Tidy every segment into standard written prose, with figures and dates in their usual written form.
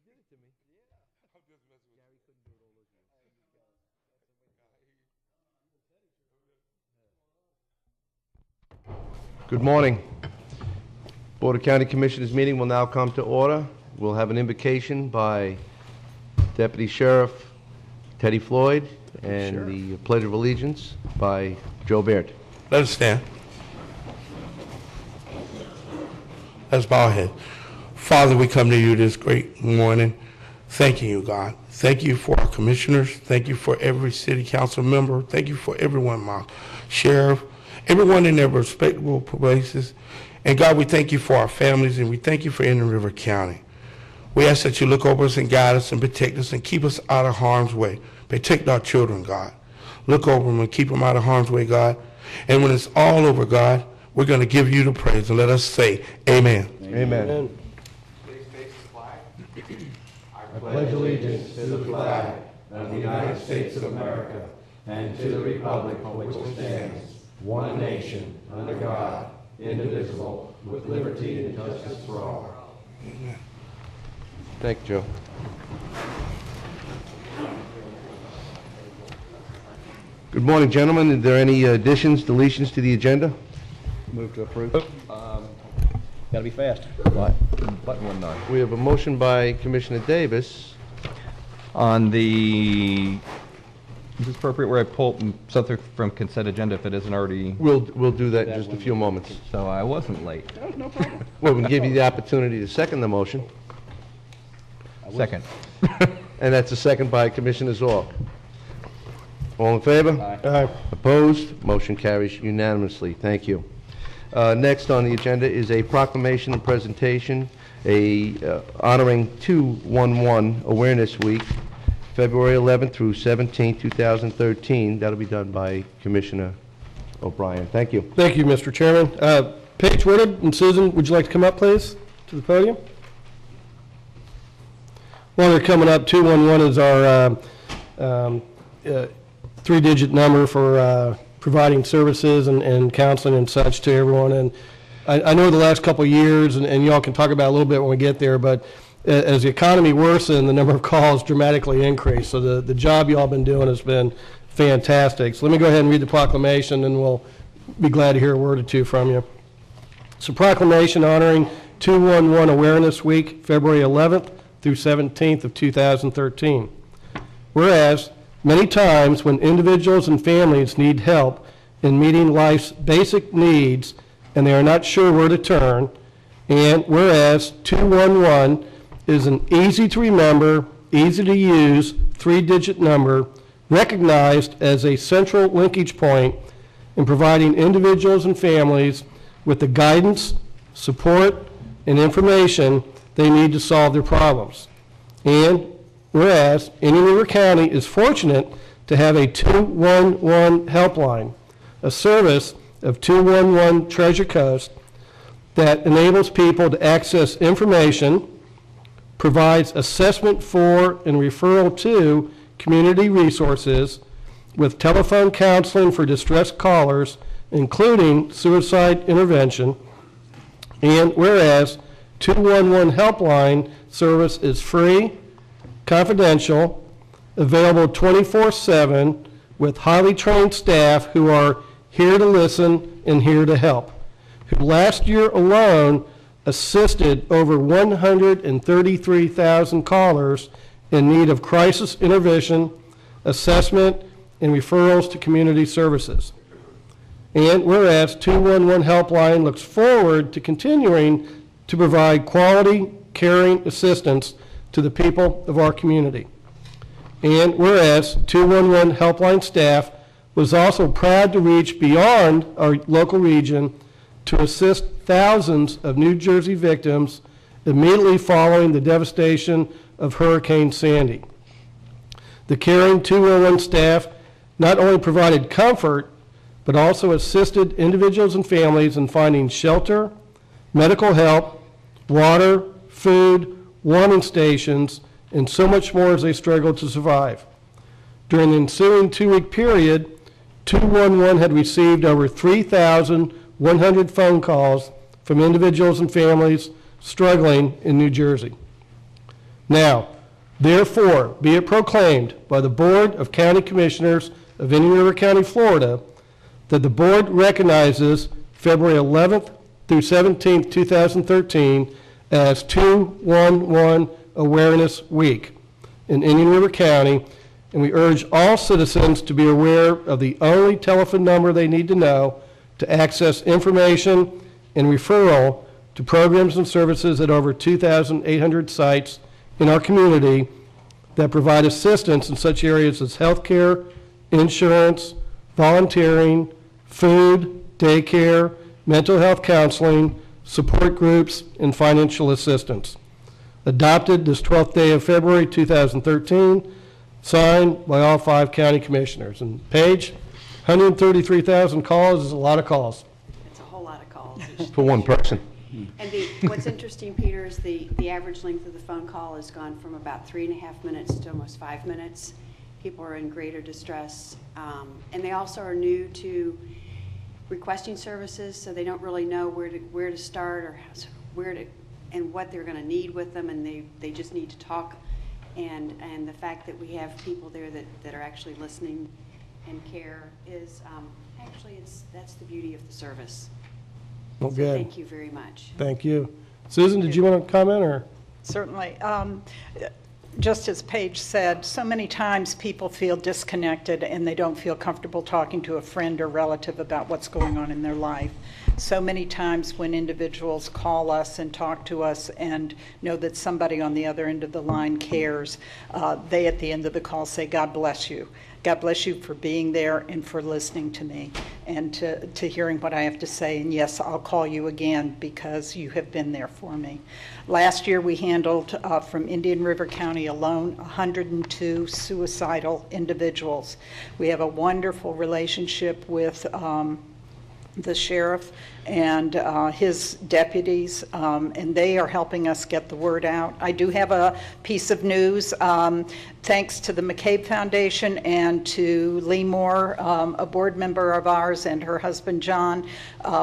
did it to me. I'm just messing with Gary couldn't do it all those years. Good morning. Board of County Commissioners meeting will now come to order. We'll have an invocation by Deputy Sheriff Teddy Floyd and the Pledge of Allegiance by Joe Baird. Let us stand. Let's bow our head. Father, we come to you this great morning, thanking you, God. Thank you for our commissioners. Thank you for every city council member. Thank you for everyone, my sheriff, everyone in their respectable places. And God, we thank you for our families, and we thank you for Indian River County. We ask that you look over us and guide us and protect us and keep us out of harm's way. Protect our children, God. Look over them and keep them out of harm's way, God. And when it's all over, God, we're going to give you the praise, and let us say amen. Amen. Please face the flag. I pledge allegiance to the flag of the United States of America and to the republic for which it stands, one nation, under God, indivisible, with liberty and justice for all. Amen. Thank you, Joe. Good morning, gentlemen. Are there any additions, deletions to the agenda? Move to approve. Gotta be fast. What? Button one nine. We have a motion by Commissioner Davis. On the, is this appropriate where I pull something from consent agenda if it isn't already, We'll do that in just a few moments. so I wasn't late. No problem. Well, we'll give you the opportunity to second the motion, Second. and that's a second by Commissioner Zorc. All in favor? Aye. Opposed? Motion carries unanimously. Thank you. Next on the agenda is a proclamation and presentation, honoring 211 Awareness Week, February 11th through 17th, 2013. That'll be done by Commissioner O'Brien. Thank you. Thank you, Mr. Chairman. Paige Woodard and Susan, would you like to come up, please, to the podium? While they're coming up, 211 is our three-digit number for providing services and counseling and such to everyone. And I know the last couple of years, and y'all can talk about it a little bit when we get there, but as the economy worsened, the number of calls dramatically increased. So the job y'all been doing has been fantastic. So let me go ahead and read the proclamation, and we'll be glad to hear a word or two from you. It's a proclamation honoring 211 Awareness Week, February 11th through 17th of 2013. Whereas, many times when individuals and families need help in meeting life's basic needs and they are not sure where to turn, and whereas 211 is an easy to remember, easy to use, three-digit number recognized as a central linkage point in providing individuals and families with the guidance, support, and information they need to solve their problems. And whereas Indian River County is fortunate to have a 211 helpline, a service of 211 Treasure Coast that enables people to access information, provides assessment for and referral to community resources with telephone counseling for distressed callers, including suicide intervention. And whereas 211 helpline service is free, confidential, available 24/7 with highly trained staff who are here to listen and here to help, who last year alone assisted over 133,000 callers in need of crisis intervention, assessment, and referrals to community services. And whereas 211 Helpline looks forward to continuing to provide quality, caring assistance to the people of our community. And whereas 211 Helpline staff was also proud to reach beyond our local region to assist thousands of New Jersey victims immediately following the devastation of Hurricane Sandy. The caring 211 staff not only provided comfort, but also assisted individuals and families in finding shelter, medical help, water, food, warming stations, and so much more as they struggled to survive. During the ensuing two-week period, 211 had received over 3,100 phone calls from individuals and families struggling in New Jersey. Now, therefore, be it proclaimed by the Board of County Commissioners of Indian River County, Florida, that the board recognizes February 11th through 17th, 2013 as 211 Awareness Week in Indian River County, and we urge all citizens to be aware of the only telephone number they need to know to access information and referral to programs and services at over 2,800 sites in our community that provide assistance in such areas as healthcare, insurance, volunteering, food, daycare, mental health counseling, support groups, and financial assistance. Adopted this 12th day of February 2013, signed by all 5 county commissioners. And Paige, 133,000 calls is a lot of calls. It's a whole lot of calls. For one person. And what's interesting, Peter, is the average length of the phone call has gone from about 3.5 minutes to almost 5 minutes. People are in greater distress. And they also are new to requesting services, so they don't really know where to start or and what they're going to need with them, and they just need to talk. And the fact that we have people there that are actually listening and care is that's the beauty of the service. Well, So good. thank you very much. Thank you. Susan, did you want to comment, or? Certainly. Just as Paige said, so many times people feel disconnected and they don't feel comfortable talking to a friend or relative about what's going on in their life. So many times when individuals call us and talk to us and know that somebody on the other end of the line cares, they at the end of the call say, God bless you. God bless you for being there and for listening to me and to hearing what I have to say. And yes, I'll call you again because you have been there for me. Last year we handled, from Indian River County alone, 102 suicidal individuals. We have a wonderful relationship with the sheriff and his deputies, and they are helping us get the word out. I do have a piece of news. Thanks to the McCabe Foundation and to Lee Moore, a board member of ours, and her husband John,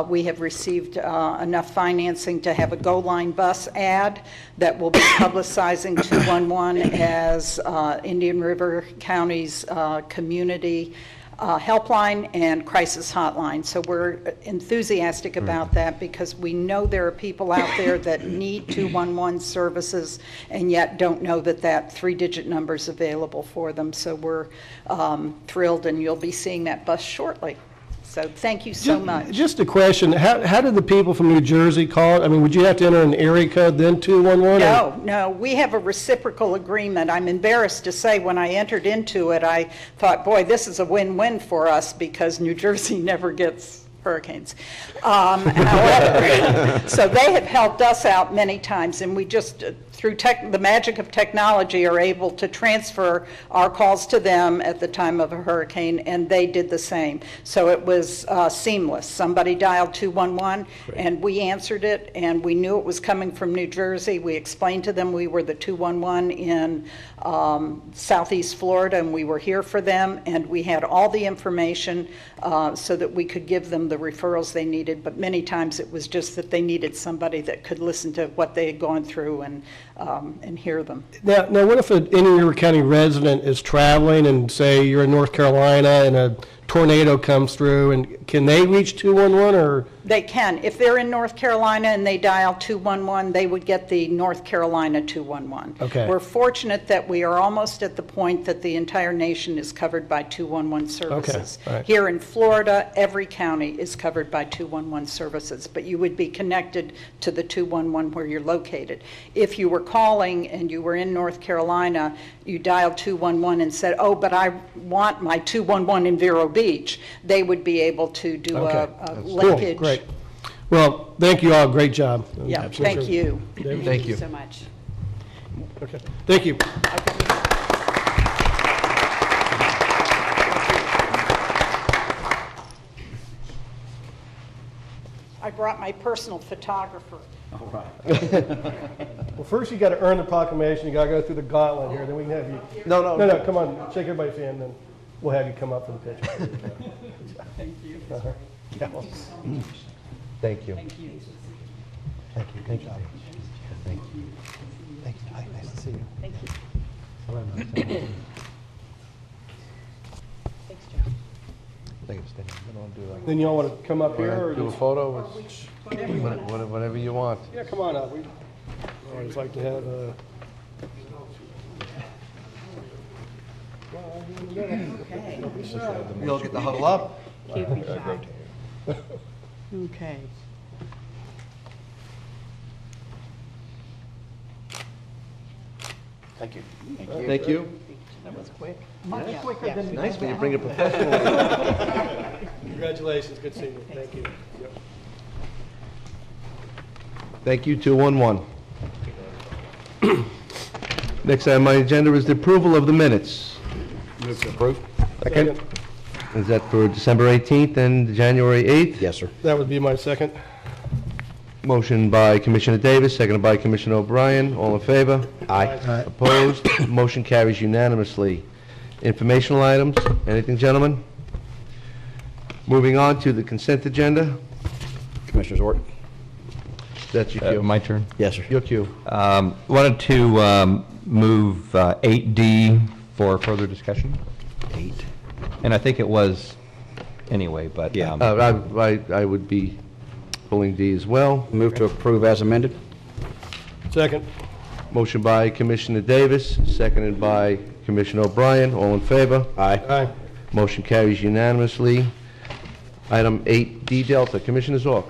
we have received enough financing to have a Go Line bus ad that will be publicizing 211 as Indian River County's community helpline and crisis hotline. So we're enthusiastic about that because we know there are people out there that need 211 services and yet don't know that that 3-digit number is available for them. So we're thrilled, and you'll be seeing that bus shortly. So thank you so much. Just a question, how did the people from New Jersey call it? I mean, would you have to enter an area code then 211? No, we have a reciprocal agreement. I'm embarrassed to say when I entered into it, I thought, boy, this is a win-win for us because New Jersey never gets hurricanes. However, so they have helped us out many times, and we just, through the magic of technology, are able to transfer our calls to them at the time of a hurricane, and they did the same. So it was seamless. Somebody dialed 211, and we answered it, and we knew it was coming from New Jersey. We explained to them we were the 211 in Southeast Florida, and we were here for them, and we had all the information so that we could give them the referrals they needed, but many times it was just that they needed somebody that could listen to what they had gone through and hear them. Now, what if an Indian River County resident is traveling and say you're in North Carolina and a tornado comes through, and can they reach 211 or? They can. If they're in North Carolina and they dial 211, they would get the North Carolina 211. Okay. We're fortunate that we are almost at the point that the entire nation is covered by 211 services. Okay. Right. Here in Florida, every county is covered by 211 services, but you would be connected to the 211 where you're located. If you were calling and you were in North Carolina, you dialed 211 and said, oh, but I want my 211 in Vero Beach, they would be able to do a linkage. Cool. Great. Well, thank you all. Great job. Yeah, thank you. Thank you so much. Okay. Thank you. I brought my personal photographer. All right. Well, first you got to earn the proclamation. You got to go through the gauntlet here. Then we can have you. No. No, come on. Shake everybody's hand, then we'll have you come up for the picture. Thank you. Yeah, well, Thank you. Thank you. Thank you. Thank you. Thank you. Thank you. Hi, nice to see you. Thank you. Thanks, Joe. Then y'all want to come up here or Do a just? photo? Whatever you want. Yeah, come on up. We always like to have Okay. We all get to huddle up. Keep me shy. Okay. Thank you. Thank you. That was quick. Nice when you bring a professional. Congratulations, good seeing you. Thank you. Yep. Thank you, 211. Next item on the agenda is the approval of the minutes. Move to approve. Second. Is that for December 18th and January 8th? Yes, sir. That would be my second. Motion by Commissioner Davis, seconded by Commissioner O'Brien. All in favor? Aye. Opposed? Motion carries unanimously. Informational items, anything, gentlemen? Moving on to the consent agenda. Commissioner Zort? That's your cue. My turn. Yes, sir. Your cue. Wanted to move 8D for further discussion, 8. and I think it was anyway, but. Yeah. I would be pulling D as well. Move to approve as amended. Second. Motion by Commissioner Davis, seconded by Commissioner O'Brien. All in favor? Aye. Aye. Motion carries unanimously. Item 8D Delta, Commissioner Zork.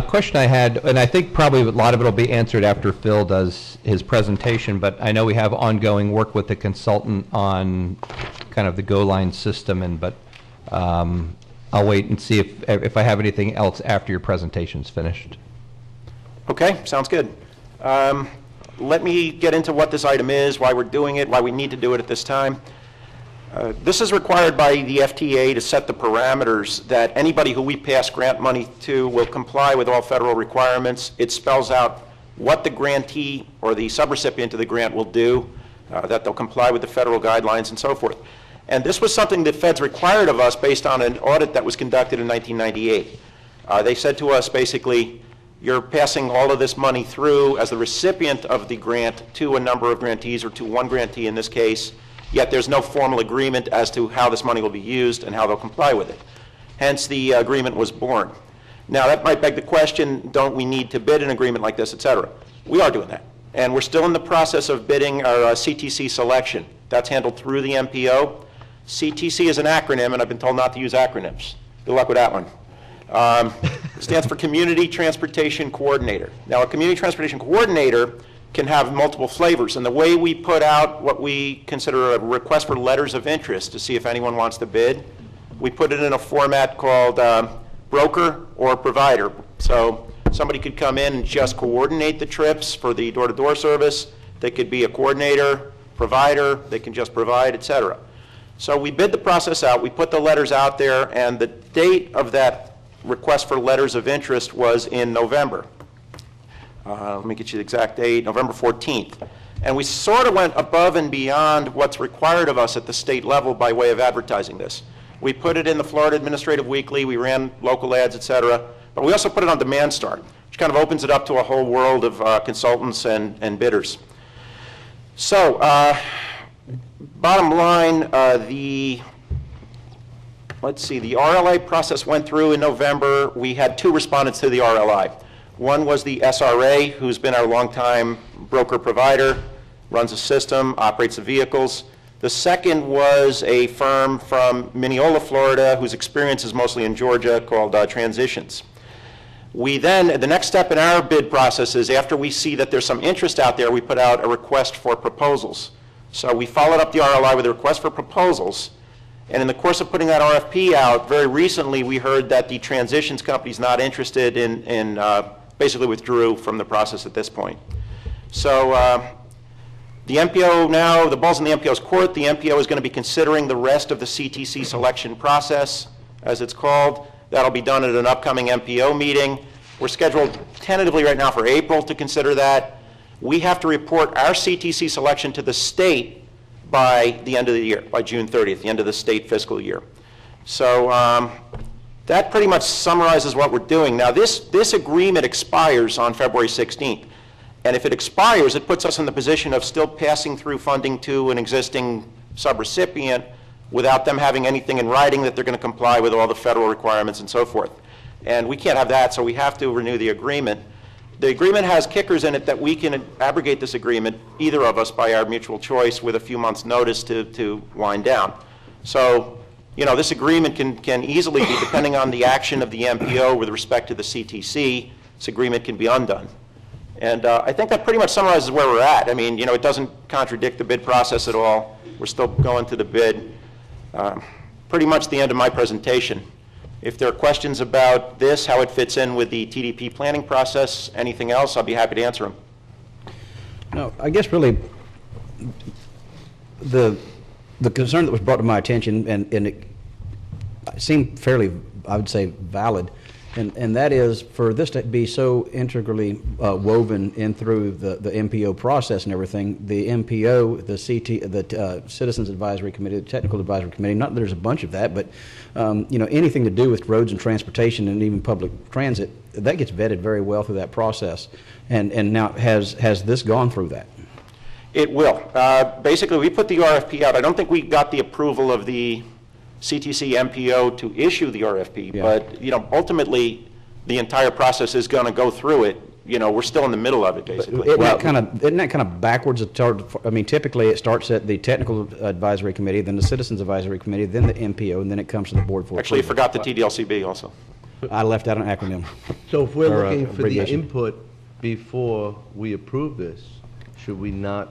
Question I had, and I think probably a lot of it will be answered after Phil does his presentation, but I know we have ongoing work with the consultant on kind of the Go Line system, but I'll wait and see if I have anything else after your presentation's finished. Okay, sounds good. Let me get into what this item is, why we're doing it, why we need to do it at this time. This is required by the FTA to set the parameters that anybody who we pass grant money to will comply with all federal requirements. It spells out what the grantee or the subrecipient of the grant will do, that they'll comply with the federal guidelines and so forth. And this was something the feds required of us based on an audit that was conducted in 1998. They said to us basically, you're passing all of this money through as the recipient of the grant to a number of grantees, or to one grantee in this case, yet there's no formal agreement as to how this money will be used and how they'll comply with it. Hence, the agreement was born. Now, that might beg the question, don't we need to bid an agreement like this, et cetera? We are doing that. And we're still in the process of bidding our CTC selection. That's handled through the MPO. CTC is an acronym, and I've been told not to use acronyms. Good luck with that one. It stands for Community Transportation Coordinator. Now, a Community Transportation Coordinator can have multiple flavors, and the way we put out what we consider a request for letters of interest to see if anyone wants to bid, we put it in a format called broker or provider. So somebody could come in and just coordinate the trips for the door-to-door service. They could be a coordinator, provider, they can just provide, et cetera. So we bid the process out, we put the letters out there, and the date of that request for letters of interest was in November. Let me get you the exact date, November 14th. And we sort of went above and beyond what's required of us at the state level by way of advertising this. We put it in the Florida Administrative Weekly, we ran local ads, et cetera, but we also put it on Demand Star, which kind of opens it up to a whole world of consultants and bidders. So, bottom line, the RLI process went through in November. We had 2 respondents to the RLI. One was the SRA, who's been our longtime broker provider, runs a system, operates the vehicles. The second was a firm from Mineola, Florida, whose experience is mostly in Georgia, called Transitions. We then, the next step in our bid process is after we see that there's some interest out there, we put out a request for proposals. So we followed up the RLI with a request for proposals. And in the course of putting that RFP out, very recently we heard that the Transitions company's not interested in basically withdrew from the process at this point. So the MPO now, the ball's in the MPO's court. The MPO is going to be considering the rest of the CTC selection process, as it's called. That'll be done at an upcoming MPO meeting. We're scheduled tentatively right now for April to consider that. We have to report our CTC selection to the state by the end of the year, by June 30th, the end of the state fiscal year. So that pretty much summarizes what we're doing. Now, this agreement expires on February 16th. And if it expires, it puts us in the position of still passing through funding to an existing subrecipient without them having anything in writing that they're going to comply with all the federal requirements and so forth. And we can't have that, so we have to renew the agreement. The agreement has kickers in it that we can abrogate this agreement, either of us, by our mutual choice with a few months' notice to wind down. So, you know, this agreement can easily be, depending on the action of the MPO with respect to the CTC, this agreement can be undone. And I think that pretty much summarizes where we're at. I mean, you know, it doesn't contradict the bid process at all. We're still going to the bid. Pretty much the end of my presentation. If there are questions about this, how it fits in with the TDP planning process, anything else, I'll be happy to answer them. No, I guess really the concern that was brought to my attention, and it seemed fairly, I would say, valid, and that is for this to be so integrally woven in through the MPO process and everything, the MPO, the Citizens Advisory Committee, the Technical Advisory Committee, not that there's a bunch of that, but you know, anything to do with roads and transportation and even public transit, that gets vetted very well through that process. And now, has this gone through that? It will. Basically, we put the RFP out. I don't think we got the approval of the CTC MPO to issue the RFP, but you know, ultimately, the entire process is going to go through it. You know, we're still in the middle of it, basically. Isn't that kind of backwards? I mean, typically it starts at the Technical Advisory Committee, then the Citizens Advisory Committee, then the MPO, and then it comes to the board for Actually, you approval. forgot the TDLCB also. I left out an acronym. So if we're Or, looking for the abbreviation. input before we approve this, should we not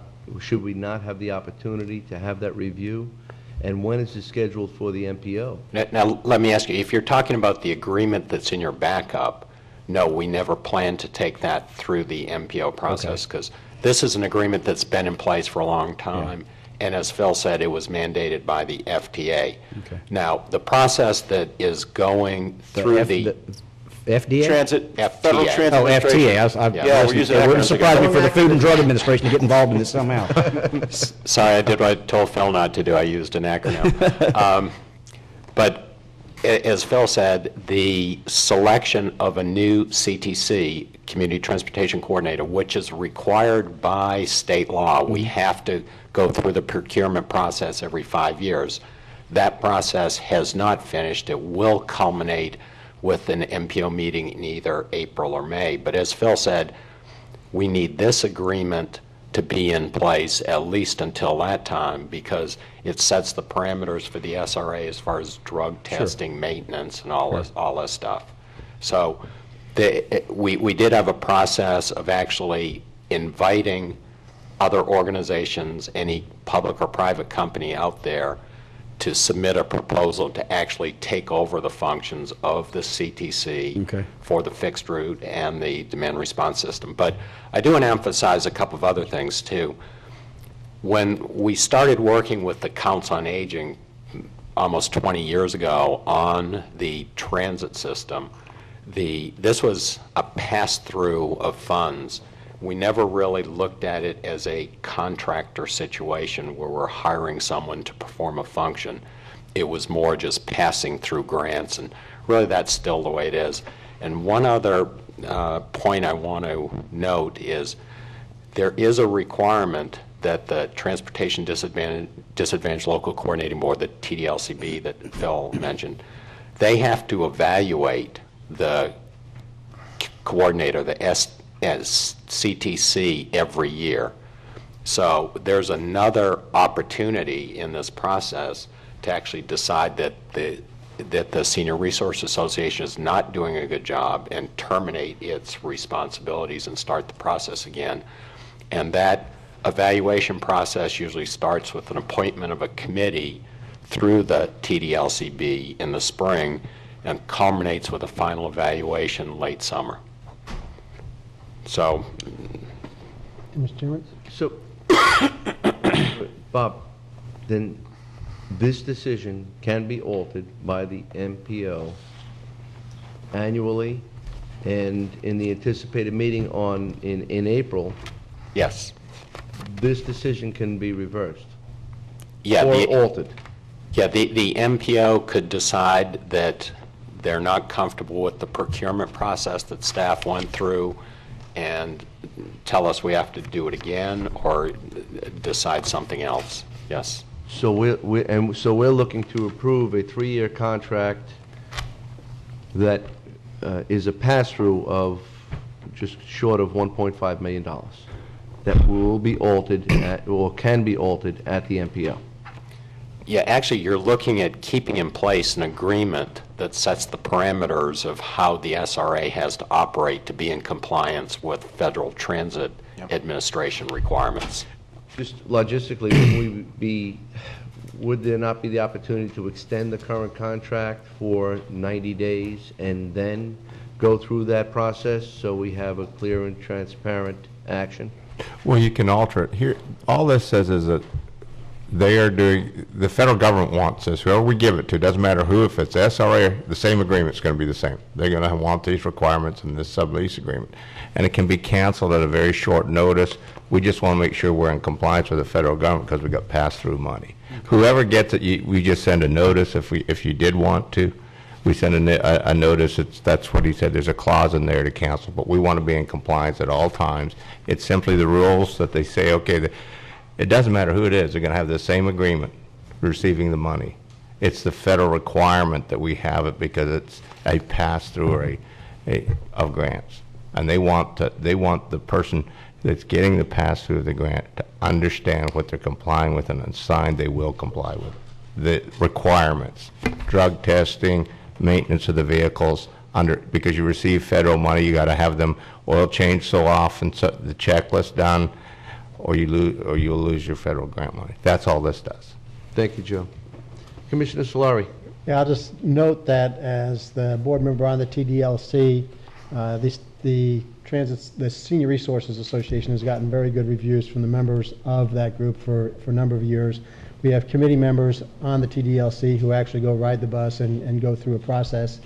have the opportunity to have that review? And when is it scheduled for the MPO? Now, let me ask you, if you're talking about the agreement that's in your backup, no, we never plan to take that through the MPO process, because this is an agreement that's been in place for a long time, and as Phil said, it was mandated by the FTA. Okay. Now, the process that is going through the FDA? Federal FTA. Transit Oh, FTA. Yeah, we're using It wouldn't acronyms surprise me again. for the Food and Drug Administration to get involved in this somehow. Sorry, I did what I told Phil not to do. I used an acronym. But as Phil said, the selection of a new CTC, Community Transportation Coordinator, which is required by state law, we have to go through the procurement process every 5 years. That process has not finished. It will culminate with an MPO meeting in either April or May. But as Phil said, we need this agreement to be in place at least until that time, because it sets the parameters for the SRA as far as drug testing, maintenance, and all this stuff. So we did have a process of actually inviting other organizations, any public or private company out there, to submit a proposal to actually take over the functions of the CTC for the fixed route and the demand response system. But I do want to emphasize a couple of other things too. When we started working with the Council on Aging almost 20 years ago on the transit system, this was a pass-through of funds. We never really looked at it as a contractor situation where we're hiring someone to perform a function. It was more just passing through grants, and really that's still the way it is. And one other point I want to note is there is a requirement that the Transportation Disadvantaged Local Coordinating Board, the TDLCB that Phil mentioned, they have to evaluate the coordinator, the CTC, every year. So there's another opportunity in this process to actually decide that the Senior Resource Association is not doing a good job and terminate its responsibilities and start the process again. And that evaluation process usually starts with an appointment of a committee through the TDLCB in the spring and culminates with a final evaluation late summer. So, Mr. Chairman? So, Bob, then this decision can be altered by the MPO annually, and in the anticipated meeting in April, yes. this decision can be reversed Yeah, or altered. Yeah, the MPO could decide that they're not comfortable with the procurement process that staff went through and tell us we have to do it again or decide something else. Yes. So we're looking to approve a 3-year contract that is a pass-through of just short of $1.5 million that will be altered or can be altered at the MPO. Yeah, actually, you're looking at keeping in place an agreement that sets the parameters of how the SRA has to operate to be in compliance with Federal Transit Administration requirements. Just logistically, would there not be the opportunity to extend the current contract for 90 days and then go through that process so we have a clear and transparent action? Well, you can alter it. Here, all this says is that they are doing, the federal government wants this, whoever we give it to, doesn't matter who, if it's SRA, the same agreement's going to be the same. They're going to want these requirements in this sublease agreement. And it can be canceled at a very short notice. We just want to make sure we're in compliance with the federal government because we got pass-through money. Whoever gets it, we just send a notice if you did want to. We send a notice. That's what he said. There's a clause in there to cancel, but we want to be in compliance at all times. It's simply the rules that they say, okay, it doesn't matter who it is. They're going to have the same agreement receiving the money. It's the federal requirement that we have it because it's a pass-through of grants. And they want the person that's getting the pass-through of the grant to understand what they're complying with and sign they will comply with. The requirements, drug testing, maintenance of the vehicles, because you receive federal money, you got to have them oil changed so often, so the checklist done, or you'll lose your federal grant money. That's all this does. Thank you, Joe. Commissioner Solari. Yeah, I'll just note that as the board member on the TDLC, the Senior Resources Association has gotten very good reviews from the members of that group for a number of years. We have committee members on the TDLC who actually go ride the bus and go through a process.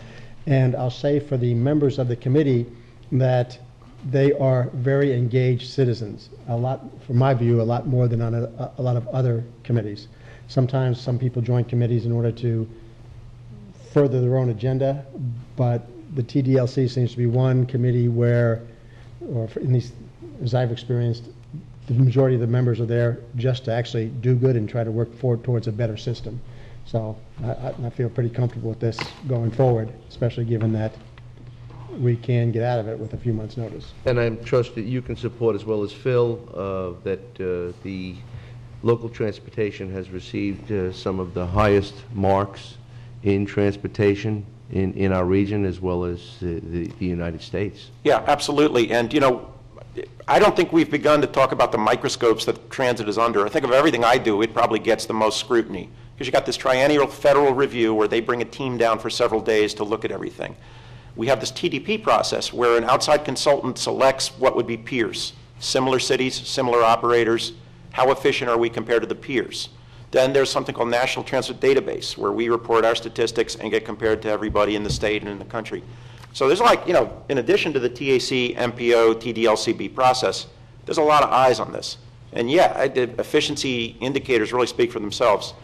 And I'll say for the members of the committee that they are very engaged citizens, a lot, from my view, a lot more than on a lot of other committees. Sometimes some people join committees in order to further their own agenda, but the TDLC seems to be one committee where, or in these, as I've experienced, the majority of the members are there just to actually do good and try to work forward towards a better system. So I feel pretty comfortable with this going forward, especially given that we can get out of it with a few months' notice. And I trust that you can support, as well as Phil, that the local transportation has received some of the highest marks in transportation in our region, as well as the United States. Yeah, absolutely. And, you know, I don't think we've begun to talk about the microscopes that transit is under. I think of everything I do, it probably gets the most scrutiny. Because you got this triennial federal review where they bring a team down for several days to look at everything. We have this TDP process where an outside consultant selects what would be peers. Similar cities, similar operators. How efficient are we compared to the peers? Then there's something called National Transit Database, where we report our statistics and get compared to everybody in the state and in the country. So there's like, you know, in addition to the TAC, MPO, TDLCB process, there's a lot of eyes on this. And yeah, the efficiency indicators really speak for themselves.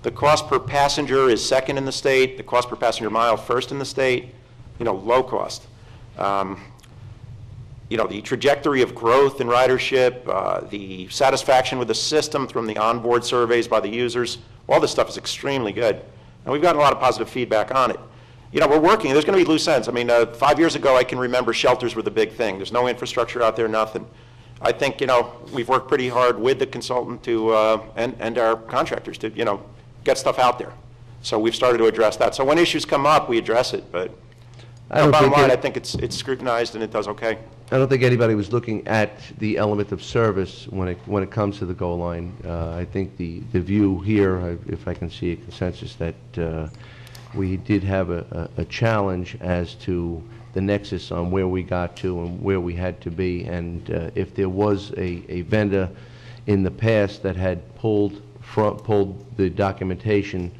The cost per passenger is second in the state. The cost per passenger mile first in the state. You know, low cost. You know, the trajectory of growth in ridership, the satisfaction with the system from the onboard surveys by the users, all this stuff is extremely good. And we've gotten a lot of positive feedback on it. You know, we're working. There's going to be loose ends. I mean, 5 years ago, I can remember shelters were the big thing. There's no infrastructure out there, nothing. I think, you know, we've worked pretty hard with the consultant to, and our contractors to, you know, get stuff out there. So we've started to address that. So when issues come up, we address it. But bottom line, I think it's scrutinized and it does okay. I don't think anybody was looking at the element of service when it comes to the goal line. I think the view here, if I can see a consensus, that we did have a challenge as to the nexus on where we got to and where we had to be. And if there was a vendor in the past that had pulled the documentation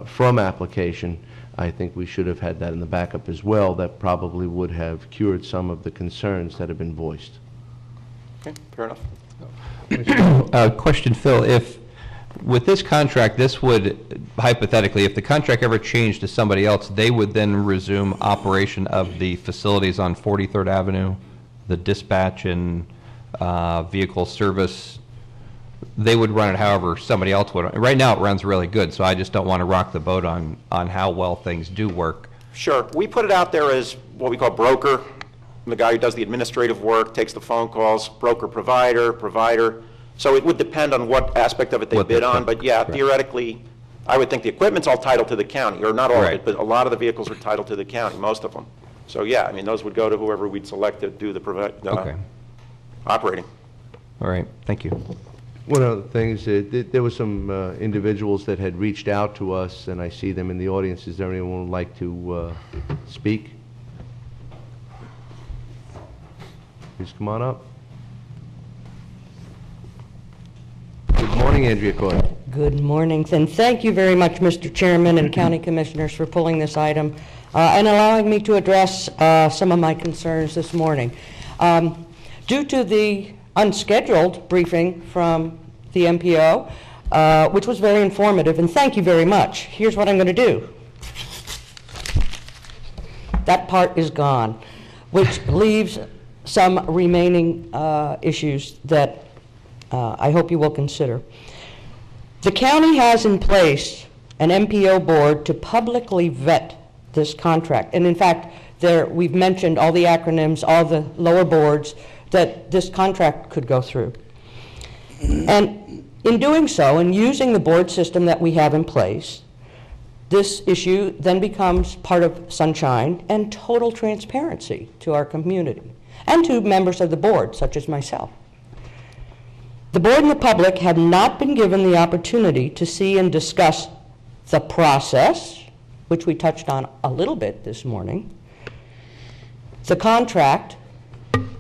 from application, I think we should have had that in the backup as well. That probably would have cured some of the concerns that have been voiced. Okay, fair enough. Question, Phil, if with this contract, this would, hypothetically, if the contract ever changed to somebody else, they would then resume operation of the facilities on 43rd Avenue the dispatch and vehicle service, they would run it however somebody else would. Right now, it runs really good, so I just don't want to rock the boat on how well things do work. Sure. We put it out there as what we call broker, the guy who does the administrative work, takes the phone calls, broker provider. So it would depend on what aspect of it they What bid they on, pick, but yeah, correct. theoretically, I would think the equipment's all titled to the county, or not all of Right. it, but a lot of the vehicles are titled to the county, most of them. So yeah, I mean, those would go to whoever we'd select to do the Okay. operating. All right, thank you. One of the things, there were some individuals that had reached out to us, and I see them in the audience. Is there anyone who would like to speak? Please come on up. Good morning, Andrea Coy. Good morning, and thank you very much, Mr. Chairman and County Commissioners, for pulling this item and allowing me to address some of my concerns this morning. Due to the unscheduled briefing from the MPO, which was very informative, and thank you very much, here's what I'm going to do. That part is gone, which leaves some remaining issues that I hope you will consider. The county has in place an MPO board to publicly vet this contract. And in fact, we've mentioned all the acronyms, all the lower boards that this contract could go through. And in doing so, and using the board system that we have in place, this issue then becomes part of sunshine and total transparency to our community and to members of the board, such as myself. The board and the public have not been given the opportunity to see and discuss the process, which we touched on a little bit this morning, the contract,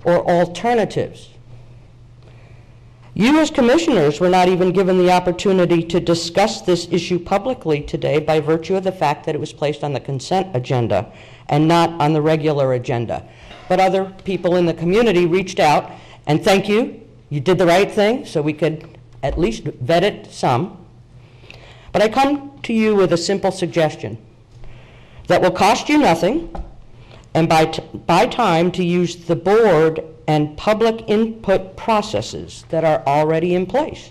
or alternatives. You as commissioners were not even given the opportunity to discuss this issue publicly today by virtue of the fact that it was placed on the consent agenda and not on the regular agenda. But other people in the community reached out, and thank you. You did the right thing, so we could at least vet it some. But I come to you with a simple suggestion that will cost you nothing and buy time to use the board and public input processes that are already in place.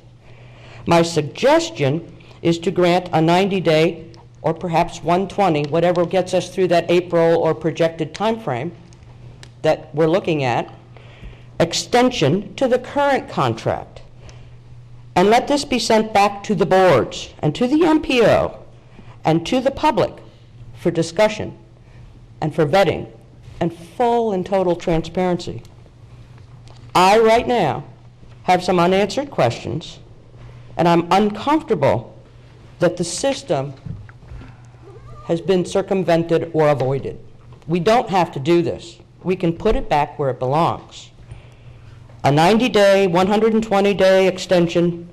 My suggestion is to grant a 90-day or perhaps 120, whatever gets us through that April or projected time frame that we're looking at, extension to the current contract. And let this be sent back to the boards and to the MPO and to the public for discussion and for vetting and full and total transparency. I, right now, have some unanswered questions, and I'm uncomfortable that the system has been circumvented or avoided. We don't have to do this. We can put it back where it belongs. A 90-day, 120-day extension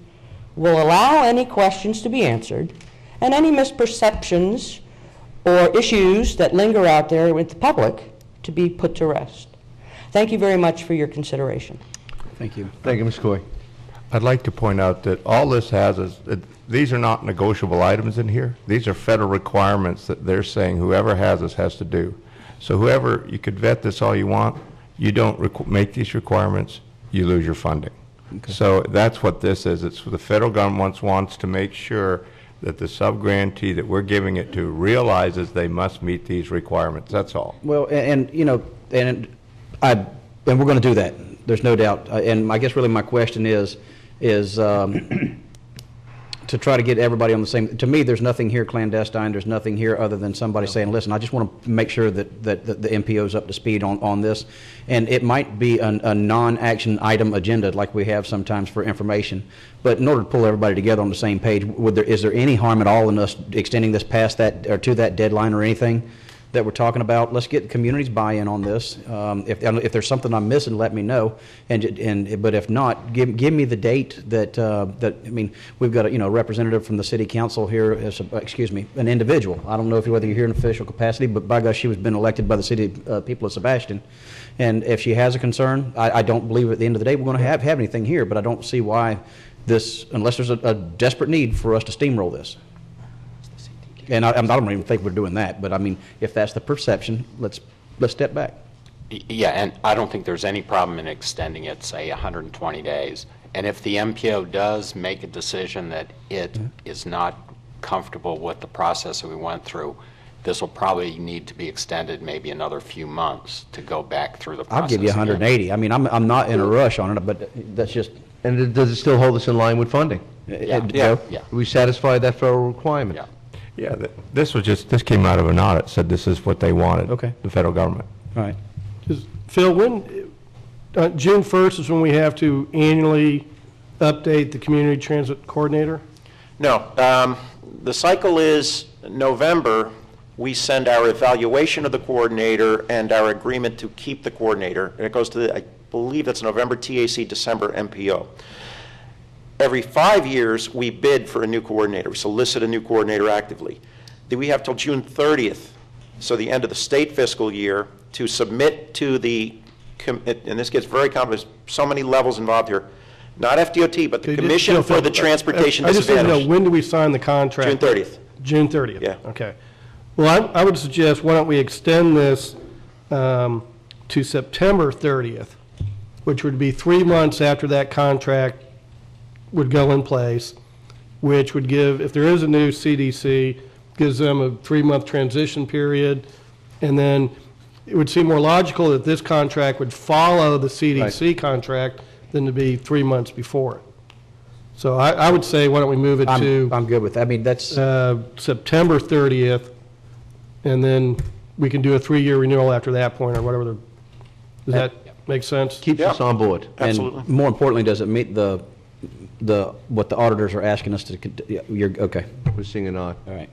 will allow any questions to be answered and any misperceptions or issues that linger out there with the public to be put to rest. Thank you very much for your consideration. Thank you. Thank you, Ms. Coy. I'd like to point out that all this has is, these are not negotiable items in here. These are federal requirements that they're saying whoever has this has to do. So whoever, you could vet this all you want, you don't make these requirements, you lose your funding. Okay. So that's what this is. It's the federal government wants to make sure that the sub-grantee that we're giving it to realizes they must meet these requirements. That's all. Well, and you know, and we're going to do that. There's no doubt. And I guess really my question is to try to get everybody on the same. To me, there's nothing here clandestine. There's nothing here other than somebody saying, "Listen, I just want to make sure that the MPO's up to speed on this." And it might be a non-action item agenda like we have sometimes for information. But in order to pull everybody together on the same page, is there any harm at all in us extending this past that or to that deadline or anything that we're talking about? Let's get communities buy-in on this. If there's something I'm missing, let me know. But if not, give me the date that I mean, we've got a representative from the city council here, an individual. I don't know whether you're here in official capacity, but by gosh, she was been elected by the city people of Sebastian. And if she has a concern, I don't believe at the end of the day we're going to have anything here. But I don't see why this, unless there's a desperate need for us to steamroll this. And I don't even think we're doing that, but I mean, if that's the perception, let's step back. Yeah, and I don't think there's any problem in extending it, say, 120 days. And if the MPO does make a decision that it is not comfortable with the process that we went through, this will probably need to be extended maybe another few months to go back through the process. I'll give you 180. I mean, I'm not in a rush on it, but that's just. And does it still hold us in line with funding? Yeah. We satisfy that federal requirement? Yeah. Yeah, this came out of an audit, said this is what they wanted. Okay. The federal government. All right. Phil, June 1st is when we have to annually update the community transit coordinator? No. The cycle is November, we send our evaluation of the coordinator and our agreement to keep the coordinator. And it goes to, I believe that's November TAC, December MPO. Every 5 years, we bid for a new coordinator. We solicit a new coordinator actively. Then we have till June 30th, so the end of the state fiscal year, to submit to the, and this gets very complicated, so many levels involved here, not FDOT, but the Commission for the Transportation I just need to know, Disadvantaged. when do we sign the contract? June 30th. June 30th? Yeah. Okay. Well, I would suggest, why don't we extend this to September 30th, which would be 3 months after that contract would go in place, which would give, if there is a new CDC, gives them a 3-month transition period, and then it would seem more logical that this contract would follow the CDC contract than to be 3 months before it. So I would say, why don't we move it to I'm good with that. I mean, that's. September 30th, and then we can do a 3-year renewal after that point, or whatever. Does that make sense? Keeps us on board. Absolutely. And more importantly, does it meet what the auditors are asking us to, you're, okay. We're seeing a nod. All right.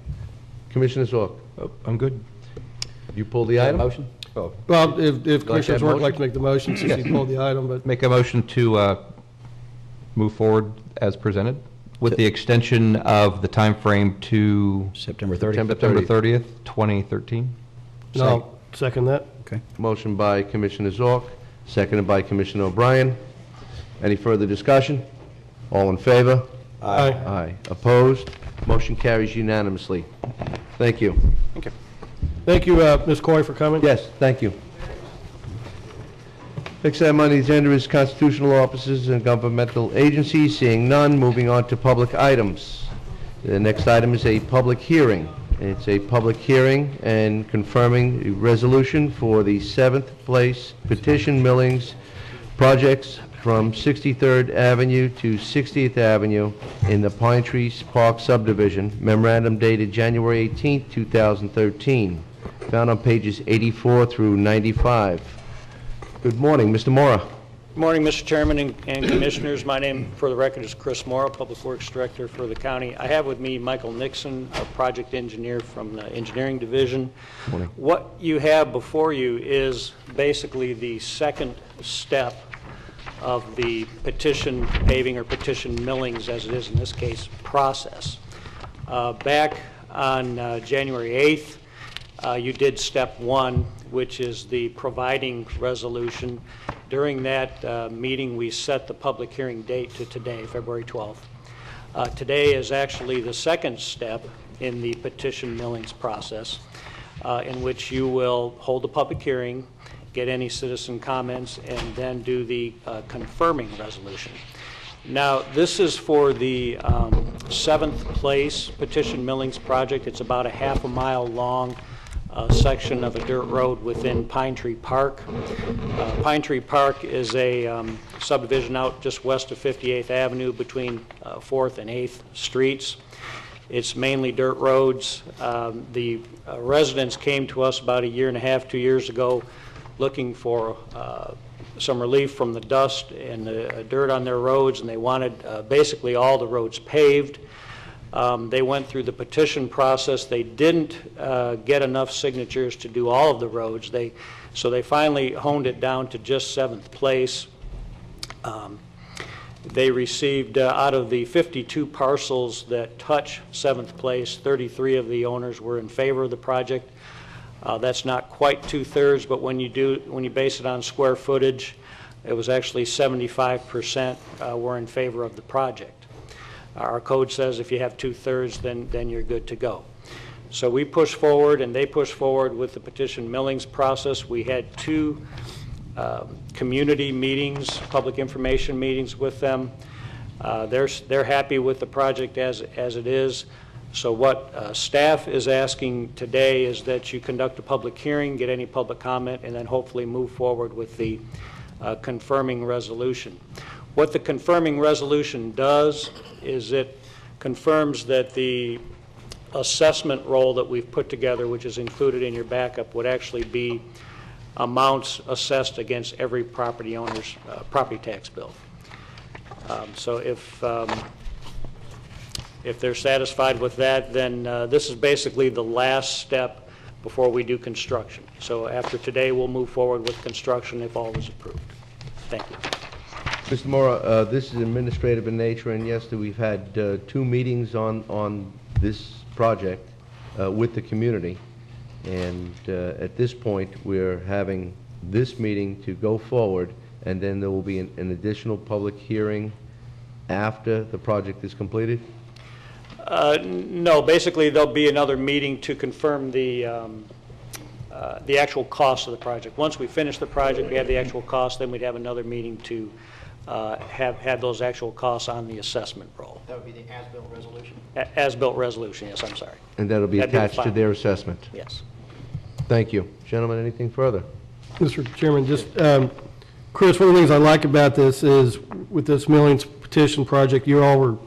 Commissioner Zorc, I'm good. you pulled the item? Motion? Oh, Well, if Commissioner that Zorc would like motion? to make the motion, since he pulled the item, but Make a motion to move forward as presented with the extension of the time frame to September 30th. September 30th, 2013. no, I'll second that. Okay. motion by Commissioner Zorc, seconded by Commissioner O'Brien. Any further discussion? All in favor? Aye. Aye. Opposed? Motion carries unanimously. Thank you. Okay. Thank you, Ms. Coy, for coming. Yes, thank you. Next item on the agenda is constitutional officers and governmental agencies. Seeing none, moving on to public items. The next item is a public hearing. It's a public hearing and confirming the resolution for the 7th place petition millings projects from 63rd Avenue to 60th Avenue in the Pine Trees Park subdivision, memorandum dated January 18, 2013, found on pages 84 through 95. Good morning, Mr. Mora. Good morning, Mr. Chairman and Commissioners. My name, for the record, is Chris Morrow, Public Works Director for the county. I have with me Michael Nixon, a project engineer from the Engineering Division. Morning. What you have before you is basically the second step of the petition paving or petition millings, as it is in this case, process. Back on January 8th, you did step 1, which is the providing resolution. During that meeting, we set the public hearing date to today, February 12th. Today is actually the second step in the petition millings process, in which you will hold a public hearing, get any citizen comments, and then do the confirming resolution. Now, this is for the 7th place petition millings project. It's about a half a mile long section of a dirt road within Pine Tree Park. Pine Tree Park is a subdivision out just west of 58th Avenue between 4th and 8th Streets. It's mainly dirt roads. The residents came to us about a year and a half, 2 years ago, looking for some relief from the dust and the dirt on their roads, and they wanted basically all the roads paved. They went through the petition process. They didn't get enough signatures to do all of the roads. So they finally honed it down to just 7th place. They received, out of the 52 parcels that touch 7th place, 33 of the owners were in favor of the project. That's not quite 2/3, but when you base it on square footage, it was actually 75% were in favor of the project. Our code says if you have 2/3, then you're good to go. So we pushed forward and they pushed forward with the petition millings process. We had 2 community meetings, public information meetings with them. They're happy with the project as it is. So what staff is asking today is that you conduct a public hearing, get any public comment, and then hopefully move forward with the confirming resolution. What the confirming resolution does is it confirms that the assessment roll that we've put together, which is included in your backup, would actually be amounts assessed against every property owner's property tax bill. So if they're satisfied with that, then this is basically the last step before we do construction. So after today, we'll move forward with construction if all is approved. Thank you. Mr. Mora, this is administrative in nature, and yes, we've had 2 meetings on this project with the community. And at this point, we're having this meeting to go forward, and then there will be an additional public hearing after the project is completed? No, basically there'll be another meeting to confirm the actual cost of the project. Once we finish the project, we have the actual cost, then we'd have another meeting to have those actual costs on the assessment roll. That would be the as-built resolution? As-built resolution, yes, I'm sorry. And that'll be That'd be the attached to final. their assessment? Yes. Thank you. Gentlemen, anything further? Mr. Chairman, just, Chris, one of the things I like about this is with this millings petition project, you all were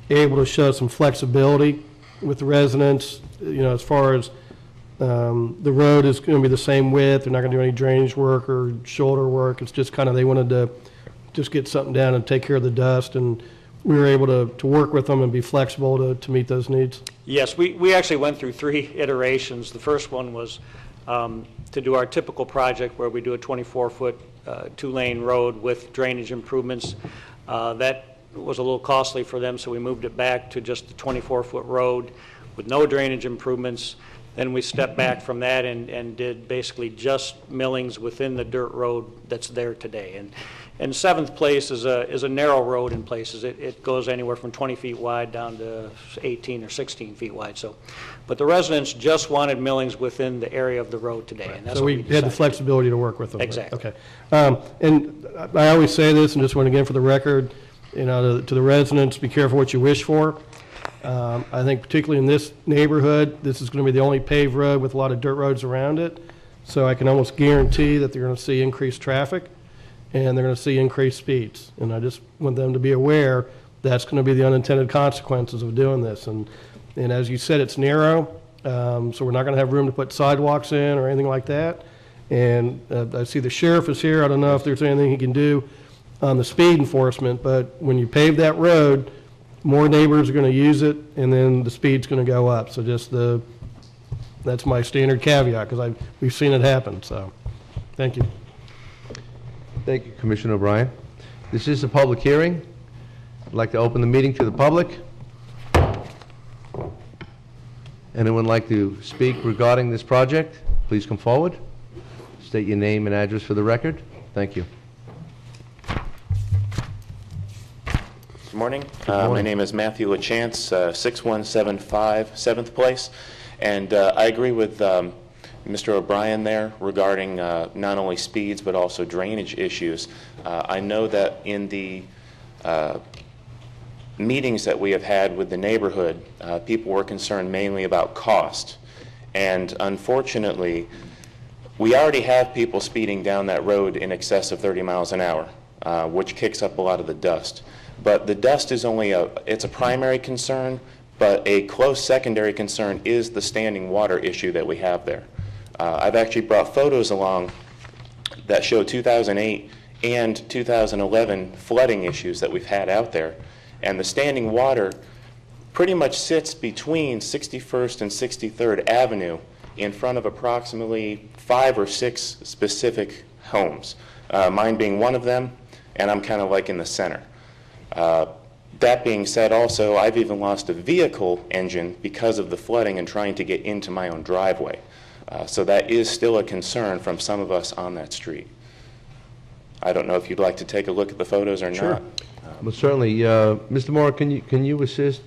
able to show some flexibility with the residents, as far as the road is going to be the same width. They're not going to do any drainage work or shoulder work. It's just kind of, they wanted to just get something down and take care of the dust, and we were able to work with them and be flexible to meet those needs. Yes, we actually went through 3 iterations. The first one was to do our typical project where we do a 24-foot 2-lane road with drainage improvements. That was a little costly for them, so we moved it back to just the 24-foot road with no drainage improvements. Then we stepped back from that and did basically just millings within the dirt road that's there today. And 7th place is a narrow road in places. It goes anywhere from 20 feet wide down to 18 or 16 feet wide. So, but the residents just wanted millings within the area of the road today, and that's So what we we had the flexibility to work with them. Exactly. Okay. And I always say this, and just want to again for the record, to the residents, be careful what you wish for. I think particularly in this neighborhood, this is going to be the only paved road with a lot of dirt roads around it. So I can almost guarantee that they're going to see increased traffic and they're going to see increased speeds. And I just want them to be aware that's going to be the unintended consequences of doing this. And as you said, it's narrow, so we're not going to have room to put sidewalks in or anything like that. And I see the sheriff is here. I don't know if there's anything he can do on the speed enforcement, but when you pave that road, more neighbors are going to use it, and then the speed's going to go up. So that's my standard caveat, because we've seen it happen. So, thank you. Thank you, Commissioner O'Brien. This is a public hearing. I'd like to open the meeting to the public. Anyone like to speak regarding this project? Please come forward. State your name and address for the record. Thank you. Good morning. My name is Matthew LaChance, 6175 7th Place. And I agree with Mr. O'Brien there regarding not only speeds but also drainage issues. I know that in the meetings that we have had with the neighborhood, people were concerned mainly about cost. And unfortunately, we already have people speeding down that road in excess of 30 miles an hour, which kicks up a lot of the dust. But the dust is only it's a primary concern, but a close secondary concern is the standing water issue that we have there. I've actually brought photos along that show 2008 and 2011 flooding issues that we've had out there. And the standing water pretty much sits between 61st and 63rd Avenue in front of approximately 5 or 6 specific homes, mine being one of them, and I'm kind of like in the center. That being said, also, I've even lost a vehicle engine because of the flooding and trying to get into my own driveway. So that is still a concern from some of us on that street. I don't know if you'd like to take a look at the photos or Sure. not. Well, certainly. Mr. Moore, can you assist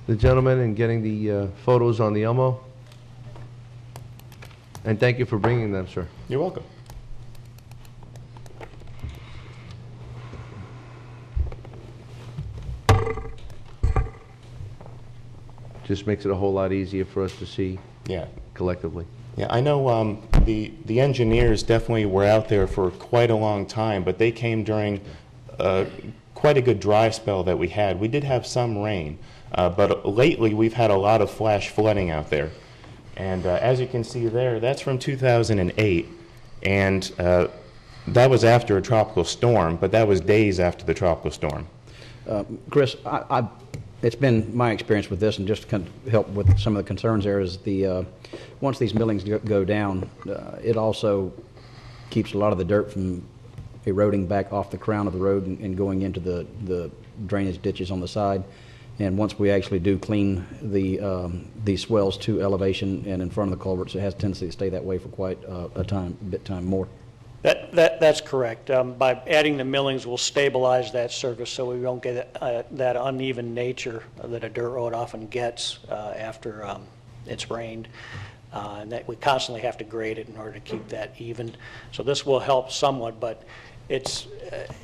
the gentleman and getting the photos on the Elmo. And thank you for bringing them, sir. You're welcome. Just makes it a whole lot easier for us to see Yeah. collectively. Yeah, I know the engineers definitely were out there for quite a long time, but they came during quite a good dry spell that we had. We did have some rain, but lately we've had a lot of flash flooding out there. And as you can see there, that's from 2008, and that was after a tropical storm, but that was days after the tropical storm. Chris, it's been my experience with this, and just to kind of help with some of the concerns there, is once these millings go down, it also keeps a lot of the dirt from eroding back off the crown of the road and going into the drainage ditches on the side. And once we actually do clean these swells to elevation and in front of the culverts, it has a tendency to stay that way for quite a time more. That's correct. By adding the millings, we'll stabilize that surface so we won't get that uneven nature that a dirt road often gets after it's rained. And that we constantly have to grade it in order to keep that even. So this will help somewhat, but it's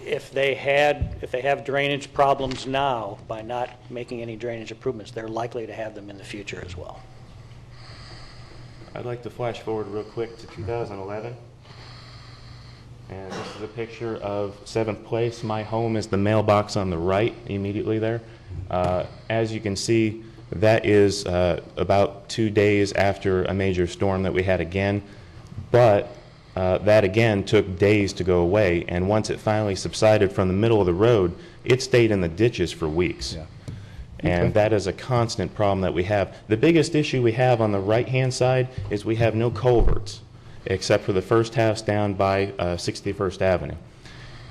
if they have drainage problems now, by not making any drainage improvements, they're likely to have them in the future as well. I'd like to flash forward real quick to 2011. And this is a picture of 7th Place. My home is the mailbox on the right, immediately there. As you can see, that is about 2 days after a major storm that we had again. But that again took days to go away. And once it finally subsided from the middle of the road, it stayed in the ditches for weeks. Yeah. And that is a constant problem that we have. The biggest issue we have on the right-hand side is we have no culverts, except for the first house down by 61st Avenue.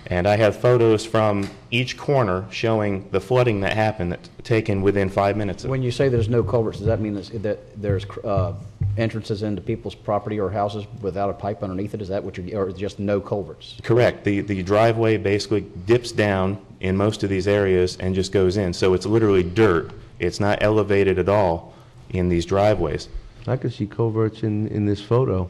And I have photos from each corner showing the flooding that happened, that's taken within 5 minutes. When you say there's no culverts, does that mean that there's entrances into people's property or houses without a pipe underneath it? Is that what or just no culverts? Correct. The driveway basically dips down in most of these areas and just goes in. So it's literally dirt. It's not elevated at all in these driveways. I can see culverts in this photo.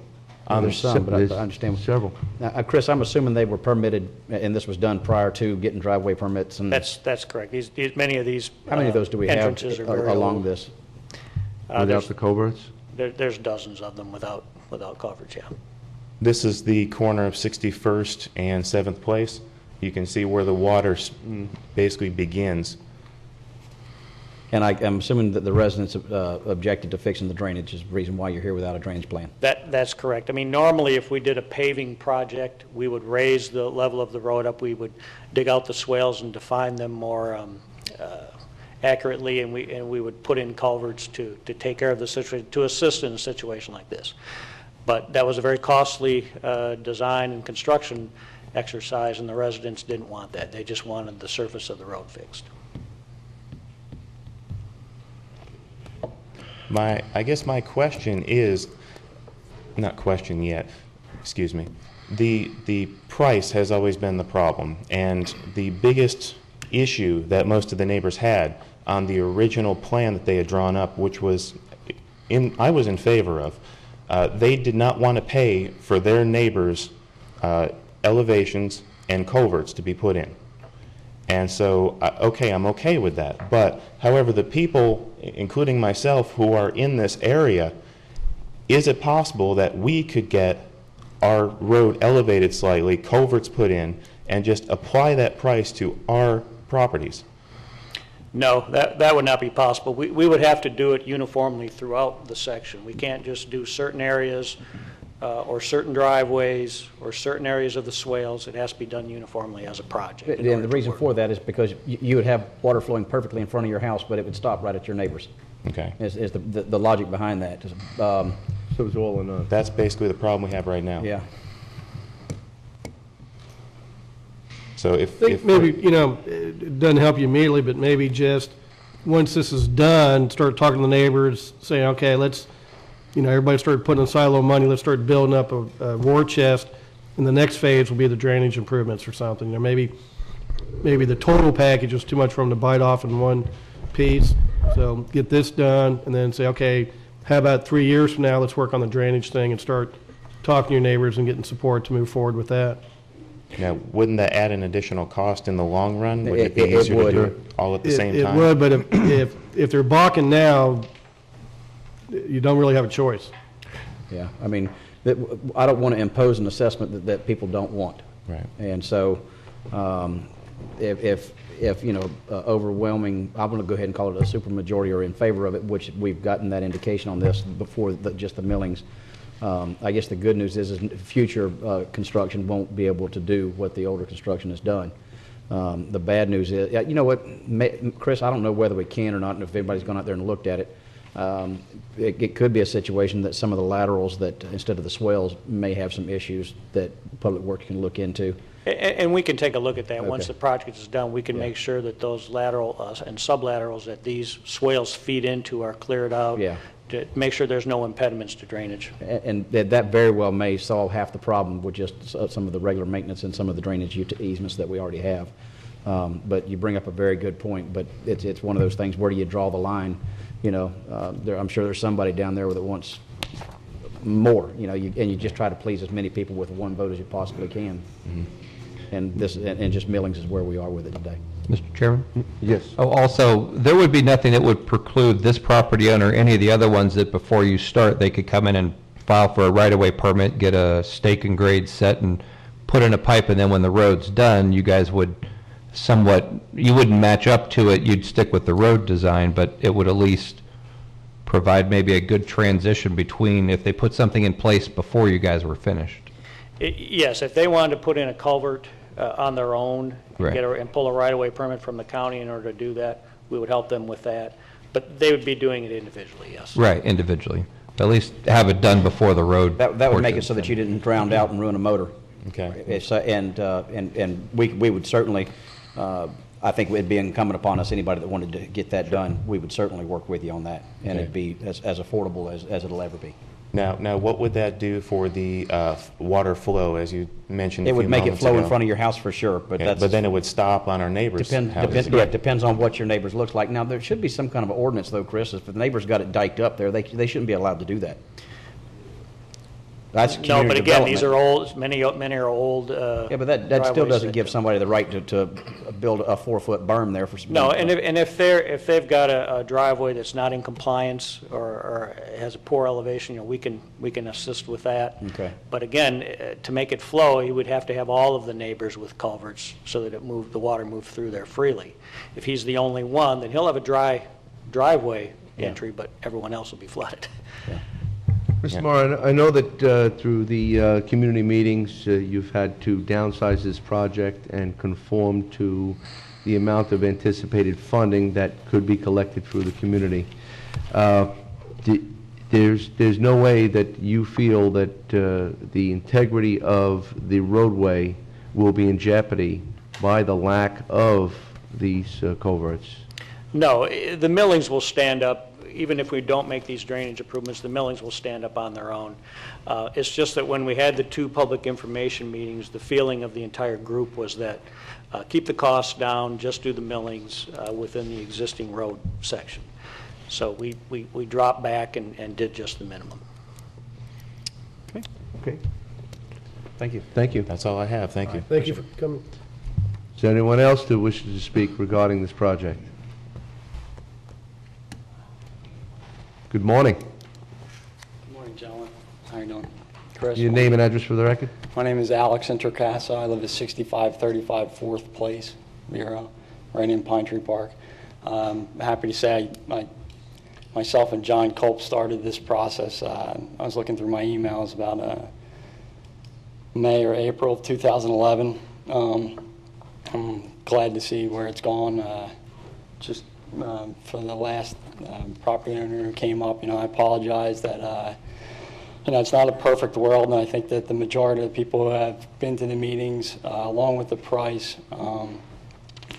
There's some, but I understand. Several. Now, Chris, I'm assuming they were permitted, and this was done prior to getting driveway permits. And That's correct. Many of these how many of those do we have along old. This? Without the culverts? There's dozens of them without culverts, yeah. This is the corner of 61st and 7th Place. You can see where the water basically begins. And I'm assuming that the residents objected to fixing the drainage is the reason why you're here without a drainage plan. That's correct. I mean, normally if we did a paving project, we would raise the level of the road up. We would dig out the swales and define them more accurately, and we would put in culverts to take care of the situation, to assist in a situation like this. But that was a very costly design and construction exercise, and the residents didn't want that. They just wanted the surface of the road fixed. I guess my question is, not question yet, excuse me. The price has always been the problem, and the biggest issue that most of the neighbors had on the original plan that they had drawn up, which was I was in favor of, they did not want to pay for their neighbors' elevations and culverts to be put in. And so, okay, I'm okay with that. But, however, the people, including myself, who are in this area, is it possible that we could get our road elevated slightly, culverts put in, and just apply that price to our properties? No, that would not be possible. We would have to do it uniformly throughout the section. We can't just do certain areas or certain driveways or certain areas of the swales. It has to be done uniformly as a project. And the reason for that is because you would have water flowing perfectly in front of your house, but it would stop right at your neighbor's. Okay. Is the logic behind that. So it's all or none. That's basically the problem we have right now. Yeah. So I think maybe, it doesn't help you immediately, but maybe just once this is done, start talking to the neighbors, saying, okay, let's, everybody started putting in silo money, let's start building up a war chest, and the next phase will be the drainage improvements or something. Maybe the total package is too much for them to bite off in one piece, So get this done, and then say, okay, how about 3 years from now, let's work on the drainage thing and start talking to your neighbors and getting support to move forward with that. Now, wouldn't that add an additional cost in the long run? Would it be It easier to would. do it all at the same time? It would, but if they're balking now, you don't really have a choice. Yeah, I mean, I don't want to impose an assessment that people don't want. Right. And so, if overwhelming, I'm going to go ahead and call it a supermajority are in favor of it, which we've gotten that indication on this before just the millings. I guess the good news is future construction won't be able to do what the older construction has done. The bad news is, you know what, Chris, I don't know whether we can or not, and if anybody's gone out there and looked at it. It could be a situation that some of the laterals that, instead of the swells, may have some issues that Public Works can look into. And we can take a look at that. Okay. Once the project is done, we can make sure that those lateral and sublaterals that these swales feed into are cleared out. Yeah. To make sure there's no impediments to drainage. And that very well may solve half the problem with just some of the regular maintenance and some of the drainage easements that we already have. But you bring up a very good point, but it's one of those things, where do you draw the line? You know, I'm sure there's somebody down there that wants more, you know, and you just try to please as many people with one vote as you possibly can. Mm-hmm. And just millings is where we are with it today. Mr. Chairman? Yes. Oh, also, there would be nothing that would preclude this property owner, or any of the other ones, that before you start, they could come in and file for a right-of-way permit, get a stake and grade set, and put in a pipe, and then when the road's done, you guys would you wouldn't match up to it, you'd stick with the road design, but it would at least provide maybe a good transition between, if they put something in place before you guys were finished. Yes, if they wanted to put in a culvert on their own, Right. and pull a right-of-way permit from the county in order to do that, we would help them with that. But they would be doing it individually, yes. Right, individually. At least have it done before the road. That would make portion. it so that you didn't drown out and ruin a motor. Okay. And we would certainly, I think it'd be incumbent upon us, anybody that wanted to get that done, we would certainly work with you on that, and Okay. it'd be as affordable as it'll ever be. Now, what would that do for the water flow, as you mentioned a It few would make it moments flow in ago? front of your house for sure, but Okay, that's. but then it would stop on our neighbors' houses. Yeah, it depends on what your neighbors looks like. Now, there should be some kind of ordinance, though, Chris, if the neighbors got it diked up there, they shouldn't be allowed to do that. That's No, community but again, these development. are many are old Yeah, but that still driveways doesn't that- give somebody the right to build a 4-foot berm there for some. No, and if they've got a driveway that's not in compliance or has a poor elevation, we can assist with that. Okay. But again, to make it flow, you would have to have all of the neighbors with culverts so that the water moved through there freely. If he's the only one, then he'll have a driveway entry, but everyone else will be flooded. Mr. Morrow, I know that through the community meetings, you've had to downsize this project and conform to the amount of anticipated funding that could be collected through the community. There's no way that you feel that the integrity of the roadway will be in jeopardy by the lack of these culverts? No, the millings will stand up. Even if we don't make these drainage improvements, the millings will stand up on their own. It's just that when we had the 2 public information meetings, the feeling of the entire group was that keep the costs down, just do the millings within the existing road section. So we dropped back and did just the minimum. Okay. Thank you. Thank you. That's all I have. Thank you. Thank you for coming. Is there anyone else that wishes to speak regarding this project? Good morning. Good morning, gentlemen. How are you doing? Chris? Your name and address for the record? My name is Alex Intercassa. I live at 6535 4th Place, Vero, right in Pine Tree Park. Happy to say myself and John Culp started this process. I was looking through my emails about May or April of 2011. I'm glad to see where it's gone. Just for the last property owner who came up, I apologize that it's not a perfect world, and I think that the majority of the people who have been to the meetings, along with the price,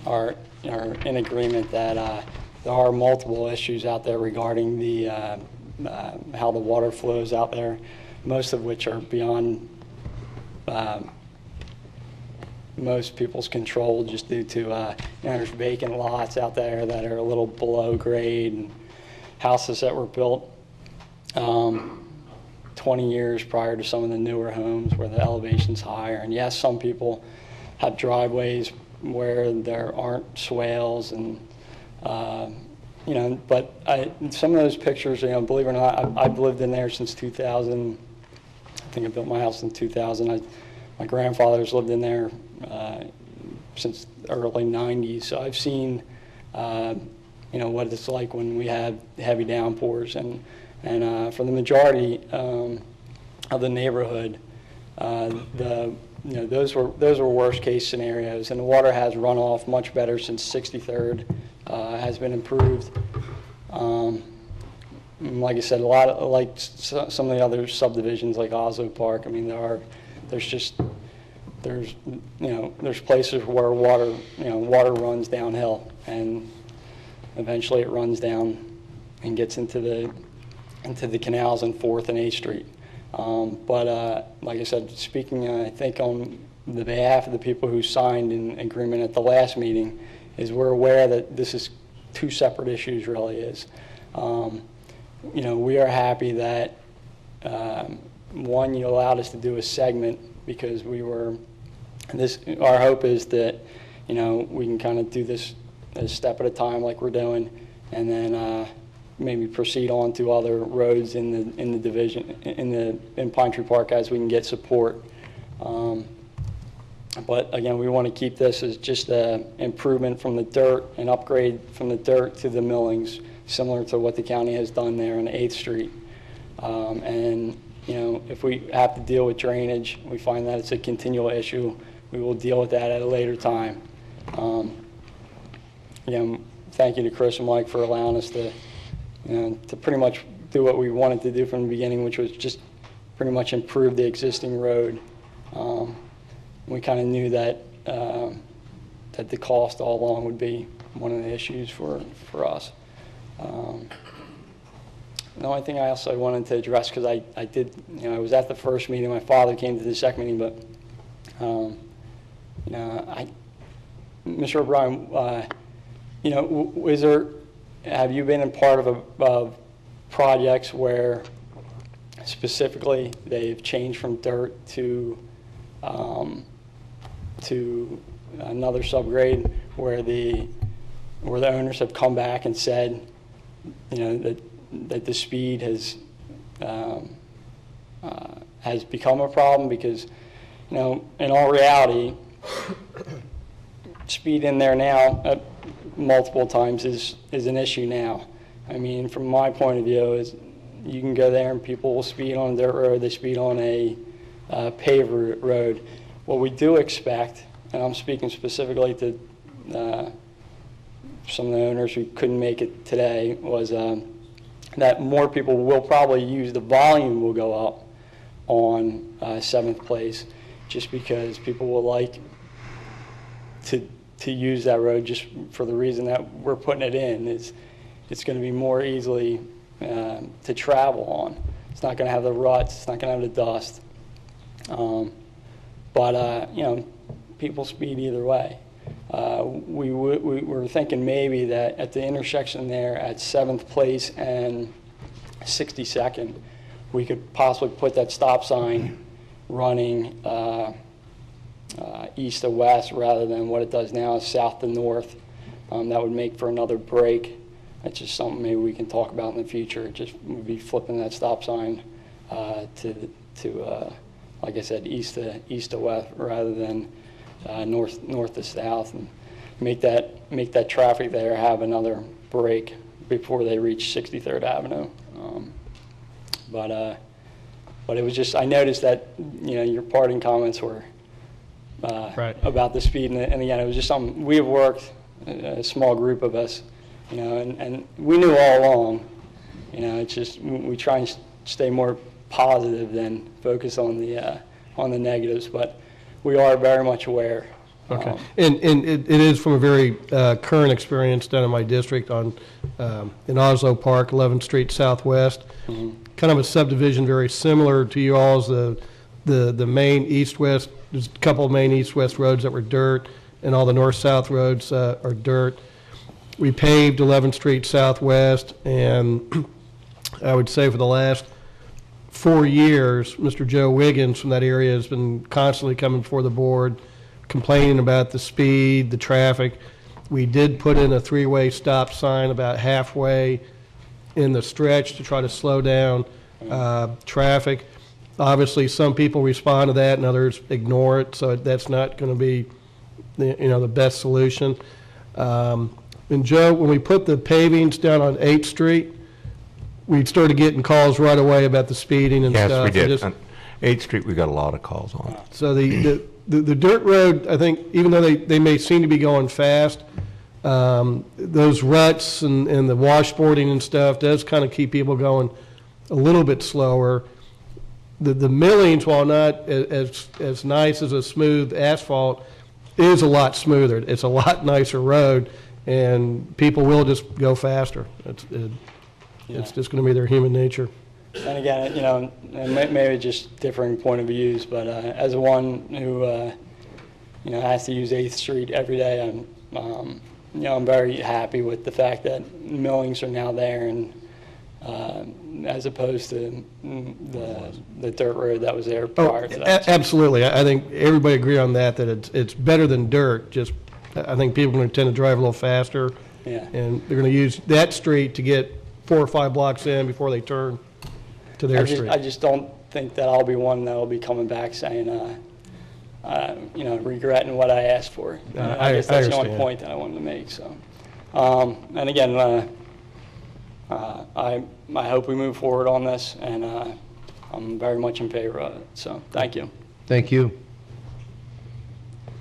are in agreement that there are multiple issues out there regarding the how the water flows out there, most of which are beyond most people's control just due to, there's vacant lots out there that are a little below grade, and houses that were built 20 years prior to some of the newer homes where the elevation's higher. And yes, some people have driveways where there aren't swales, and but some of those pictures, believe it or not, I've lived in there since 2000. I think I built my house in 2000. My grandfather's lived in there since the early 90s, so I've seen what it's like when we have heavy downpours, and for the majority of the neighborhood, those were worst case scenarios, and the water has run off much better since 63rd has been improved. Like I said, a lot of, like some of the other subdivisions like Oslo Park. I mean, there's places where water runs downhill, and eventually it runs down and gets into the canals on 4th and 8th Street. But like I said, speaking, I think on the behalf of the people who signed an agreement at the last meeting, is we're aware that this is two separate issues, really is. We are happy that, one, you allowed us to do a segment, because our hope is that, we can kind of do this a step at a time like we're doing, and then maybe proceed on to other roads in the division, in Pine Tree Park, as we can get support. But again, we want to keep this as just an improvement from the dirt, an upgrade from the dirt to the millings, similar to what the county has done there on 8th Street. And if we have to deal with drainage, we find that it's a continual issue, we will deal with that at a later time. Thank you to Chris and Mike for allowing us to pretty much do what we wanted to do from the beginning, which was just pretty much improve the existing road. We kind of knew that that the cost all along would be one of the issues for us. The only thing I also wanted to address, because I was at the first meeting, my father came to the second meeting, but Mr. O'Brien, have you been in part of projects where specifically they've changed from dirt to another subgrade, where the owners have come back and said, that the speed has become a problem? Because, in all reality, speed in there now multiple times is an issue now. I mean, from my point of view, is you can go there and people will speed on a dirt road, they speed on a paved road. What we do expect, and I'm speaking specifically to some of the owners who couldn't make it today, was that more people will probably use, the volume will go up on 7th Place, just because people will like to use that road, just for the reason that we're putting it in. It's going to be more easily to travel on. It's not going to have the ruts, it's not going to have the dust. But people speed either way. We were thinking maybe that at the intersection there at 7th Place and 62nd, we could possibly put that stop sign running east to west, rather than what it does now is south to north. That would make for another break. That's just something maybe we can talk about in the future. Just would be flipping that stop sign to like I said, east to west, rather than north to south, and make that traffic there have another break before they reach 63rd Avenue. But it was just, I noticed that your parting comments were right about the speed, and again, it was just something we have worked, a small group of us, and we knew all along. It's just we try and stay more positive than focus on the negatives, but we are very much aware. Okay, and it is from a very current experience down in my district in Oslo Park, 11th Street Southwest. Mm-hmm. Kind of a subdivision very similar to y'all's, the the main east-west, there's a couple of main east-west roads that were dirt, and all the north-south roads are dirt. We paved 11th Street Southwest, and I would say for the last 4 years, Mr. Joe Wiggins from that area has been constantly coming before the board, complaining about the speed, the traffic. We did put in a 3-way stop sign about halfway in the stretch to try to slow down traffic. Obviously, some people respond to that and others ignore it, so that's not going to be the best solution. And Joe, when we put the pavings down on 8th Street, we started getting calls right away about the speeding and stuff. Yes, we did. On 8th Street, we got a lot of calls on. So the dirt road, I think, even though they may seem to be going fast, those ruts and the washboarding and stuff does kind of keep people going a little bit slower. The millings, while not as nice as a smooth asphalt, is a lot smoother. It's a lot nicer road, and people will just go faster. It's just going to be their human nature. And again, and maybe just differing point of views, but as one who, has to use 8th Street every day, I'm very happy with the fact that millings are now there, and as opposed to the dirt road that was there prior to that. Absolutely. I think everybody agree on that it's better than dirt. Just I think people are going to tend to drive a little faster, and they're going to use that street to get 4 or 5 blocks in before they turn to their street. I just don't think that I'll be one that will be coming back saying, regretting what I asked for. I guess that's the only point that I wanted to make. So, and again, I hope we move forward on this, and I'm very much in favor of it. So, thank you. Thank you.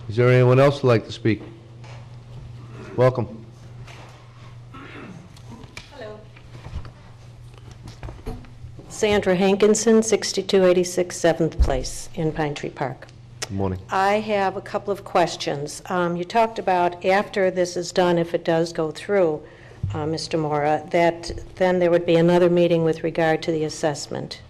Is there anyone else who'd like to speak? Welcome. Sandra Hankinson, 6286 7th Place in Pine Tree Park. Good morning. I have a couple of questions. You talked about after this is done, if it does go through, Mr. Mora, that then there would be another meeting with regard to the assessment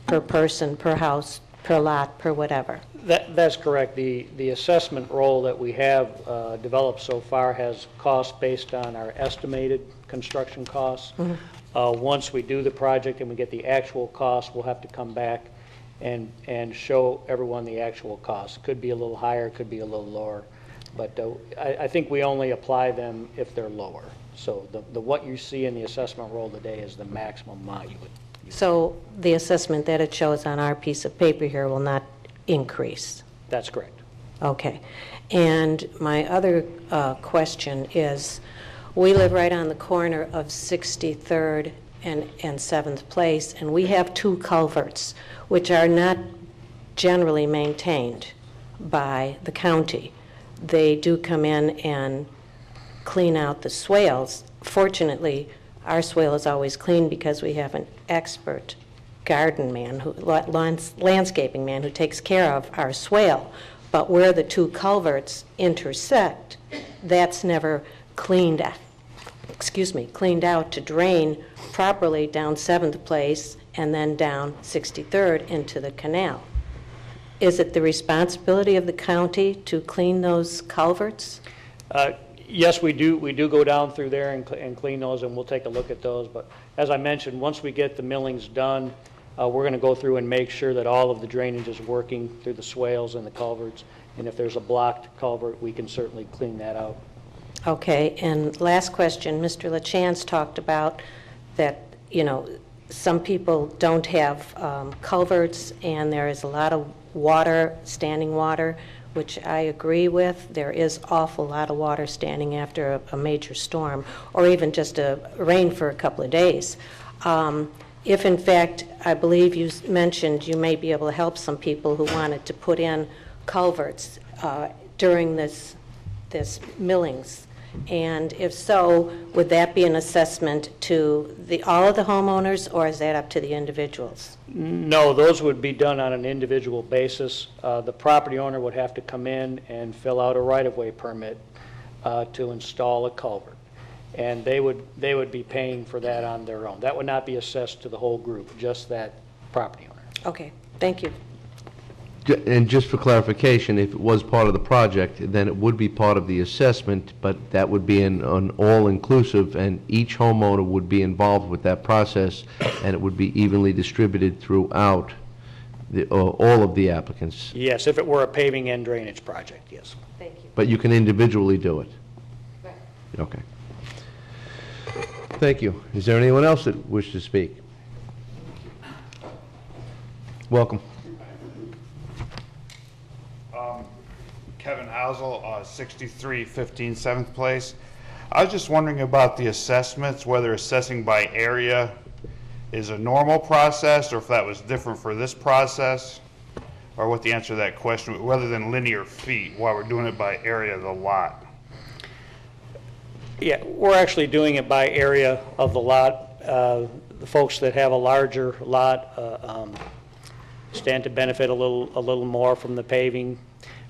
per person, per house, per lot, per whatever. That's correct. The assessment roll that we have developed so far has costs based on our estimated construction costs. Mm-hmm. Once we do the project and we get the actual cost, we'll have to come back and show everyone the actual cost. Could be a little higher, could be a little lower, but I think we only apply them if they're lower. So the what you see in the assessment roll today is the maximum amount you would. So the assessment that it shows on our piece of paper here will not increase? That's correct. Okay. And my other question is, we live right on the corner of 63rd and 7th Place, and we have 2 culverts, which are not generally maintained by the county. They do come in and clean out the swales. Fortunately, our swale is always clean because we have an expert garden man, landscaping man, who takes care of our swale. But where the 2 culverts intersect, that's never cleaned out to drain properly down 7th Place and then down 63rd into the canal. Is it the responsibility of the county to clean those culverts? Yes, we do. We do go down through there and clean those, and we'll take a look at those. But as I mentioned, once we get the millings done, we're going to go through and make sure that all of the drainage is working through the swales and the culverts. And if there's a blocked culvert, we can certainly clean that out. Okay, and last question, Mr. LaChance talked about that, some people don't have culverts, and there is a lot of water, standing water, which I agree with. There is awful lot of water standing after a major storm, or even just a rain for a couple of days. If in fact, I believe you mentioned you may be able to help some people who wanted to put in culverts during this millings. And if so, would that be an assessment to all of the homeowners, or is that up to the individuals? No, those would be done on an individual basis. The property owner would have to come in and fill out a right-of-way permit to install a culvert. And they would be paying for that on their own. That would not be assessed to the whole group, just that property owner. Okay, thank you. And just for clarification, if it was part of the project, then it would be part of the assessment, but that would be an all-inclusive, and each homeowner would be involved with that process, and it would be evenly distributed throughout all of the applicants. Yes, if it were a paving and drainage project, yes. Thank you. But you can individually do it. Right. Okay. Thank you. Is there anyone else that wishes to speak? Welcome. Kevin Housel, 6315 7th Place. I was just wondering about the assessments, whether assessing by area is a normal process or if that was different for this process, or what the answer to that question, rather than linear feet, while we're doing it by area of the lot. Yeah, we're actually doing it by area of the lot. The folks that have a larger lot stand to benefit a little more from the paving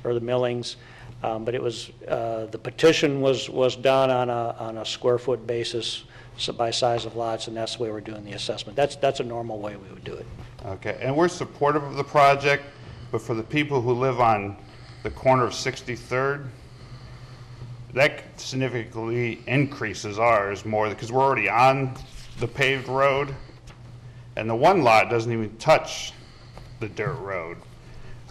or the millings, but it was the petition was done on a square foot basis, so by size of lots, and that's the way we're doing the assessment. That's a normal way we would do it. Okay, and we're supportive of the project, but for the people who live on the corner of 63rd, that significantly increases ours more because we're already on the paved road, and the one lot doesn't even touch the dirt road.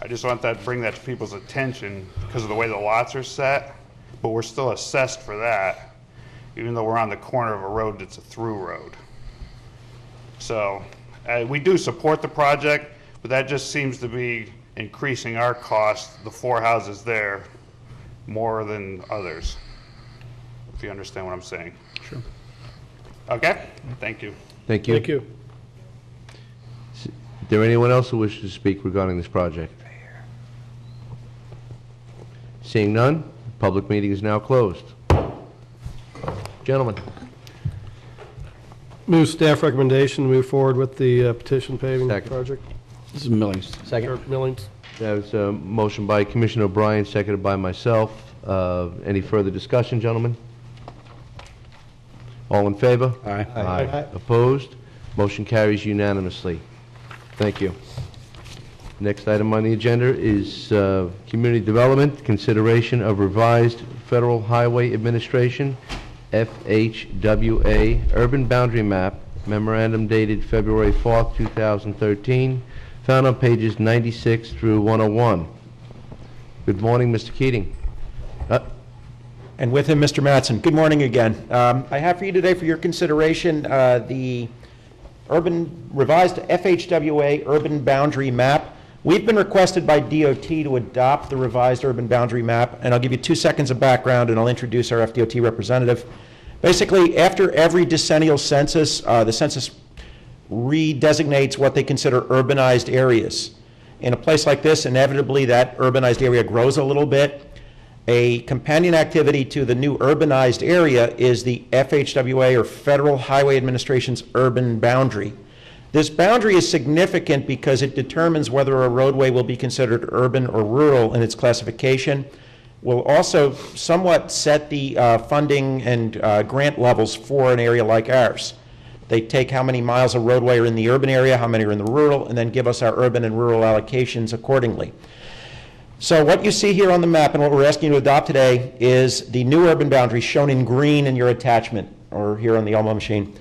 I just want that to bring that to people's attention because of the way the lots are set, but we're still assessed for that, even though we're on the corner of a road that's a through road. So we do support the project, but that just seems to be increasing our cost, the 4 houses there, more than others, if you understand what I'm saying. Sure. Okay, thank you. Thank you. Thank you. Is there anyone else who wishes to speak regarding this project? Seeing none, the public meeting is now closed. Gentlemen. Move staff recommendation, move forward with the petition paving Second. project. This is Millings. Second. Or Millings. That was a motion by Commissioner O'Brien, seconded by myself. Any further discussion, gentlemen? All in favor? Aye. Aye. Opposed? Motion carries unanimously. Thank you. Next item on the agenda is Community Development, consideration of revised Federal Highway Administration, FHWA, Urban Boundary Map, memorandum dated February 4th, 2013, found on pages 96 through 101. Good morning, Mr. Keating. And with him, Mr. Mattson. Good morning again. I have for you today for your consideration the revised FHWA Urban Boundary Map. We've been requested by DOT to adopt the revised urban boundary map, and I'll give you 2 seconds of background and I'll introduce our FDOT representative. Basically, after every decennial census, the census redesignates what they consider urbanized areas. In a place like this, inevitably that urbanized area grows a little bit. A companion activity to the new urbanized area is the FHWA, or Federal Highway Administration's urban boundary. This boundary is significant because it determines whether a roadway will be considered urban or rural in its classification. Will also somewhat set the funding and grant levels for an area like ours. They take how many miles of roadway are in the urban area, how many are in the rural, and then give us our urban and rural allocations accordingly. So what you see here on the map and what we're asking you to adopt today is the new urban boundary shown in green in your attachment, or here on the Elmo machine.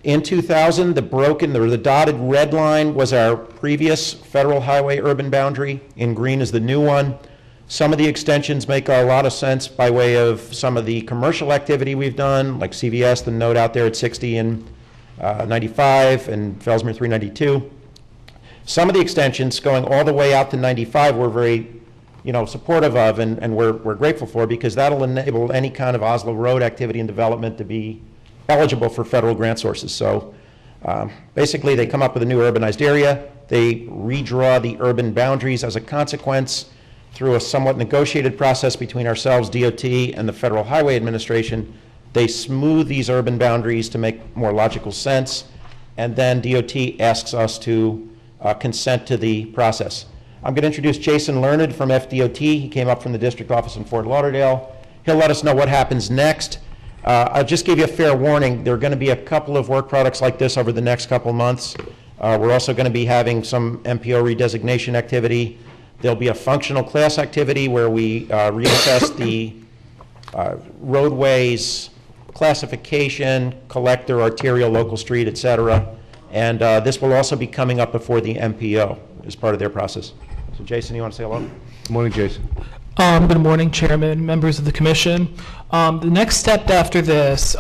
In 2000, the dotted red line was our previous federal highway urban boundary. In green is the new one. Some of the extensions make a lot of sense by way of some of the commercial activity we've done, like CVS, the node out there at 60 and 95, and Fellsmere 392. Some of the extensions going all the way out to 95 we're very supportive of, and we're grateful for, because that'll enable any kind of Oslo Road activity and development to be eligible for federal grant sources. So basically they come up with a new urbanized area, they redraw the urban boundaries as a consequence through a somewhat negotiated process between ourselves, DOT, and the Federal Highway Administration. They smooth these urban boundaries to make more logical sense, and then DOT asks us to consent to the process. I'm going to introduce Jason Learned from FDOT. He came up from the district office in Fort Lauderdale. He'll let us know what happens next. I'll just give you a fair warning. There are going to be a couple of work products like this over the next couple of months. We're also going to be having some MPO redesignation activity. There'll be a functional class activity where we reassess the roadways classification, collector, arterial, local street, et cetera. And this will also be coming up before the MPO as part of their process. So Jason, you want to say hello? Good morning, Jason. Good morning, Chairman, members of the Commission. The next step after this,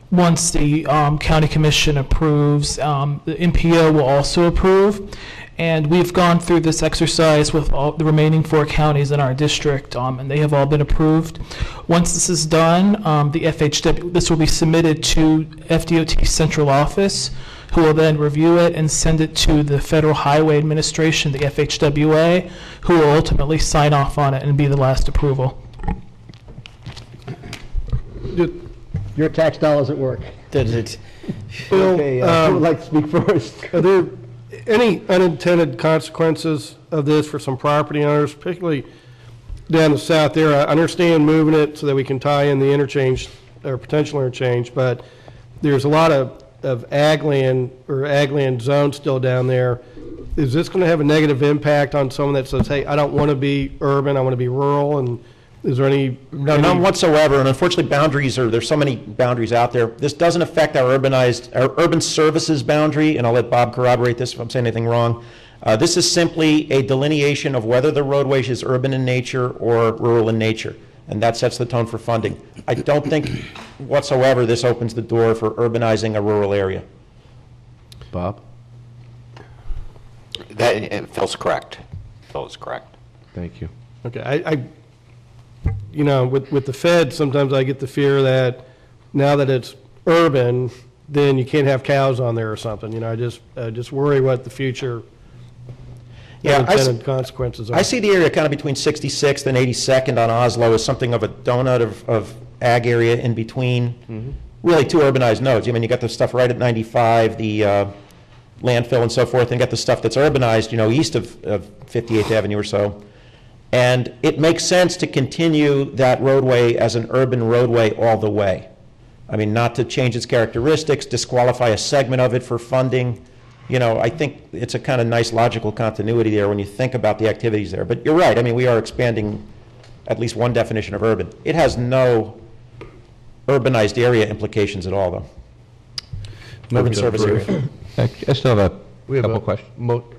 once the County Commission approves, the MPO will also approve. And we've gone through this exercise with all the remaining 4 counties in our district, and they have all been approved. Once this is done, the FHW, this will be submitted to FDOT Central Office, who will then review it and send it to the Federal Highway Administration, the FHWA, who will ultimately sign off on it and be the last approval. Your tax dollars at work. Did it? Bill, Okay, who would like to speak first? Are there any unintended consequences of this for some property owners, particularly down the south there? I understand moving it so that we can tie in the interchange, or potential interchange, but there's a lot of ag land or ag land zone still down there. Is this going to have a negative impact on someone that says, hey, I don't want to be urban, I want to be rural? And is there any? No, none whatsoever. And unfortunately, there's so many boundaries out there. This doesn't affect our urban services boundary, and I'll let Bob corroborate this if I'm saying anything wrong. This is simply a delineation of whether the roadway is urban in nature or rural in nature, and that sets the tone for funding. I don't think whatsoever this opens the door for urbanizing a rural area. Bob? Phil's correct. Phil is correct. Thank you. Okay, you know, with the Fed, sometimes I get the fear that now that it's urban, then you can't have cows on there or something. You know, I just worry what the future unintended consequences are. I see the area kind of between 66th and 82nd on Oslo as something of a donut of ag area in between really 2 urbanized nodes. I mean, you got the stuff right at 95, the landfill and so forth, and you got the stuff that's urbanized, you know, east of 58th Avenue or so. And it makes sense to continue that roadway as an urban roadway all the way. I mean, not to change its characteristics, disqualify a segment of it for funding. You know, I think it's a kind of nice logical continuity there when you think about the activities there. But you're right, I mean, we are expanding at least one definition of urban. It has no urbanized area implications at all, though. Urban service area. I still have a couple questions.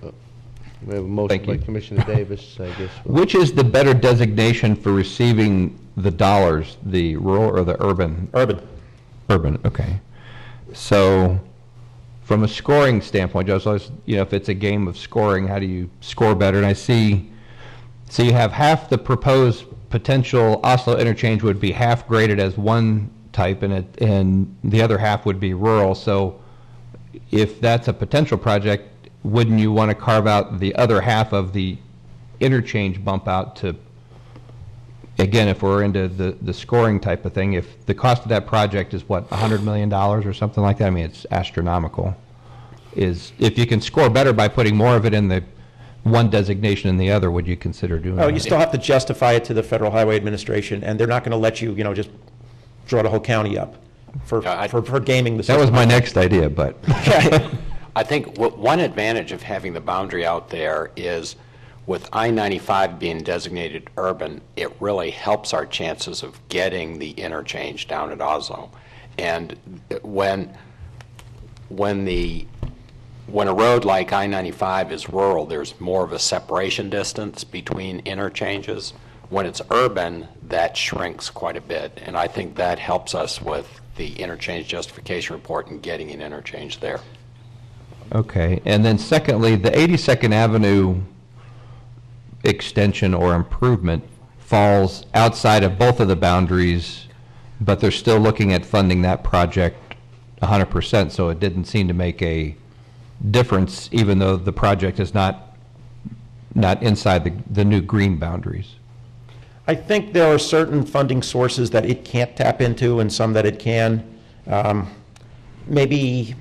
We have a motion by Commissioner Davis, I guess. Which is the better designation for receiving the dollars, the rural or the urban? Urban. Urban, okay. So from a scoring standpoint, Joe, so you know, if it's a game of scoring, how do you score better? And I see, so you have half the proposed potential Oslo interchange would be half graded as one type, and the other half would be rural. So if that's a potential project, wouldn't you want to carve out the other half of the interchange bump out to, again, if we're into the scoring type of thing, if the cost of that project is what, $100 million or something like that, I mean, it's astronomical. If you can score better by putting more of it in the one designation than the other, would you consider doing that? Oh, you still have to justify it to the Federal Highway Administration, and they're not going to let you, you know, just draw the whole county up for gaming the system. That was my next idea, but. I think one advantage of having the boundary out there is with I-95 being designated urban, it really helps our chances of getting the interchange down at Oslo. And when a road like I-95 is rural, there's more of a separation distance between interchanges. When it's urban, that shrinks quite a bit, and I think that helps us with the interchange justification report and getting an interchange there. Okay, and then secondly, the 82nd Avenue extension or improvement falls outside of both of the boundaries, but they're still looking at funding that project 100%, so it didn't seem to make a difference, even though the project is not inside the new green boundaries. I think there are certain funding sources that it can't tap into and some that it can. Maybe...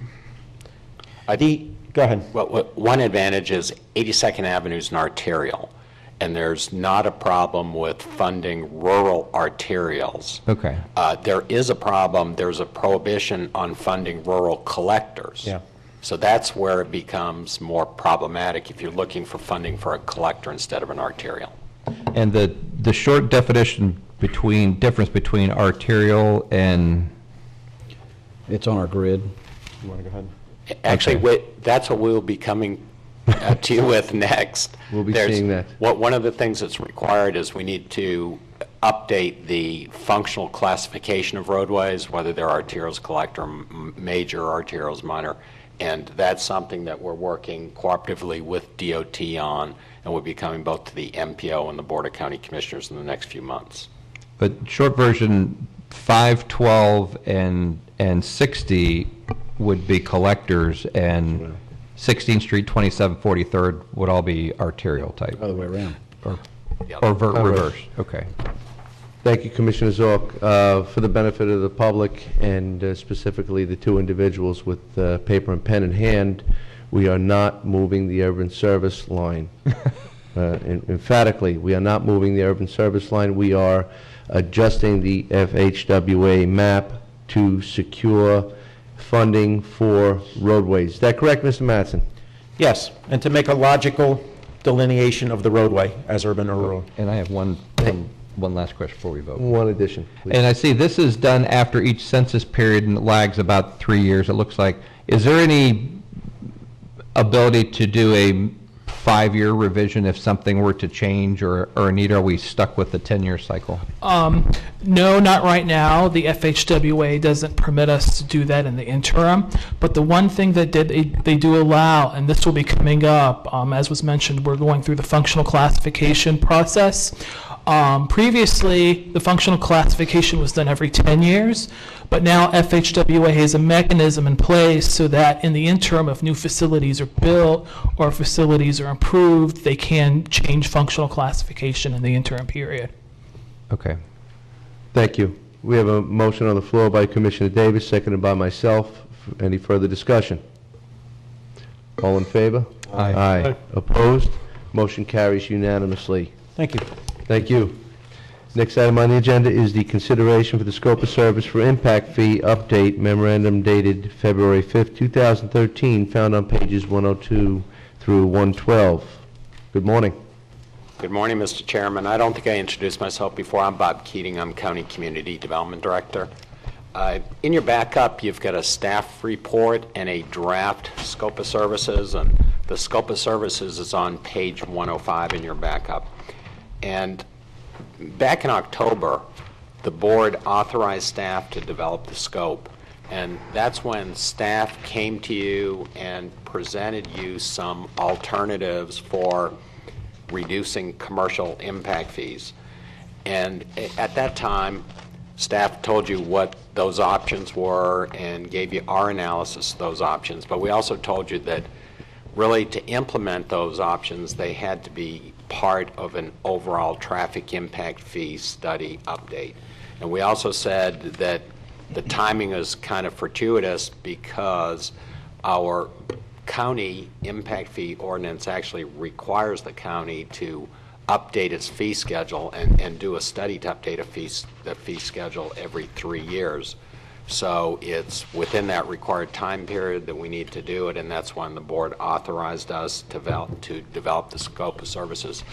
Go ahead. Well, one advantage is 82nd Avenue is an arterial, and there's not a problem with funding rural arterials. Okay. There is a problem, there's a prohibition on funding rural collectors. Yeah. So that's where it becomes more problematic if you're looking for funding for a collector instead of an arterial. And the short definition difference between arterial and... It's on our grid. You want to go ahead? Actually, that's what we'll be coming to you with next. We'll be seeing that. One of the things that's required is we need to update the functional classification of roadways, whether they're arterials, collector, major, arterials, minor, and that's something that we're working cooperatively with DOT on, and we'll be coming both to the MPO and the Board of County Commissioners in the next few months. But short version, 512 and 60 would be collectors, and 16th Street, 27th, 43rd would all be arterial type. Other way around. Or reverse. Okay. Thank you, Commissioner Zork. For the benefit of the public and specifically the two individuals with paper and pen in hand, we are not moving the urban service line. Emphatically, we are not moving the urban service line. We are adjusting the FHWA map to secure funding for roadways. Is that correct, Mr. Mattson? Yes, and to make a logical delineation of the roadway as urban or rural. And I have one last question before we vote. One addition, please. And I see this is done after each census period and it lags about 3 years, it looks like. Is there any ability to do a 5-year revision if something were to change, or Anita, are we stuck with the 10-year cycle? No, not right now. The FHWA doesn't permit us to do that in the interim. But the one thing that they do allow, and this will be coming up, as was mentioned, we're going through the functional classification process. Previously, the functional classification was done every 10 years, but now FHWA has a mechanism in place so that in the interim, if new facilities are built or facilities are improved, they can change functional classification in the interim period. Okay. Thank you. We have a motion on the floor by Commissioner Davis, seconded by myself. Any further discussion? All in favor? Aye. Aye. Opposed? Motion carries unanimously. Thank you. Thank you. Next item on the agenda is the consideration for the scope of service for impact fee update memorandum dated February 5th, 2013, found on pages 102 through 112. Good morning. Good morning, Mr. Chairman. I don't think I introduced myself before. I'm Bob Keating. I'm County Community Development Director. In your backup, you've got a staff report and a draft scope of services, and the scope of services is on page 105 in your backup. And back in October, the board authorized staff to develop the scope, and that's when staff came to you and presented you some alternatives for reducing commercial impact fees. And at that time, staff told you what those options were and gave you our analysis of those options, but we also told you that really to implement those options, they had to be part of an overall traffic impact fee study update. And we also said that the timing is kind of fortuitous because our county impact fee ordinance actually requires the county to update its fee schedule and do a study to update the fee schedule every 3 years. So it's within that required time period that we need to do it, and that's when the board authorized us to develop the scope of services.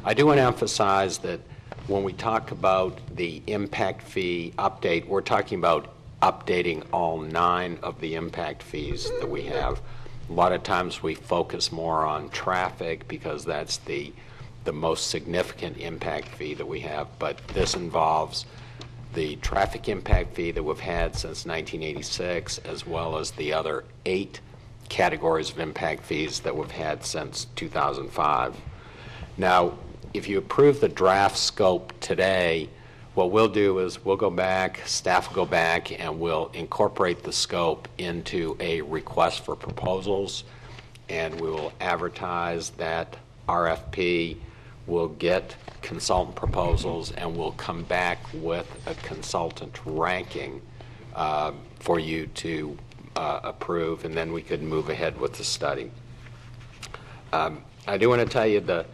I do want to emphasize that when we talk about the impact fee update, we're talking about updating all 9 of the impact fees that we have. A lot of times we focus more on traffic because that's the most significant impact fee that we have, but this involves the traffic impact fee that we've had since 1986, as well as the other 8 categories of impact fees that we've had since 2005. Now, if you approve the draft scope today, what we'll do is we'll go back, staff will go back, and we'll incorporate the scope into a request for proposals, and we will advertise that RFP. We'll get consultant proposals, and we'll come back with a consultant ranking for you to approve, and then we could move ahead with the study. I do want to tell you the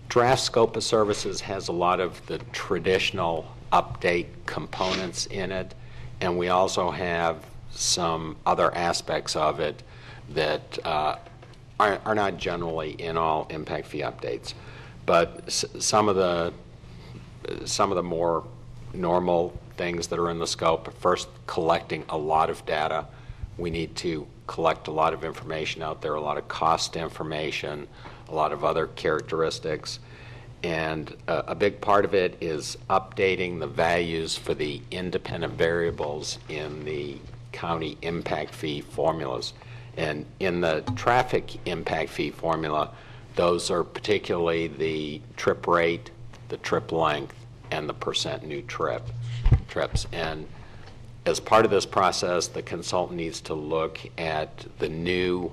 draft scope of services has a lot of the traditional update components in it, and we also have some other aspects of it that are not generally in all impact fee updates. But some of the more normal things that are in the scope, first, collecting a lot of data. We need to collect a lot of information out there, a lot of cost information, a lot of other characteristics. And a big part of it is updating the values for the independent variables in the county impact fee formulas. And in the traffic impact fee formula, those are particularly the trip rate, the trip length, and the percent new trips. And as part of this process, the consultant needs to look at the new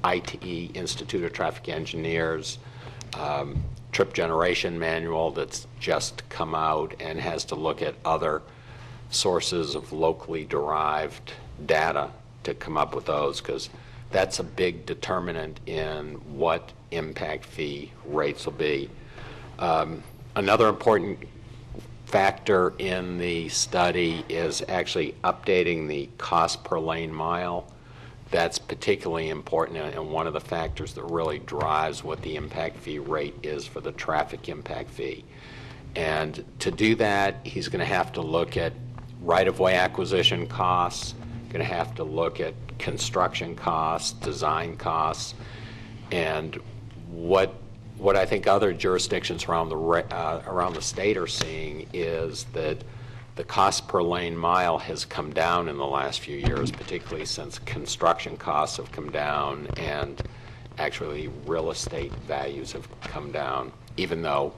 ITE, Institute of Traffic Engineers, trip generation manual that's just come out, and has to look at other sources of locally derived data to come up with those, because that's a big determinant in what impact fee rates will be. Another important factor in the study is actually updating the cost per lane mile. That's particularly important and one of the factors that really drives what the impact fee rate is for the traffic impact fee. And to do that, he's going to have to look at right-of-way acquisition costs, going to have to look at construction costs, design costs, and what I think other jurisdictions around the state are seeing is that the cost per lane mile has come down in the last few years, particularly since construction costs have come down and actually real estate values have come down, even though,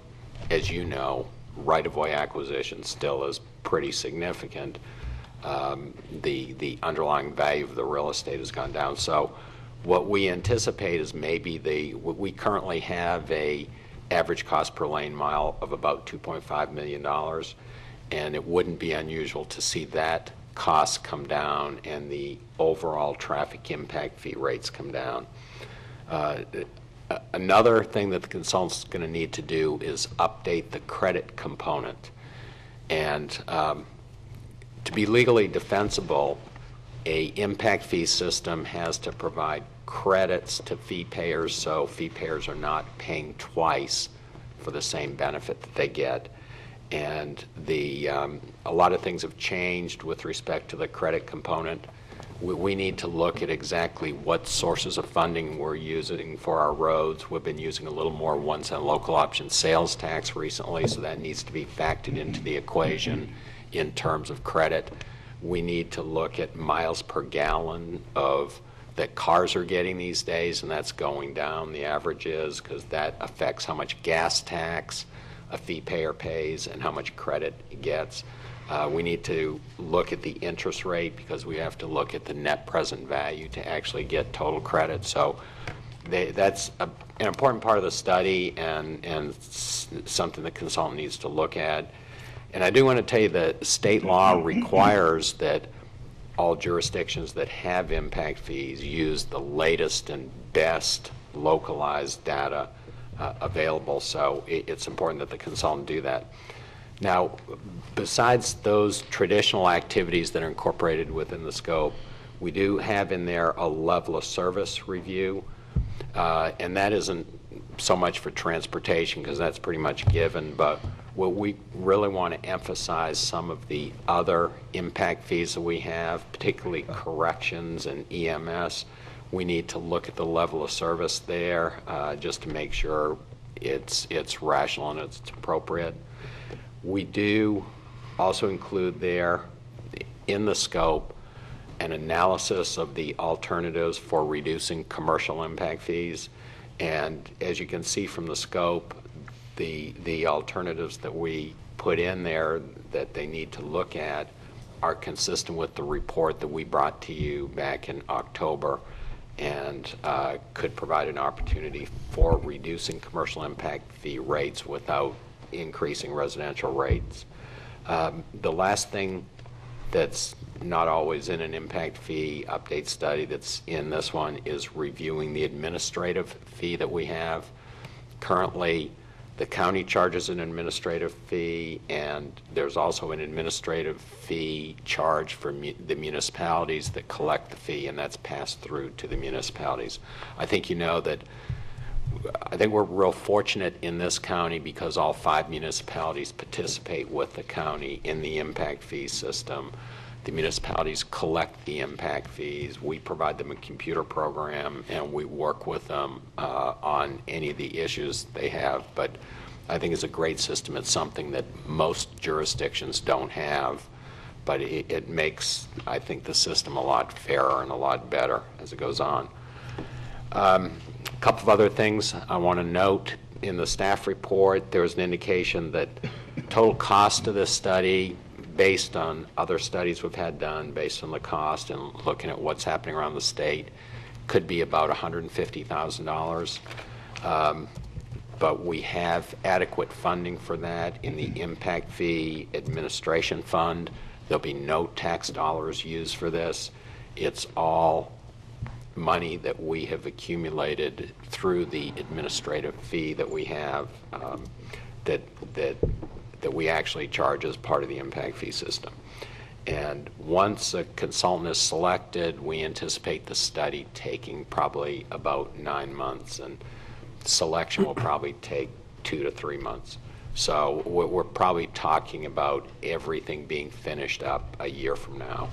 as you know, right-of-way acquisition still is pretty significant. The underlying value of the real estate has gone down. So what we anticipate is maybe we currently have a average cost per lane mile of about $2.5 million, and it wouldn't be unusual to see that cost come down and the overall traffic impact fee rates come down. Another thing that the consultant's going to need to do is update the credit component. And to be legally defensible, a impact fee system has to provide credits to fee payers, so fee payers are not paying twice for the same benefit that they get. And a lot of things have changed with respect to the credit component. We need to look at exactly what sources of funding we're using for our roads. We've been using a little more 1 cent local option sales tax recently, so that needs to be factored into the equation in terms of credit. We need to look at miles per gallon that cars are getting these days, and that's going down, the average is, because that affects how much gas tax a fee payer pays and how much credit it gets. We need to look at the interest rate because we have to look at the net present value to actually get total credit. So that's an important part of the study and something the consultant needs to look at. And I do want to tell you that state law requires that all jurisdictions that have impact fees use the latest and best localized data available. So it's important that the consultant do that. Now, besides those traditional activities that are incorporated within the scope, we do have in there a level of service review, and that isn't so much for transportation because that's pretty much given, but what we really want to emphasize some of the other impact fees that we have, particularly corrections and EMS. We need to look at the level of service there just to make sure it's rational and it's appropriate. We do also include there in the scope an analysis of the alternatives for reducing commercial impact fees. And as you can see from the scope, the alternatives that we put in there that they need to look at are consistent with the report that we brought to you back in October and could provide an opportunity for reducing commercial impact fee rates without increasing residential rates. The last thing that's not always in an impact fee update study that's in this one is reviewing the administrative fee that we have. Currently, The county charges an administrative fee, and there's also an administrative fee charged for the municipalities that collect the fee, and that's passed through to the municipalities. I think you know that I think we're real fortunate in this county because all 5 municipalities participate with the county in the impact fee system. The municipalities collect the impact fees. We provide them a computer program, and we work with them on any of the issues they have. But I think it's a great system. It's something that most jurisdictions don't have, but it makes, I think, the system a lot fairer and a lot better as it goes on. A couple of other things I want to note. In the staff report, there was an indication that total cost of this study, based on other studies we've had done, based on the cost and looking at what's happening around the state, could be about $150,000. But we have adequate funding for that in the impact fee administration fund. There'll be no tax dollars used for this. It's all money that we have accumulated through the administrative fee that we have that we actually charge as part of the impact fee system. And once a consultant is selected, we anticipate the study taking probably about 9 months, and selection will probably take 2 to 3 months. So we're probably talking about everything being finished up a year from now.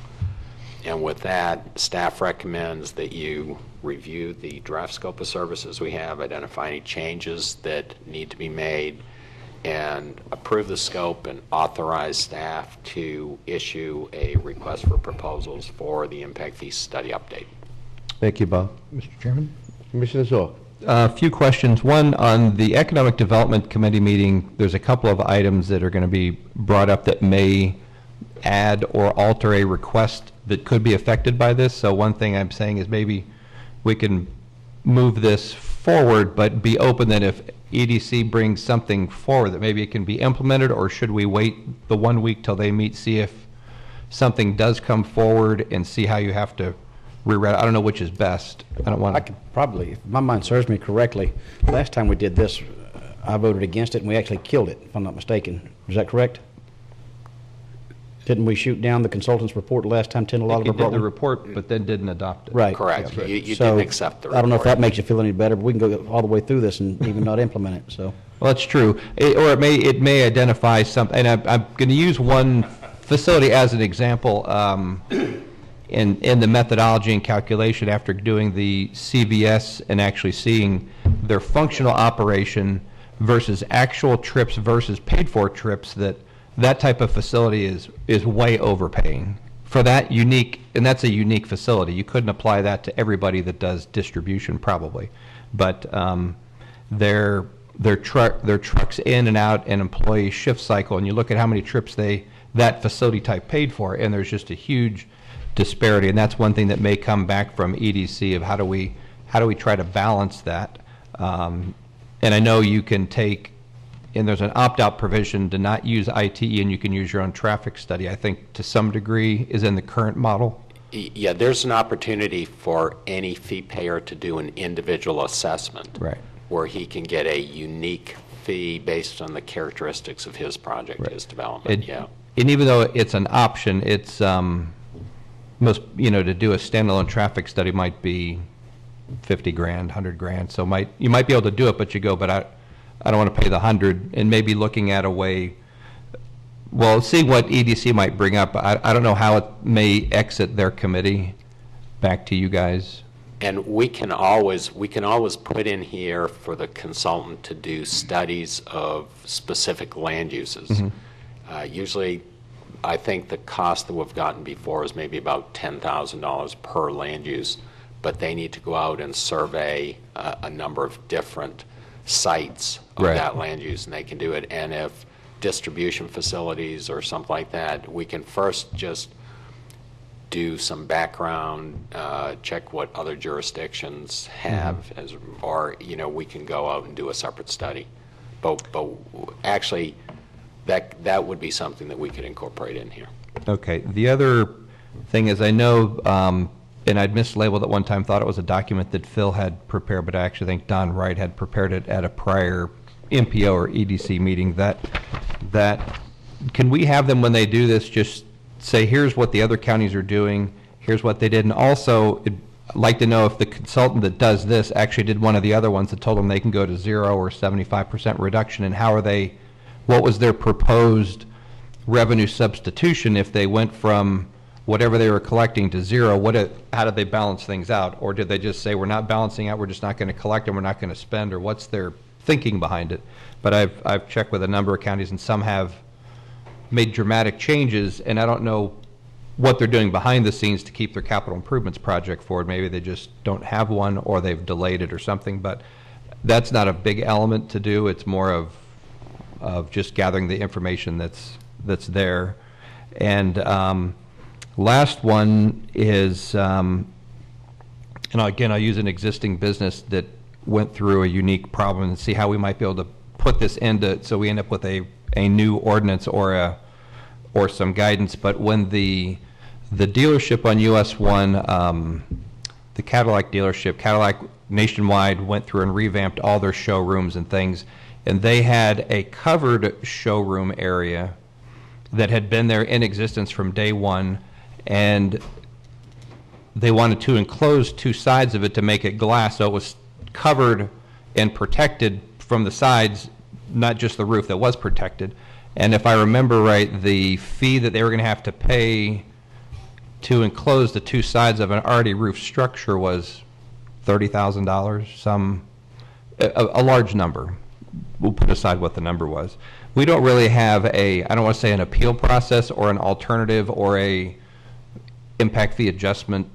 And with that, staff recommends that you review the draft scope of services we have, identify any changes that need to be made, and approve the scope and authorize staff to issue a request for proposals for the impact fee study update. Thank you, Bob. Mr. Chairman? Commissioner Zorc. A few questions. One, on the Economic Development Committee meeting, there's a couple of items that are going to be brought up that may add or alter a request that could be affected by this. So one thing I'm saying is maybe we can move this forward, but be open that if EDC brings something forward that maybe it can be implemented, or should we wait the 1 week till they meet, see if something does come forward and see how you have to rewrite it? I don't know which is best. I don't want I could probably, if my mind serves me correctly, last time we did this, I voted against it and we actually killed it, if I'm not mistaken. Is that correct? Didn't we shoot down the consultant's report last time, a lot of you our did the report, but then didn't adopt it. Right. Correct. Yeah. You So, didn't accept the report. I don't know if that makes you feel any better, but we can go all the way through this and even not implement it, so. Well, that's true. It may identify something, and I'm going to use one facility as an example. In the methodology and calculation, after doing the CVS and actually seeing their functional operation versus actual trips versus paid-for trips, that type of facility is way overpaying for that unique, and that's a unique facility. You couldn't apply that to everybody that does distribution, probably, but their trucks in and out and employee shift cycle, and you look at how many trips that facility type paid for, and there's just a huge disparity, and that's one thing that may come back from EDC of how do we try to balance that. And I know you can take, and there's an opt-out provision to not use ITE, and you can use your own traffic study, I think to some degree is in the current model. Yeah, there's an opportunity for any fee payer to do an individual assessment. Right. Where he can get a unique fee based on the characteristics of his project, Right. his development, And even though it's an option, it's most, to do a standalone traffic study might be 50 grand, 100 grand. So you might be able to do it, but you go, but I don't want to pay the 100, and maybe looking at a way, well, see what EDC might bring up. I don't know how it may exit their committee back to you guys. And we can always put in here for the consultant to do studies of specific land uses. Mm-hmm. Usually, I think the cost that we've gotten before is maybe about $10,000 per land use, but they need to go out and survey a number of different sites of Right. that land use, and they can do it. And if distribution facilities or something like that, we can first just do some background, check what other jurisdictions have, or we can go out and do a separate study. But actually, that would be something that we could incorporate in here. Okay. The other thing is, I know, and I'd mislabeled at one time, thought it was a document that Phil had prepared, but I actually think Don Wright had prepared it at a prior MPO or EDC meeting, that can we have them, when they do this, just say, here's what the other counties are doing, here's what they did, and also, I'd like to know if the consultant that does this actually did one of the other ones that told them they can go to 0 or 75% reduction, and what was their proposed revenue substitution if they went from whatever they were collecting to 0, how did they balance things out? Or did they just say, we're not balancing out, we're just not going to collect and we're not going to spend, or what's their thinking behind it? But I've checked with a number of counties, and some have made dramatic changes, and I don't know what they're doing behind the scenes to keep their capital improvements project forward. Maybe they just don't have one, or they've delayed it or something, but that's not a big element to do. It's more of just gathering the information that's there. And last one is, and again, I'll use an existing business that went through a unique problem and see how we might be able to put this into, so we end up with a new ordinance or some guidance. But when the dealership on US 1, the Cadillac dealership, Cadillac nationwide went through and revamped all their showrooms and things, and they had a covered showroom area that had been there in existence from day one, and they wanted to enclose 2 sides of it to make it glass, so it was covered and protected from the sides, not just the roof that was protected. And if I remember right, the fee that they were going to have to pay to enclose the 2 sides of an already roofed structure was $30,000, a large number. We'll put aside what the number was. We don't really have I don't want to say an appeal process or an alternative or a impact fee adjustment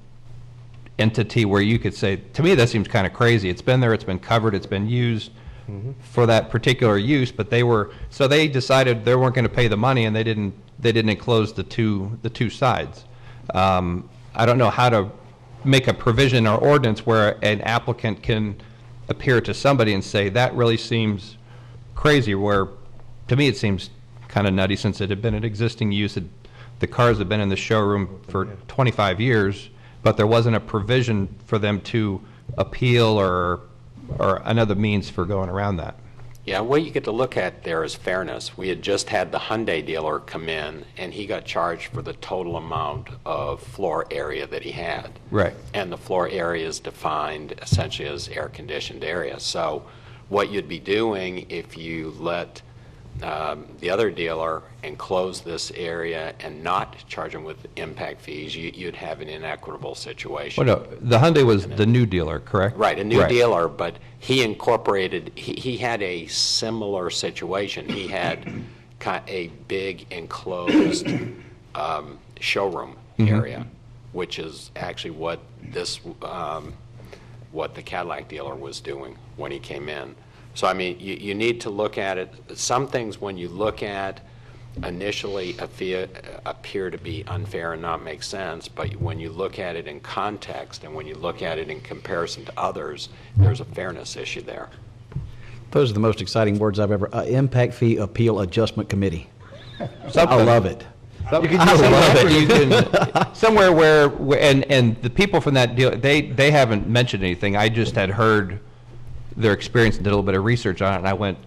entity where you could say, to me that seems kind of crazy. It's been there, it's been covered, it's been used for that particular use, but they decided they weren't going to pay the money, and they didn't enclose the two sides. I don't know how to make a provision or ordinance where an applicant can appear to somebody and say, that really seems crazy, where to me it seems kind of nutty, since it had been an existing use. The cars have been in the showroom for 25 years, but there wasn't a provision for them to appeal or another means for going around that. Yeah, what you get to look at there is fairness. We had just had the Hyundai dealer come in, and he got charged for the total amount of floor area that he had. Right. And the floor area is defined essentially as air-conditioned area. So what you'd be doing if you let the other dealer enclose this area and not charge them with impact fees, you'd have an inequitable situation. Well, no, the Hyundai was the new dealer, correct? Right, a new dealer, but he incorporated, he had a similar situation. He had a big enclosed showroom area, which is actually what what the Cadillac dealer was doing when he came in. So, I mean, you need to look at it. Some things, when you look at, initially appear to be unfair and not make sense, but when you look at it in context and when you look at it in comparison to others, there's a fairness issue there. Those are the most exciting words I've ever, Impact Fee Appeal Adjustment Committee. I love it. I love it. You can, somewhere where and the people from that deal, they haven't mentioned anything. I just had heard their experience and did a little bit of research on it, and I went,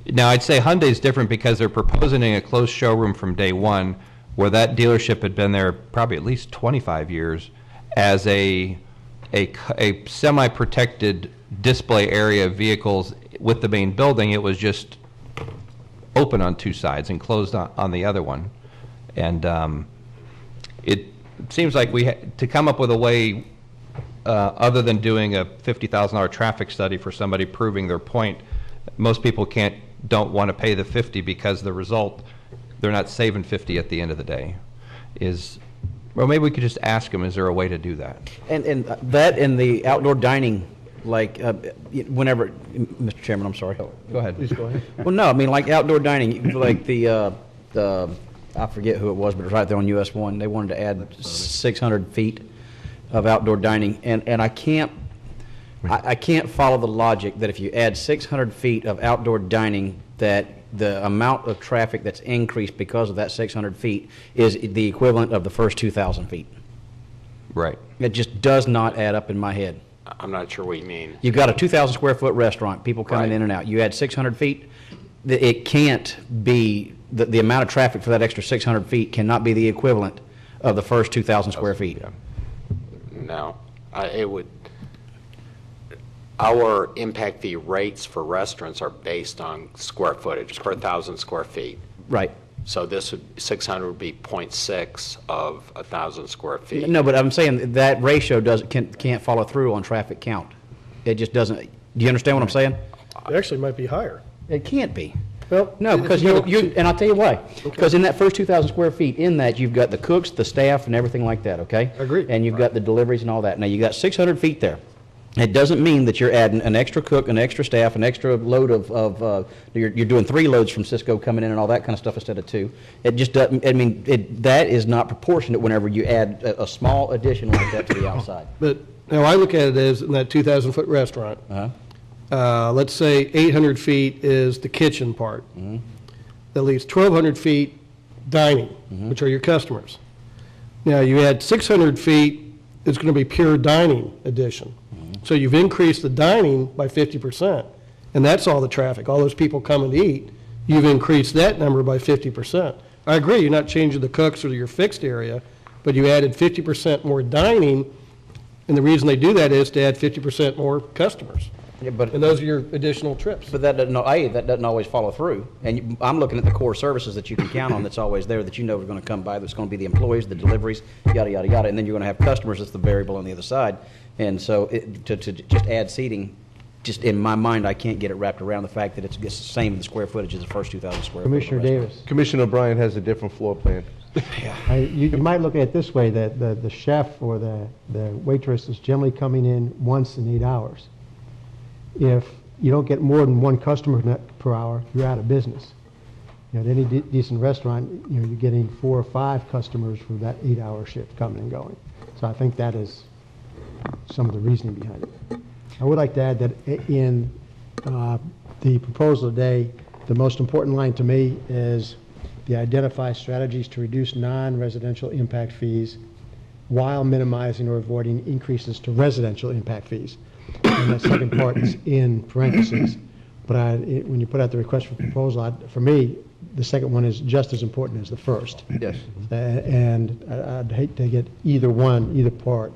now I'd say Hyundai's different because they're proposing a closed showroom from day one, where that dealership had been there probably at least 25 years as a semi-protected display area of vehicles with the main building. It was just open on 2 sides and closed on the other one. And it seems like to come up with a way other than doing a $50,000 traffic study for somebody proving their point, most people don't want to pay the $50 because the result, they're not saving $50 at the end of the day. Well, maybe we could just ask them, is there a way to do that? And that and the outdoor dining, like whenever, Mr. Chairman, I'm sorry. Go ahead. Please go ahead. Well, no, I mean, like outdoor dining, like the I forget who it was, but it was right there on US 1. They wanted to add 600 feet of outdoor dining, and I can't follow the logic that if you add 600 feet of outdoor dining, that the amount of traffic that's increased because of that 600 feet is the equivalent of the first 2,000 feet. Right. It just does not add up in my head. I'm not sure what you mean. You've got a 2,000 square foot restaurant, people coming Right. in and out. You add 600 feet, it can't be, the amount of traffic for that extra 600 feet cannot be the equivalent of the first 2,000 square feet. No, it would, our impact fee rates for restaurants are based on square footage per 1,000 square feet. Right. So this would, 600 would be 0.6 of 1,000 square feet. No, but I'm saying that ratio can't follow through on traffic count. It just doesn't, do you understand what I'm saying? It actually might be higher. It can't be. Well, No, because and I'll tell you why. Because in that first 2,000 square feet, in that, you've got the cooks, the staff, and everything like that, okay? Agreed. And you've got the deliveries and all that. Now, you got 600 feet there. It doesn't mean that you're adding an extra cook, an extra staff, an extra load you're doing 3 loads from Cisco coming in and all that kind of stuff instead of 2. It just doesn't, I mean, that is not proportionate whenever you add a small addition like that to the outside. But, now, I look at it as in that 2,000-foot restaurant, let's say 800 feet is the kitchen part. That leaves 1,200 feet dining, which are your customers. Now, you add 600 feet, it's going to be pure dining addition. So you've increased the dining by 50%, and that's all the traffic, all those people coming to eat. You've increased that number by 50%. I agree, you're not changing the cooks or your fixed area, but you added 50% more dining, and the reason they do that is to add 50% more customers. Yeah, but, And those are your additional trips. But that doesn't, that doesn't always follow through. And I'm looking at the core services that you can count on that's always there, that you know are going to come by, that's going to be the employees, the deliveries, yada, yada, yada. And then you're going to have customers that's the variable on the other side. And so to just add seating, just in my mind, I can't get it wrapped around the fact that it's the same in the square footage as the first 2,000 square foot. Commissioner Davis. Commissioner O'Brien has a different floor plan. You might look at it this way, that the chef or the waitress is generally coming in once in 8 hours. If you don't get more than 1 customer per hour, you're out of business. You know, at any decent restaurant, you know, you're getting 4 or 5 customers for that 8-hour shift coming and going. So I think that is some of the reasoning behind it. I would like to add that in the proposal today, the most important line to me is the identify strategies to reduce non-residential impact fees while minimizing or avoiding increases to residential impact fees. And that second part is in parentheses. But when you put out the request for proposal, for me, the second one is just as important as the first. Yes. And I'd hate to get either part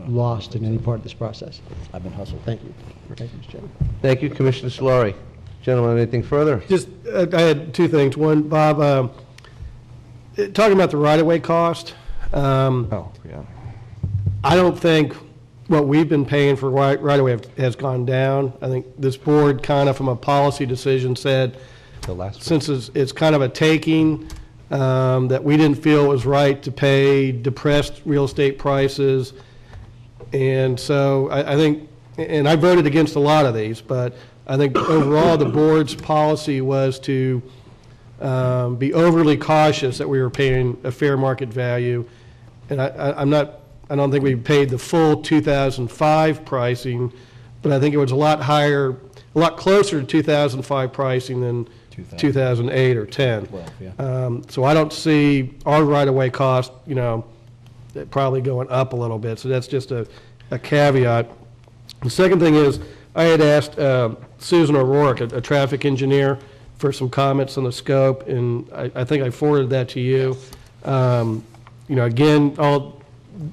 lost in any part of this process. I've been hustled. Thank you. Thank you, Mr. Chairman. Thank you, Commissioner Solari. Gentlemen, anything further? Just, I had 2 things. One, Bob, talking about the right-of-way cost, Oh, yeah. I don't think what we've been paying for right-of-way has gone down. I think this board kind of from a policy decision said, since it's kind of a taking, that we didn't feel it was right to pay depressed real estate prices. And so I think, and I voted against a lot of these, but I think overall the board's policy was to be overly cautious that we were paying a fair market value. And I don't think we paid the full 2005 pricing, but I think it was a lot higher, a lot closer to 2005 pricing than 2008 or 10. 12, yeah. So I don't see our right-of-way cost, you know, probably going up a little bit. So that's just a caveat. The second thing is, I had asked Susan O'Rourke, a traffic engineer, for some comments on the scope, and I think I forwarded that to you. You know, again,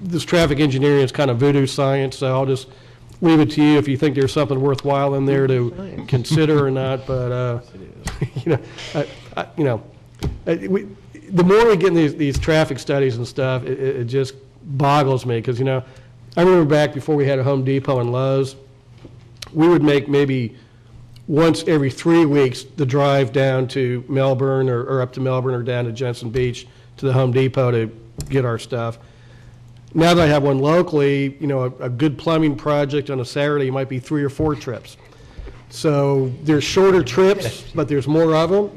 this traffic engineering is kind of voodoo science, so I'll just leave it to you if you think there's something worthwhile in there to consider or not. But the more we get in these traffic studies and stuff, it just boggles me, because I remember back before we had a Home Depot and Lowe's, we would make maybe once every 3 weeks the drive down to Melbourne or up to Melbourne or down to Jensen Beach to the Home Depot to get our stuff. Now that I have one locally, a good plumbing project on a Saturday might be 3 or 4 trips. So there's shorter trips, but there's more of them,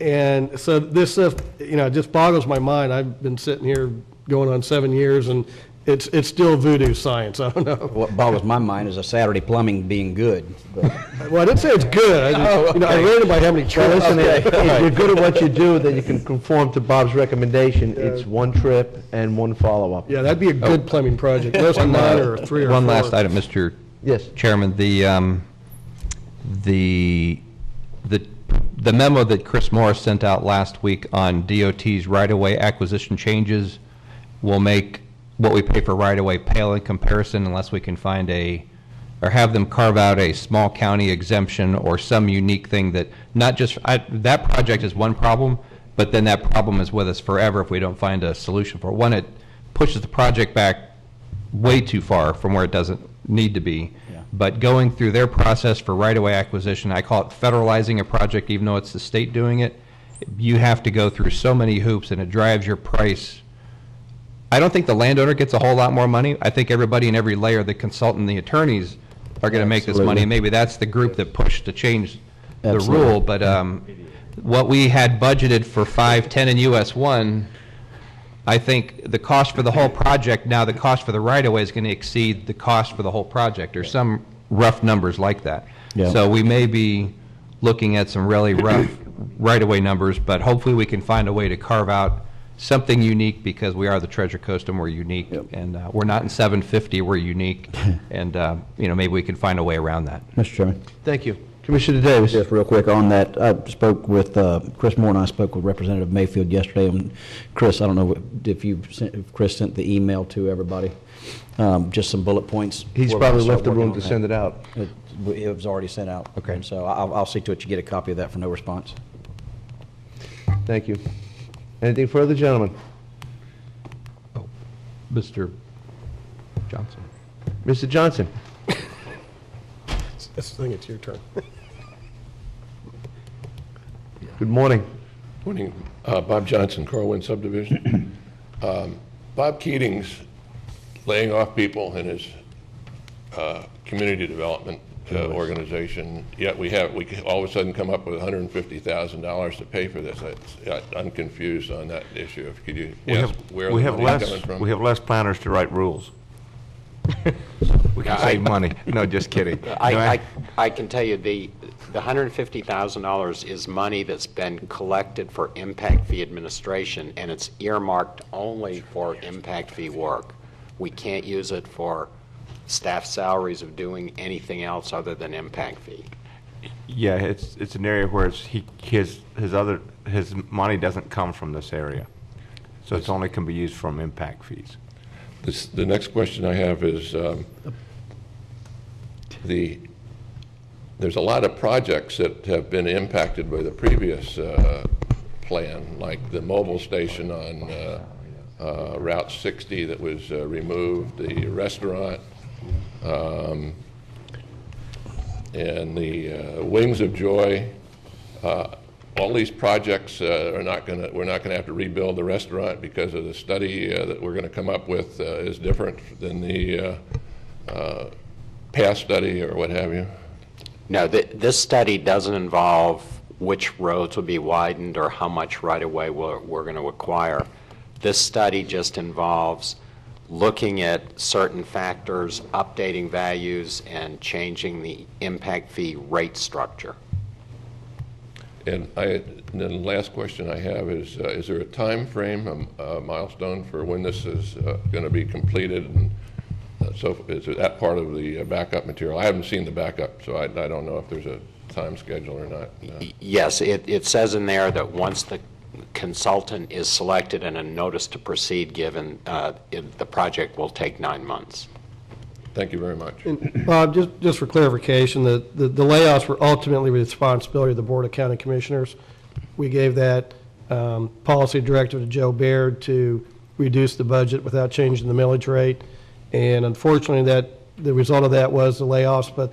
and so this stuff, it just boggles my mind. I've been sitting here going on 7 years, and it's still voodoo science, I don't know. What boggles my mind is a Saturday plumbing being good. But Well, I didn't say it's good, I read about how many Well, trips. listen, if you're good at what you do, then you can conform to Bob's recommendation. It's one trip and one follow-up. Yeah, that'd be a good plumbing project, less than 9 or 3 or 4. One last item, Mr. Yes. Chairman, the memo that Chris Morris sent out last week on DOT's right-of-way acquisition changes will make what we pay for right-of-way pale in comparison unless we can find or have them carve out a small county exemption or some unique thing that not just, that project is one problem, but then that problem is with us forever if we don't find a solution for it. One, it pushes the project back way too far from where it doesn't need to be. But going through their process for right-of-way acquisition, I call it federalizing a project even though it's the state doing it. You have to go through so many hoops and it drives your price. I don't think the landowner gets a whole lot more money. I think everybody in every layer, the consultant, the attorneys are going to make this money. And maybe that's the group that pushed to change the rule. But what we had budgeted for 510 in US 1, I think the cost for the whole project, now the cost for the right-of-way is going to exceed the cost for the whole project, or some rough numbers like that. Yeah. So we may be looking at some really rough right-of-way numbers, but hopefully we can find a way to carve out something unique because we are the Treasure Coast and we're unique. And we're not in 750, we're unique. And, maybe we can find a way around that. Mr. Chairman. Thank you. Commissioner Davis. Just real quick on that, I spoke with, Chris Moore and I spoke with Representative Mayfield yesterday, and Chris, I don't know if Chris sent the email to everybody, just some bullet points. He's probably left the room to send it out. It was already sent out. Okay. And so I'll see to it you get a copy of that for no response. Thank you. Anything further, gentlemen? Mr. Johnson. Mr. Johnson. That's the thing, it's your turn. Good morning. Morning. Bob Johnson, Corwin Subdivision. Bob Keating's laying off people in his community development organization, yet we all of a sudden come up with $150,000 to pay for this. I'm confused on that issue. Could you ask where the money's coming from? We have less planners to write rules. We can save money. No, just kidding. I can tell you the $150,000 is money that's been collected for impact fee administration, and it's earmarked only for impact fee work. We can't use it for staff salaries of doing anything else other than impact fee. Yeah, it's an area where his money doesn't come from this area, so it's only can be used from impact fees. The next question I have is there's a lot of projects that have been impacted by the previous plan, like the mobile station on Route 60 that was removed, the restaurant, and the Wings of Joy. All these projects we're not going to have to rebuild the restaurant because of the study that we're going to come up with is different than the past study or what have you. No, this study doesn't involve which roads will be widened or how much right-of-way we're going to acquire. This study just involves looking at certain factors, updating values, and changing the impact fee rate structure. And then the last question I have is there a time frame, a milestone for when this is going to be completed? And so is that part of the backup material? I haven't seen the backup, so I don't know if there's a time schedule or not. Yes, it says in there that once the consultant is selected and a notice to proceed given, the project will take 9 months. Thank you very much. And Bob, just for clarification, the layoffs were ultimately the responsibility of the Board of County Commissioners. We gave that policy directive to Joe Baird to reduce the budget without changing the millage rate. And unfortunately, the result of that was the layoffs, but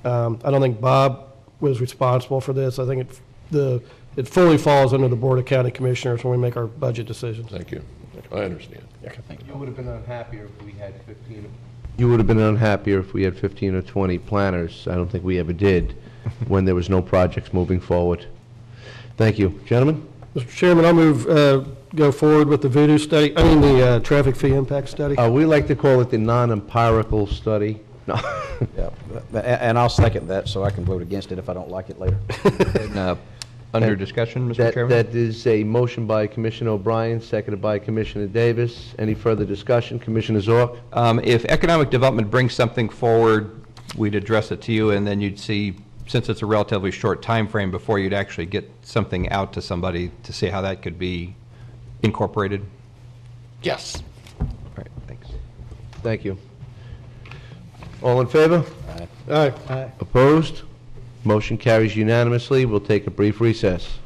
I don't think Bob was responsible for this. I think it fully falls under the Board of County Commissioners when we make our budget decisions. Thank you. I understand. You would have been unhappier if we had 15. You would have been unhappier if we had 15 or 20 planners. I don't think we ever did when there was no projects moving forward. Thank you. Gentlemen? Mr. Chairman, I'll move go forward with the voodoo study, I mean, the traffic fee impact study? We like to call it the non-empirical study. No. Yeah, and I'll second that, so I can vote against it if I don't like it later. Under discussion, Mr. That- Chairman? That is a motion by Commissioner O'Brien, seconded by Commissioner Davis. Any further discussion? Commissioner Zorc? If economic development brings something forward, we'd address it to you, and then you'd see, since it's a relatively short time frame before you'd actually get something out to somebody to see how that could be incorporated. Yes. All right, thanks. Thank you. All in favor? Aye. Aye. Opposed? Motion carries unanimously. We'll take a brief recess.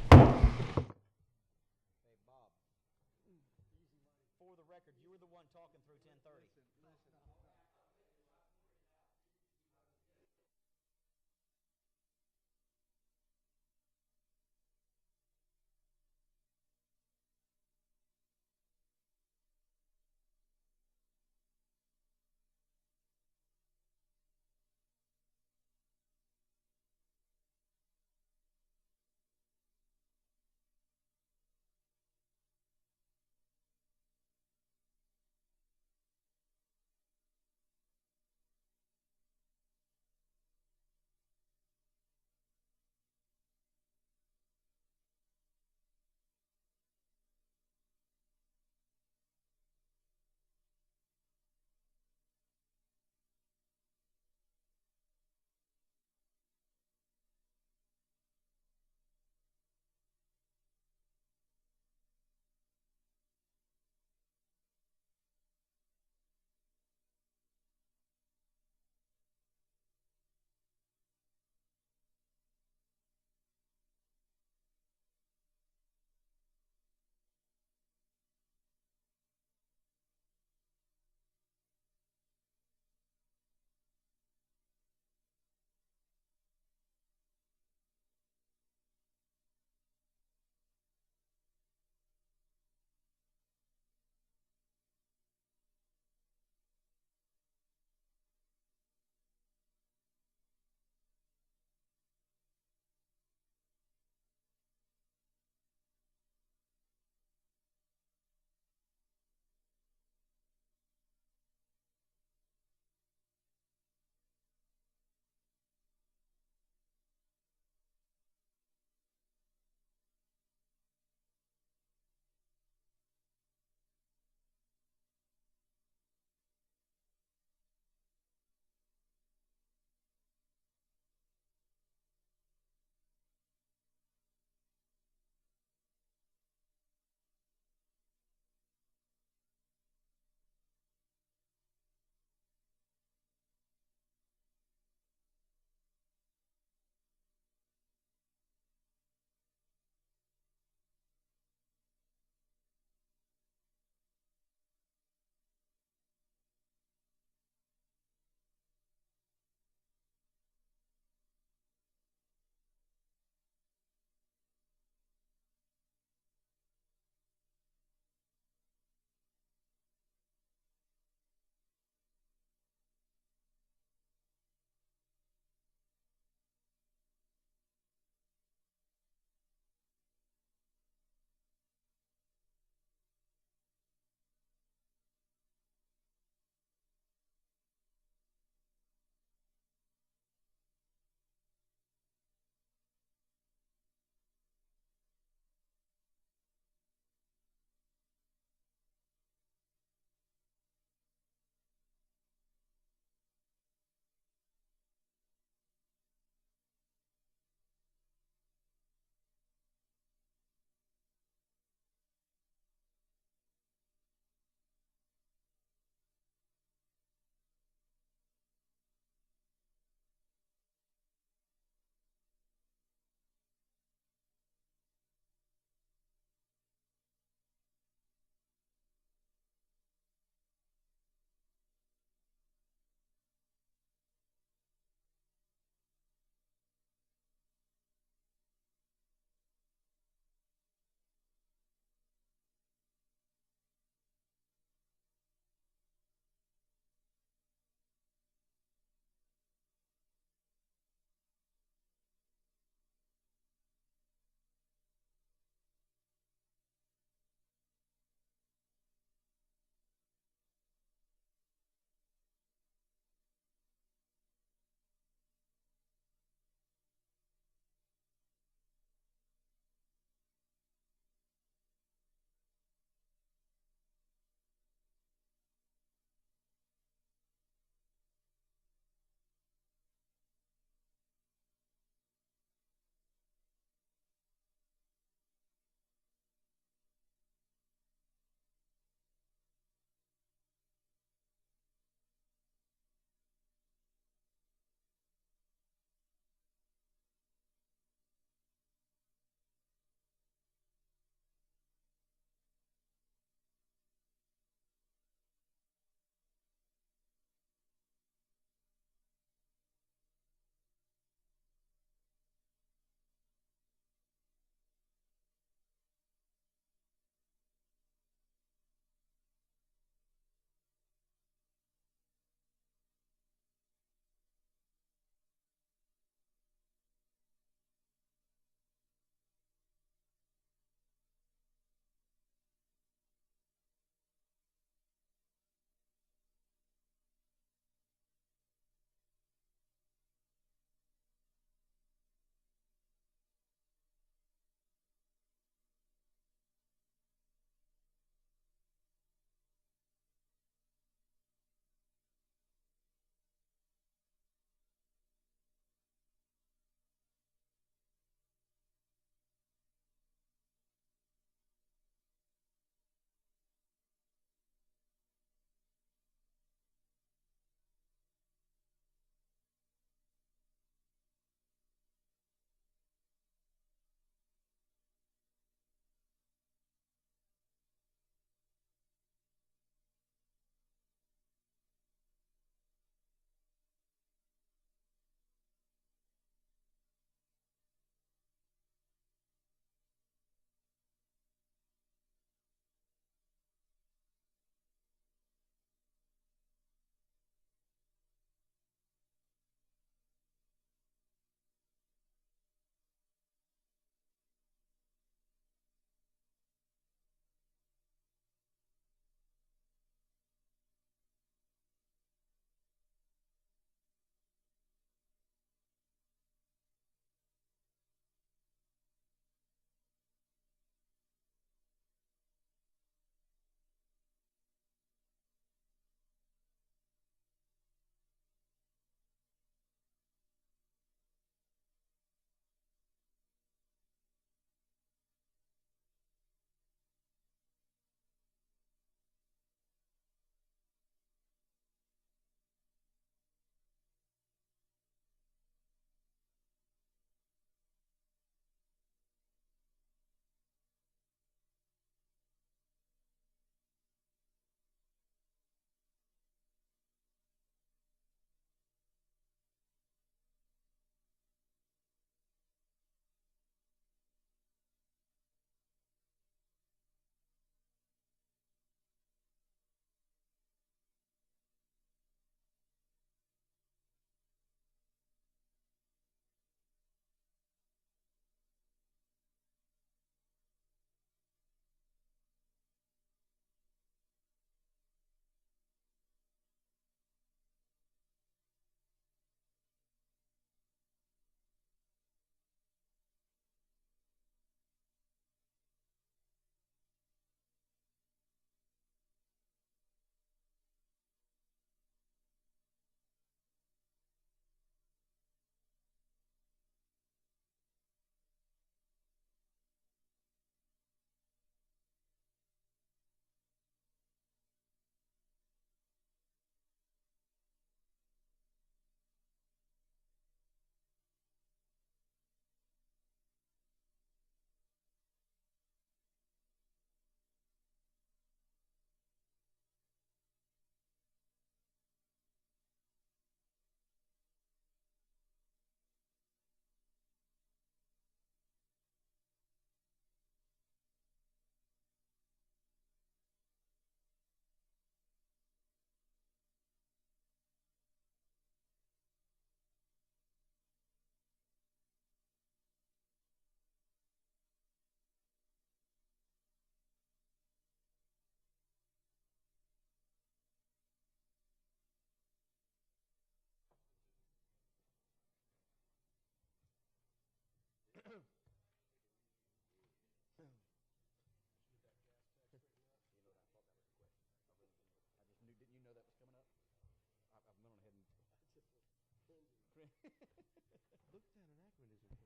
Looked at an acronym from the Tim Marks.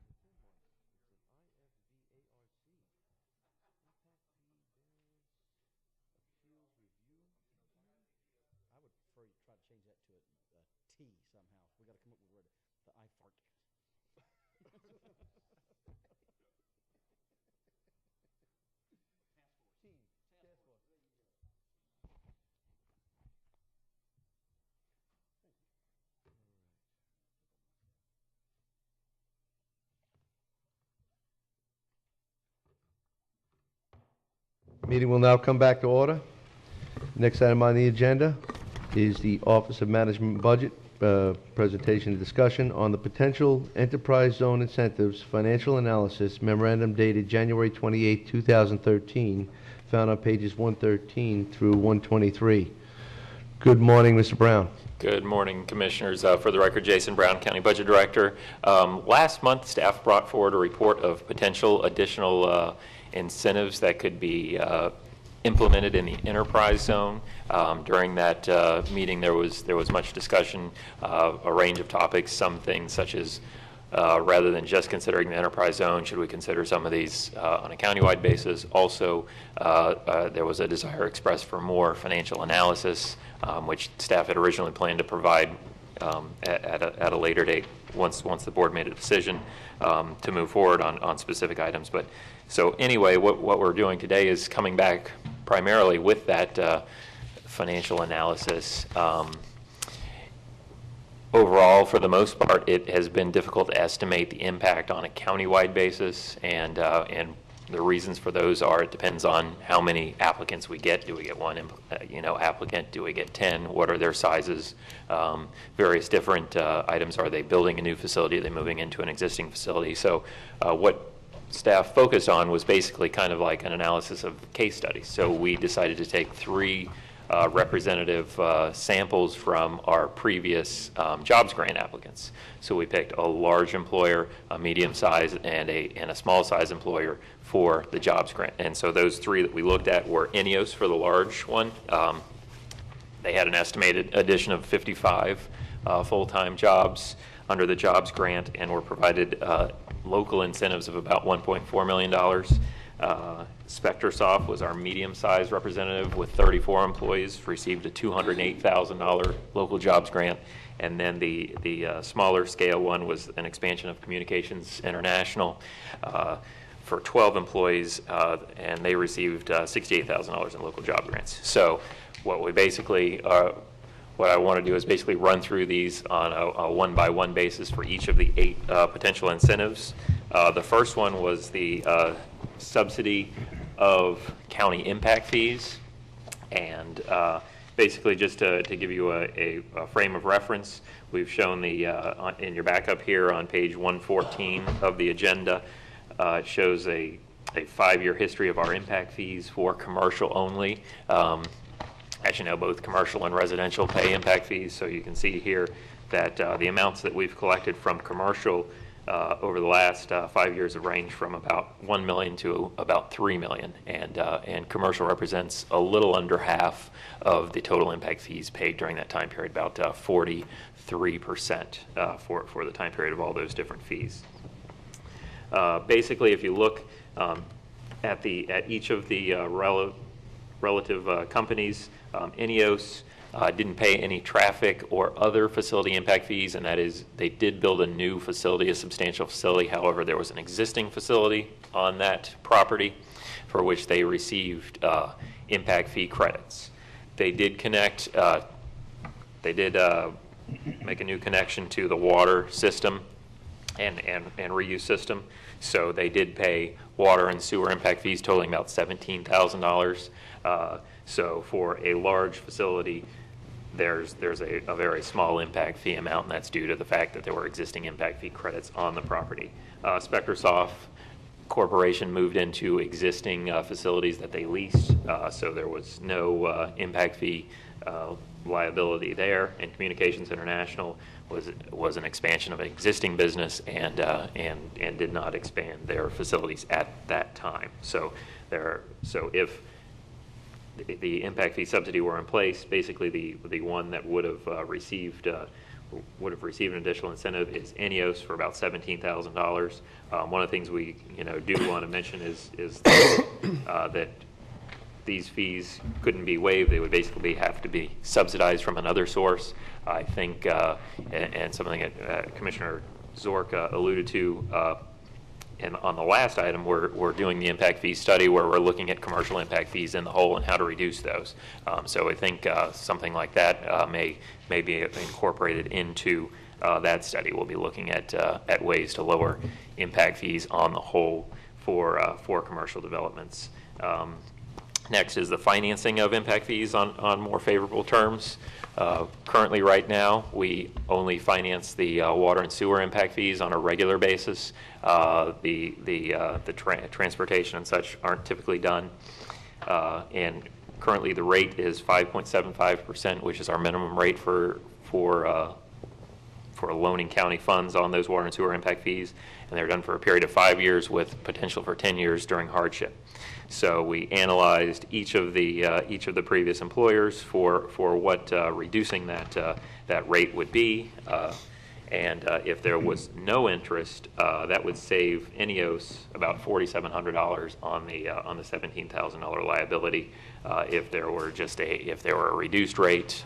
It's an IFVARC. Impact fee variance appeals review. I would prefer you try to change that to a T somehow. We got to come up with a word. The IFART. Task force. Meeting will now come back to order. Next item on the agenda is the Office of Management Budget presentation and discussion on the potential enterprise zone incentives financial analysis memorandum dated January 28, 2013, found on pages 113 through 123. Good morning, Mr. Brown. Good morning, Commissioners. For the record, Jason Brown, County Budget Director. Last month, staff brought forward a report of potential additional incentives that could be implemented in the enterprise zone. During that meeting, there was much discussion, a range of topics, some things such as rather than just considering the enterprise zone, should we consider some of these on a countywide basis? Also, there was a desire expressed for more financial analysis, which staff had originally planned to provide at a later date once the board made a decision to move forward on specific items. But so anyway, what we're doing today is coming back primarily with that financial analysis. Overall, for the most part, it has been difficult to estimate the impact on a countywide basis, and the reasons for those are it depends on how many applicants we get. Do we get one, applicant? Do we get 10? What are their sizes? Various different items. Are they building a new facility? Are they moving into an existing facility? So, what staff focused on was basically kind of like an analysis of case studies. So we decided to take 3 representative samples from our previous jobs grant applicants. So we picked a large employer, a medium size, and a small size employer for the jobs grant. And so those 3 that we looked at were INEOS for the large one. They had an estimated addition of 55 full-time jobs under the jobs grant, and were provided local incentives of about $1.4 million. SpectraSoft was our medium-sized representative with 34 employees, received a $208,000 local jobs grant. And then the smaller scale one was an expansion of Communications International for 12 employees, and they received $68,000 in local job grants. So what we basically what I want to do is basically run through these on a one-by-one basis for each of the 8 potential incentives. The first one was the subsidy of county impact fees. And basically, just to give you a frame of reference, we've shown in your backup here on page 114 of the agenda, it shows a 5-year history of our impact fees for commercial only. As you know, both commercial and residential pay impact fees, so you can see here that the amounts that we've collected from commercial over the last 5 years have ranged from about $1 million to about $3 million, and commercial represents a little under half of the total impact fees paid during that time period, about 43% for the time period of all those different fees. Basically, if you look at each of the relative companies, INEOS didn't pay any traffic or other facility impact fees, and that is they did build a new facility, a substantial facility. However, there was an existing facility on that property for which they received impact fee credits. They did connect, make a new connection to the water system and reuse system. So they did pay water and sewer impact fees totaling about $17,000. So for a large facility, there's a very small impact fee amount, and that's due to the fact that there were existing impact fee credits on the property. SpectraSoft Corporation moved into existing facilities that they leased, so there was no impact fee liability there. And Communications International was an expansion of an existing business and did not expand their facilities at that time. So if the impact fee subsidy were in place, basically the one that would have received would have received an additional incentive is ENEOS for about $17,000. One of the things we do want to mention is that these fees couldn't be waived. They would basically have to be subsidized from another source. I think, and something that Commissioner Zork alluded to, and on the last item, we're doing the impact fee study where we're looking at commercial impact fees in the whole and how to reduce those. So I think something like that may be incorporated into that study. We'll be looking at ways to lower impact fees on the whole for commercial developments. Next is the financing of impact fees on more favorable terms. Currently, right now, we only finance the water and sewer impact fees on a regular basis. The transportation and such aren't typically done. And currently, the rate is 5.75%, which is our minimum rate for loaning county funds on those water and sewer impact fees, and they're done for a period of 5 years with potential for 10 years during hardship. So we analyzed each of the previous employers for what reducing that rate would be, and if there was no interest, that would save ENEOS about $4,700 on the $17,000 liability. If there were a reduced rate.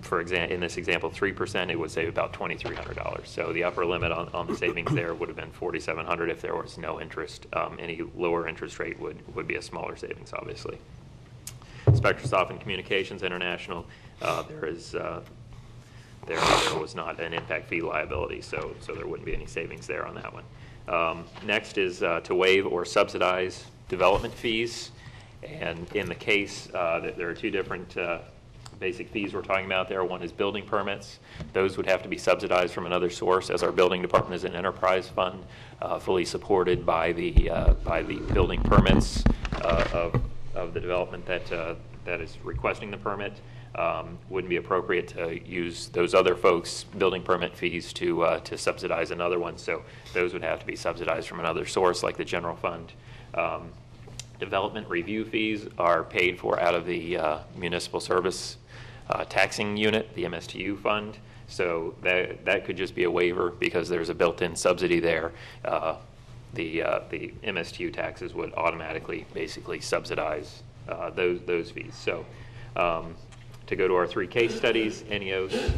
For example, in this example, 3%, it would save about $2,300. So the upper limit on the savings there would have been $4,700 if there was no interest. Any lower interest rate would be a smaller savings, obviously. Spectrasoft and Communications International, there was not an impact fee liability, so there wouldn't be any savings there on that one. Next is to waive or subsidize development fees, and in the case that there are two different basic fees we're talking about there. One is building permits. Those would have to be subsidized from another source, as our building department is an enterprise fund, fully supported by the building permits of the development that is requesting the permit. Wouldn't be appropriate to use those other folks' building permit fees to subsidize another one. So those would have to be subsidized from another source, like the general fund. Development review fees are paid for out of the municipal service taxing unit, the MSTU fund. So that could just be a waiver because there's a built-in subsidy there. The MSTU taxes would automatically basically subsidize those fees. So to go to our 3 case studies, ENEOS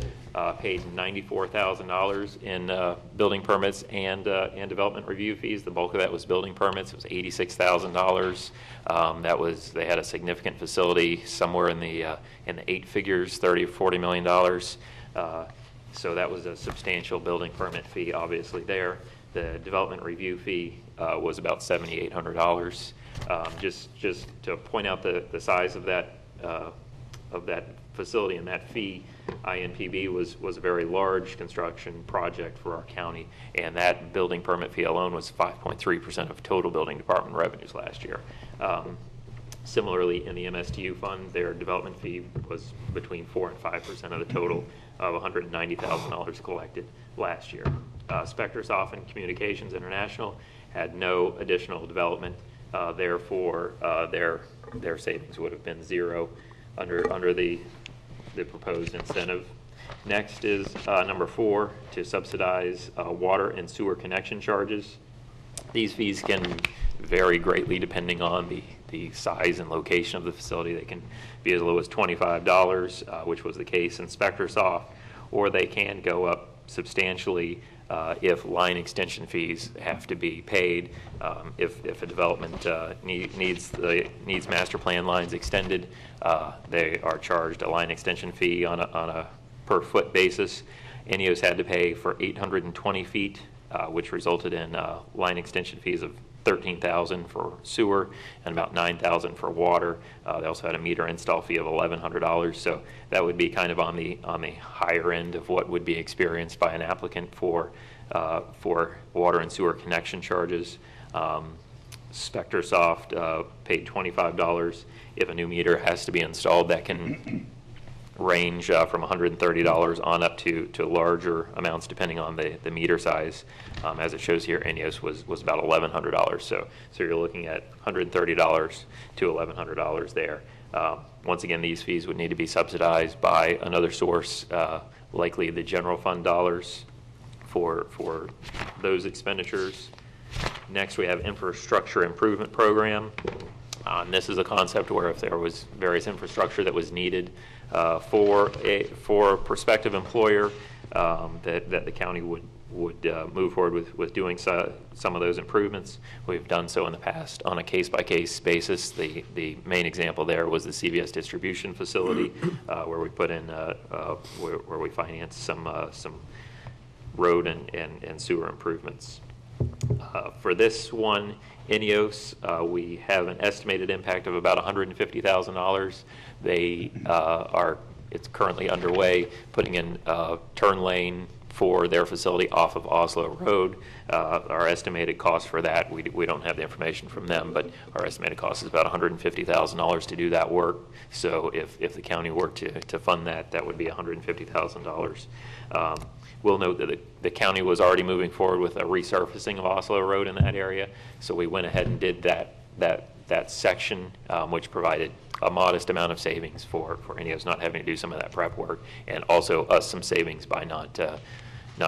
paid $94,000 in building permits and development review fees. The bulk of that was building permits. It was $86,000. They had a significant facility somewhere in the 8 figures, $30 or $40 million. So that was a substantial building permit fee, obviously there. The development review fee was about $7,800. Just to point out the size of that facility and that fee, INPB was a very large construction project for our county, and that building permit fee alone was 5.3% of total building department revenues last year. Similarly, in the MSTU fund, their development fee was between 4 and 5% of the total of $190,000 collected last year. Spectrasoft and Communications International had no additional development, therefore their savings would have been zero under the proposed incentive. Next is number 4, to subsidize water and sewer connection charges. These fees can vary greatly depending on the size and location of the facility. They can be as low as $25, which was the case in Spectrasoft, or they can go up substantially if line extension fees have to be paid. If a development needs master plan lines extended, they are charged a line extension fee on a per foot basis. ENEOS had to pay for 820 feet, which resulted in line extension fees of $13,000 for sewer and about $9,000 for water. They also had a meter install fee of $1,100. So that would be kind of on the higher end of what would be experienced by an applicant for water and sewer connection charges. Spectrasoft paid $25 if a new meter has to be installed. That can range from $130 on up to larger amounts depending on the meter size. As it shows here, ENEOS was about $1,100. So you're looking at $130 to $1,100 there. Once again, these fees would need to be subsidized by another source, likely the general fund dollars for those expenditures. Next, we have infrastructure improvement program. This is a concept where if there was various infrastructure that was needed for a prospective employer, that the county would move forward with doing some of those improvements. We've done so in the past on a case-by-case basis. The main example there was the CVS distribution facility, where we put in where we financed some road and sewer improvements. For this one, INEOS, we have an estimated impact of about $150,000. It's currently underway, putting in a turn lane for their facility off of Oslo Road. Our estimated cost for that, we don't have the information from them, but our estimated cost is about $150,000 to do that work. So if the county were to fund that, that would be $150,000. We'll note that the county was already moving forward with a resurfacing of Oslo Road in that area, so we went ahead and did that section, which provided a modest amount of savings for INEOS not having to do some of that prep work, and also us some savings by not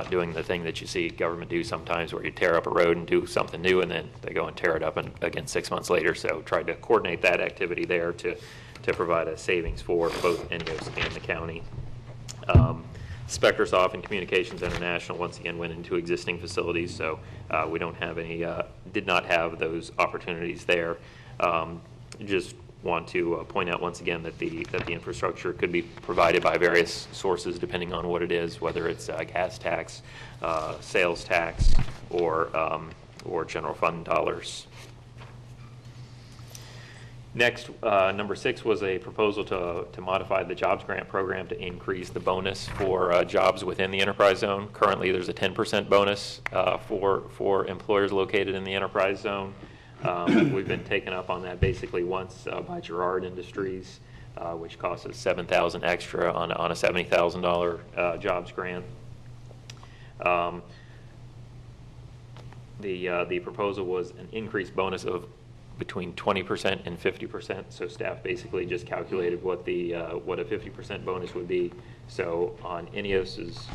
doing the thing that you see government do sometimes, where you tear up a road and do something new, and then they go and tear it up again 6 months later. So tried to coordinate that activity there to provide a savings for both INEOS and the county. Spectrasoft and Communications International once again went into existing facilities, so we don't have any, did not have those opportunities there. Just want to point out once again that the infrastructure could be provided by various sources depending on what it is, whether it's gas tax, sales tax, or general fund dollars. Next, number 6 was a proposal to modify the jobs grant program to increase the bonus for jobs within the enterprise zone. Currently, there's a 10% bonus for employers located in the enterprise zone. We've been taken up on that basically once by Girard Industries, which cost us $7,000 extra on a $70,000 jobs grant. The proposal was an increased bonus of between 20% and 50%. So staff basically just calculated what a 50% bonus would be. So on INEOS's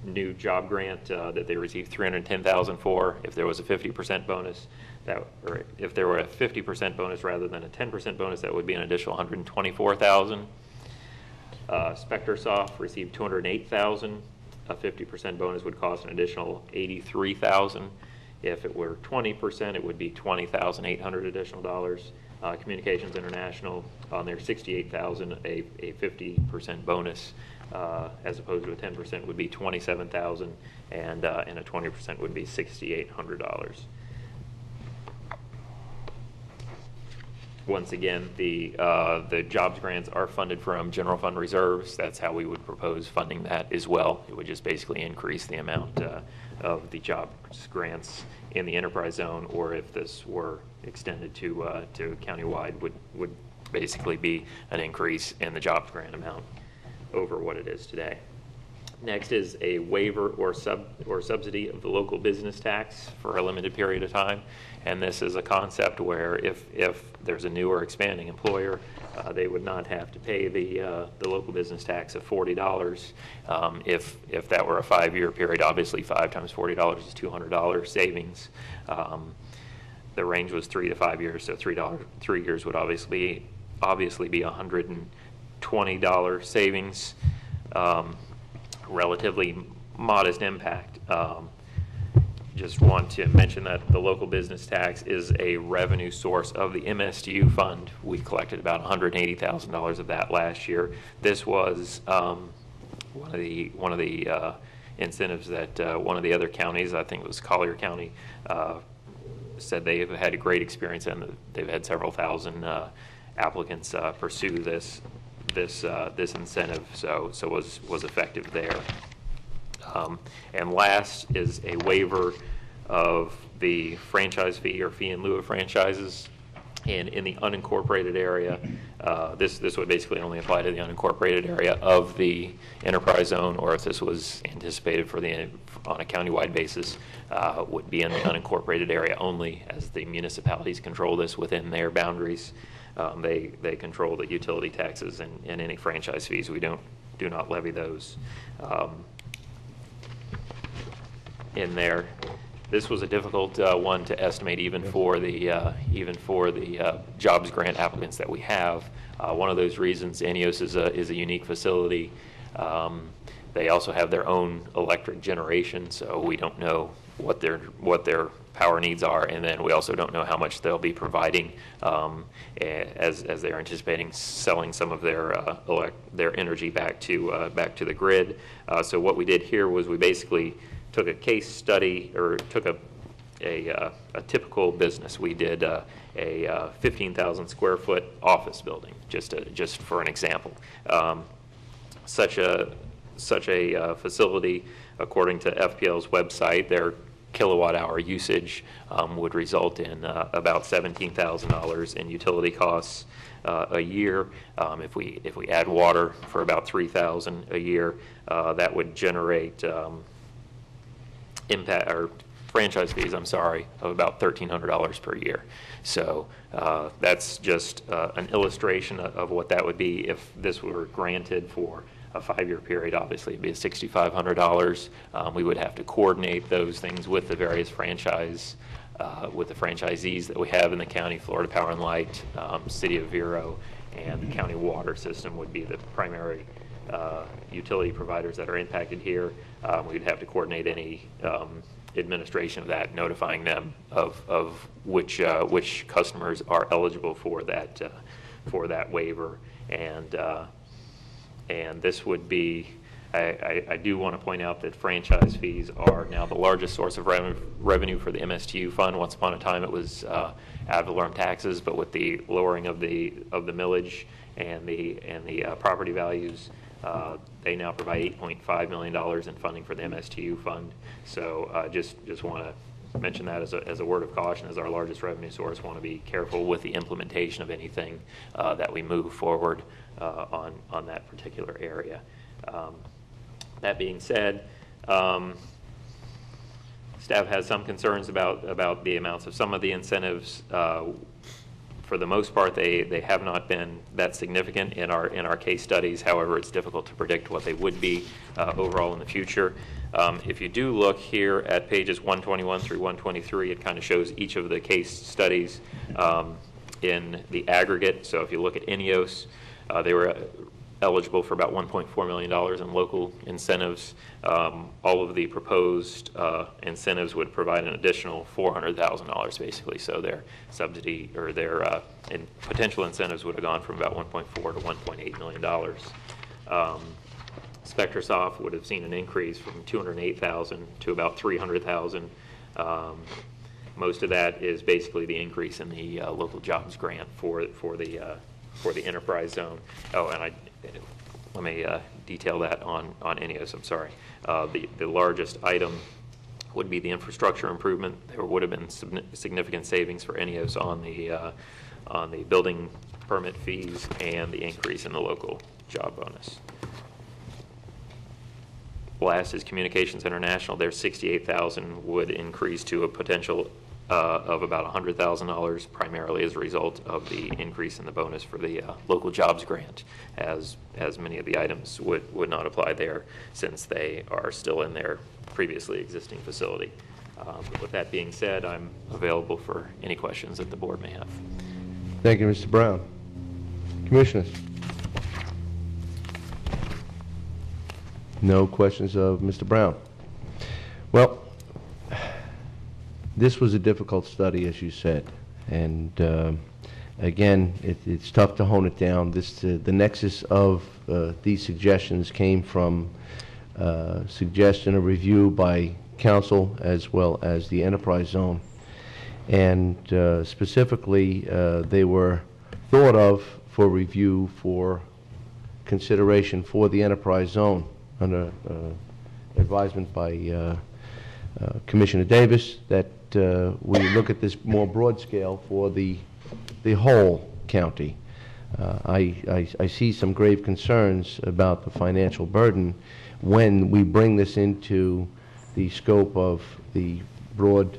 new job grant that they received $310,000 for, if there was a 50% bonus, or if there were a 50% bonus rather than a 10% bonus, that would be an additional $124,000. Spectrasoft received $208,000. A 50% bonus would cost an additional $83,000. If it were 20%, it would be $20,800 additional dollars. Communications International on their $68,000, a 50% bonus as opposed to a 10% would be $27,000, and a 20% would be $6,800. Once again, the jobs grants are funded from general fund reserves. That's how we would propose funding that as well. It would just basically increase the amount of the jobs grants in the enterprise zone, or if this were extended to countywide, would basically be an increase in the jobs grant amount over what it is today. Next is a waiver or subsidy of the local business tax for a limited period of time. And this is a concept where if there's a new or expanding employer, they would not have to pay the local business tax of $40. If that were a 5-year period, obviously 5 times $40 is $200 savings. The range was 3 to 5 years, so 3 years would obviously be $120 savings. Relatively modest impact. Just want to mention that the local business tax is a revenue source of the MSTU fund. We collected about $180,000 of that last year. This was one of the incentives that one of the other counties, I think it was Collier County, said they have had a great experience, and they've had several thousand applicants pursue this incentive, so was effective there. And last is a waiver of the franchise fee or fee in lieu of franchises. And in the unincorporated area, this would basically only apply to the unincorporated area of the enterprise zone, or if this was anticipated on a countywide basis, would be in the unincorporated area only, as the municipalities control this within their boundaries. They control the utility taxes and any franchise fees. We don't levy those in there. This was a difficult one to estimate even for the jobs grant applicants that we have. One of those reasons, Enios is a unique facility. They also have their own electric generation, so we don't know what their power needs are, and then we also don't know how much they'll be providing as they're anticipating selling some of their energy back to the grid. So what we did here was we basically took a case study, or took a typical business. We did a 15,000 square foot office building, just for an example. Such a facility, according to FPL's website, their kilowatt hour usage would result in about $17,000 in utility costs a year. If we add water for about $3,000 a year, that would generate impact or franchise fees, I'm sorry, of about $1,300 per year. So that's just an illustration of what that would be if this were granted for a 5-year period. Obviously, it'd be $6,500. We would have to coordinate those things with the various with the franchisees that we have in the county. Florida Power and Light, City of Vero, and the county water system would be the primary utility providers that are impacted here. We'd have to coordinate any administration of that, notifying them of which customers are eligible for that waiver, and this would be. I do want to point out that franchise fees are now the largest source of revenue for the MSTU fund. Once upon a time, it was ad valorem taxes, but with the lowering of the millage and the property values, they now provide $8.5 million in funding for the MSTU fund. So just want to mention that as a word of caution. As our largest revenue source, want to be careful with the implementation of anything that we move forward on that particular area. That being said, staff has some concerns about the amounts of some of the incentives. For the most part, they have not been that significant in our case studies. However, it's difficult to predict what they would be overall in the future. If you do look here at pages 121 through 123, it kind of shows each of the case studies in the aggregate. So if you look at Enios, they were eligible for about $1.4 million in local incentives. All of the proposed incentives would provide an additional $400,000 basically. So their subsidy or their potential incentives would have gone from about $1.4 to $1.8 million. Spectrasoft would have seen an increase from $208,000 to about $300,000. Most of that is basically the increase in the local jobs grant for the enterprise zone. Oh, and let me detail that on Enios. I'm sorry. The largest item would be the infrastructure improvement. There would have been significant savings for Enios on the building permit fees and the increase in the local job bonus. Last is Communications International. Their $68,000 would increase to a potential of about $100,000, primarily as a result of the increase in the bonus for the local jobs grant, as many of the items would not apply there since they are still in their previously existing facility. But with that being said, I'm available for any questions that the board may have. Thank you, Mr. Brown. Commissioners? No questions of Mr. Brown. Well, this was a difficult study, as you said, and again, it's tough to hone it down. The nexus of these suggestions came from suggestion or review by council as well as the enterprise zone, and specifically they were thought of for review for consideration for the enterprise zone under advisement by Commissioner Davis, that we look at this more broad scale for the whole county. I see some grave concerns about the financial burden when we bring this into the scope of the broad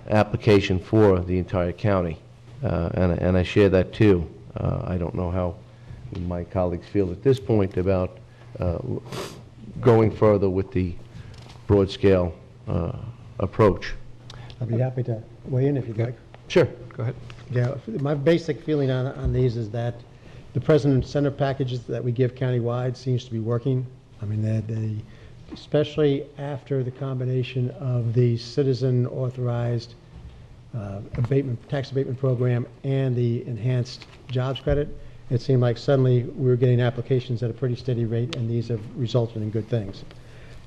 application for the entire county, and I share that too. I don't know how my colleagues feel at this point about going further with the broad scale approach. I'd be happy to weigh in if you'd like. Sure, go ahead. Yeah, my basic feeling on these is that the present incentive packages that we give countywide seems to be working. I mean, they especially after the combination of the citizen authorized tax abatement program and the enhanced jobs credit, it seemed like suddenly we were getting applications at a pretty steady rate, and these have resulted in good things.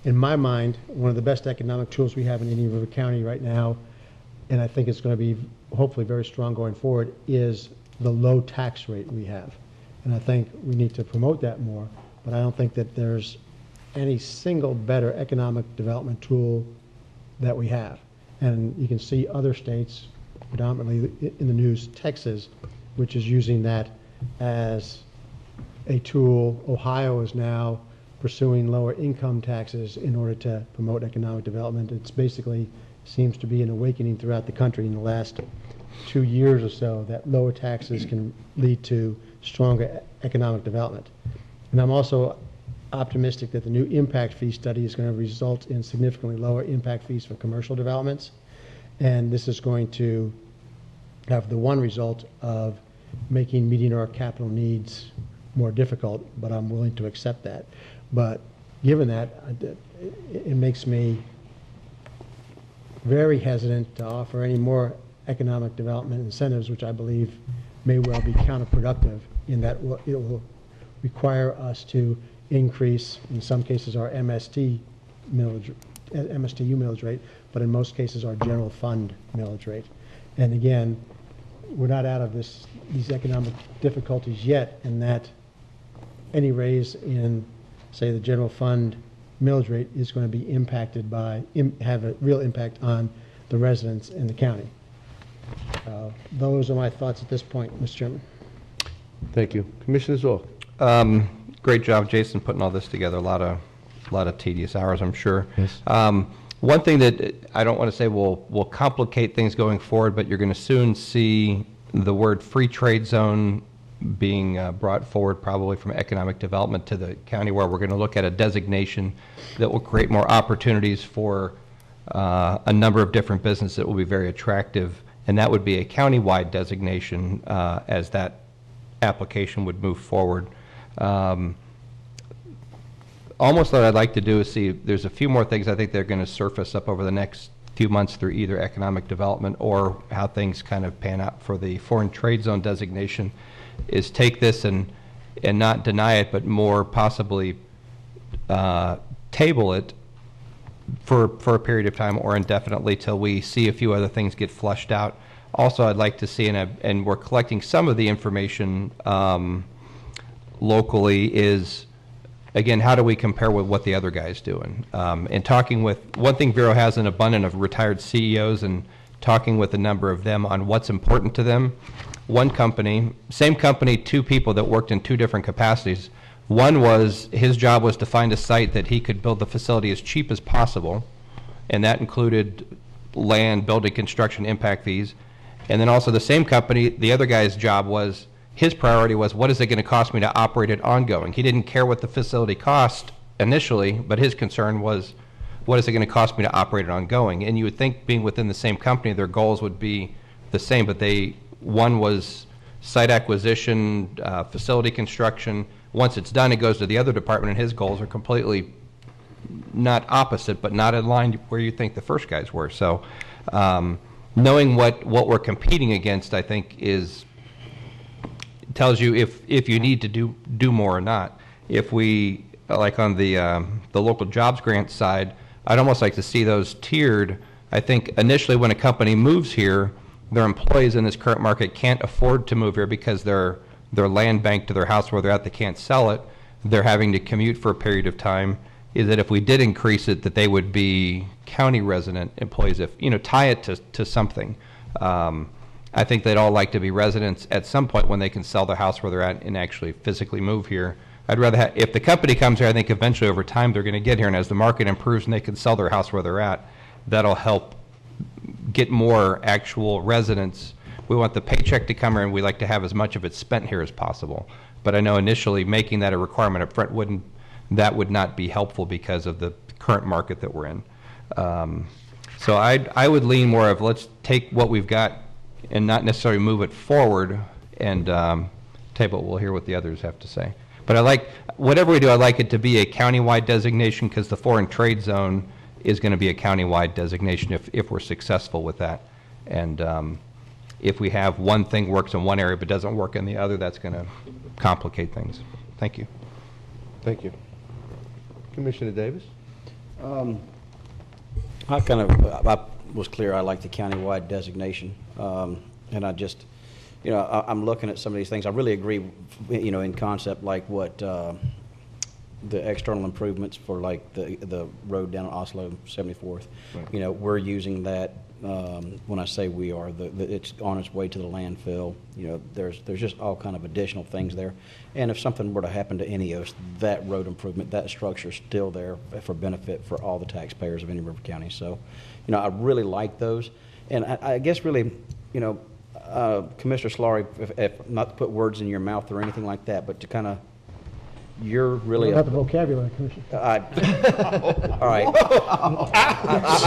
In my mind, one of the best economic tools we have in Indian River County right now, and I think it's going to be hopefully very strong going forward, is the low tax rate we have. And I think we need to promote that more, but I don't think that there's any single better economic development tool that we have. And you can see other states, predominantly in the news, Texas, which is using that as a tool. Ohio is now pursuing lower income taxes in order to promote economic development. It's basically seems to be an awakening throughout the country in the last 2 years or so that lower taxes can lead to stronger economic development. And I'm also optimistic that the new impact fee study is going to result in significantly lower impact fees for commercial developments. And this is going to have the one result of making meeting our capital needs more difficult, but I'm willing to accept that. But given that, it makes me very hesitant to offer any more economic development incentives, which I believe may well be counterproductive in that it will require us to increase, in some cases, our MSTU millage rate, but in most cases, our general fund millage rate. And again, we're not out of these economic difficulties yet, and that any raise in, say, the general fund millage rate is going to be impacted by, have a real impact on the residents in the county. Those are my thoughts at this point, Mr. Chairman. Thank you. Commissioner Zoll. Great job, Jason, putting all this together. A lot of tedious hours, I'm sure. Yes. One thing that I don't want to say will complicate things going forward, but you're going to soon see the word free trade zone being brought forward probably from economic development to the county, where we're going to look at a designation that will create more opportunities for a number of different businesses that will be very attractive, and that would be a county-wide designation as that application would move forward. Almost what I'd like to do is see, there's a few more things I think they're going to surface up over the next few months through either economic development or how things kind of pan out for the foreign trade zone designation, is take this and not deny it, but more possibly table it for a period of time or indefinitely till we see a few other things get flushed out. Also, I'd like to see, and we're collecting some of the information locally, is, again, how do we compare with what the other guy's doing? And talking with, one thing Vero has an abundance of retired CEOs, and talking with a number of them on what's important to them. One company, same company, two people that worked in two different capacities. One was, his job was to find a site that he could build the facility as cheap as possible, and that included land, building, construction, impact fees. And then also the same company, the other guy's job was, his priority was, what is it going to cost me to operate it ongoing? He didn't care what the facility cost initially, but his concern was, what is it going to cost me to operate it ongoing? And you would think, being within the same company, their goals would be the same, but one was site acquisition, facility construction. Once it's done, it goes to the other department, and his goals are completely not opposite, but not in line where you think the first guys were. So knowing what we're competing against, I think, tells you if you need to do more or not. If we, like on the local jobs grant side, I'd almost like to see those tiered. I think initially when a company moves here, their employees in this current market can't afford to move here because their land bank to their house where they're at, they can't sell it. They're having to commute for a period of time. Is that if we did increase it, that they would be county resident employees, if, tie it to something. I think they'd all like to be residents at some point when they can sell their house where they're at and actually physically move here. I'd rather have, if the company comes here, I think eventually over time they're going to get here, and as the market improves and they can sell their house where they're at, that'll help get more actual residents. We want the paycheck to come here, and we like to have as much of it spent here as possible. But I know initially making that a requirement up front would not be helpful because of the current market that we're in. So I would lean more of let's take what we've got and not necessarily move it forward and table. We'll hear what the others have to say. But I like, whatever we do, I like it to be a countywide designation because the foreign trade zone is going to be a countywide designation if we're successful with that. And if we have one thing works in one area but doesn't work in the other, that's going to complicate things. Thank you. Thank you. Commissioner Davis? I was clear, I like the countywide designation. And I just, I'm looking at some of these things. I really agree, in concept, like what the external improvements for like the road down Oslo 74th. Right. We're using that. When I say we are, it's on its way to the landfill. There's just all kind of additional things there. And if something were to happen to any of us, that road improvement, that structure is still there for benefit for all the taxpayers of any River County. So, I really like those. And I guess really, Commissioner Solari, if not to put words in your mouth or anything like that, but to kind of, you're really About the vocabulary, Commissioner. all right.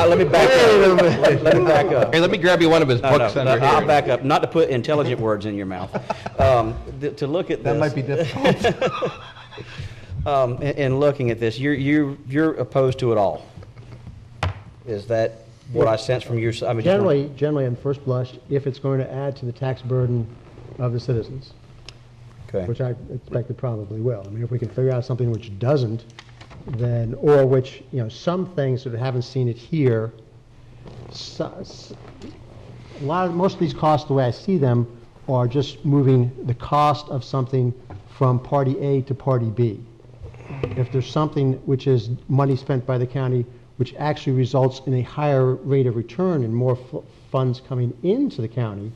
Let me back up. Let me back up. Hey, let me grab you one of his books under here. I'll back up. Not to put intelligent words in your mouth. To look at this. That might be difficult. In looking at this, you're opposed to it all. Is that what I sense from your side? Generally, on first blush, if it's going to add to the tax burden of the citizens. Okay. Which I expect it probably will. I mean, if we can figure out something which doesn't, then, or which, some things that haven't seen it here, most of these costs, the way I see them, are just moving the cost of something from party A to party B. If there's something which is money spent by the county, which actually results in a higher rate of return and more funds coming into the county,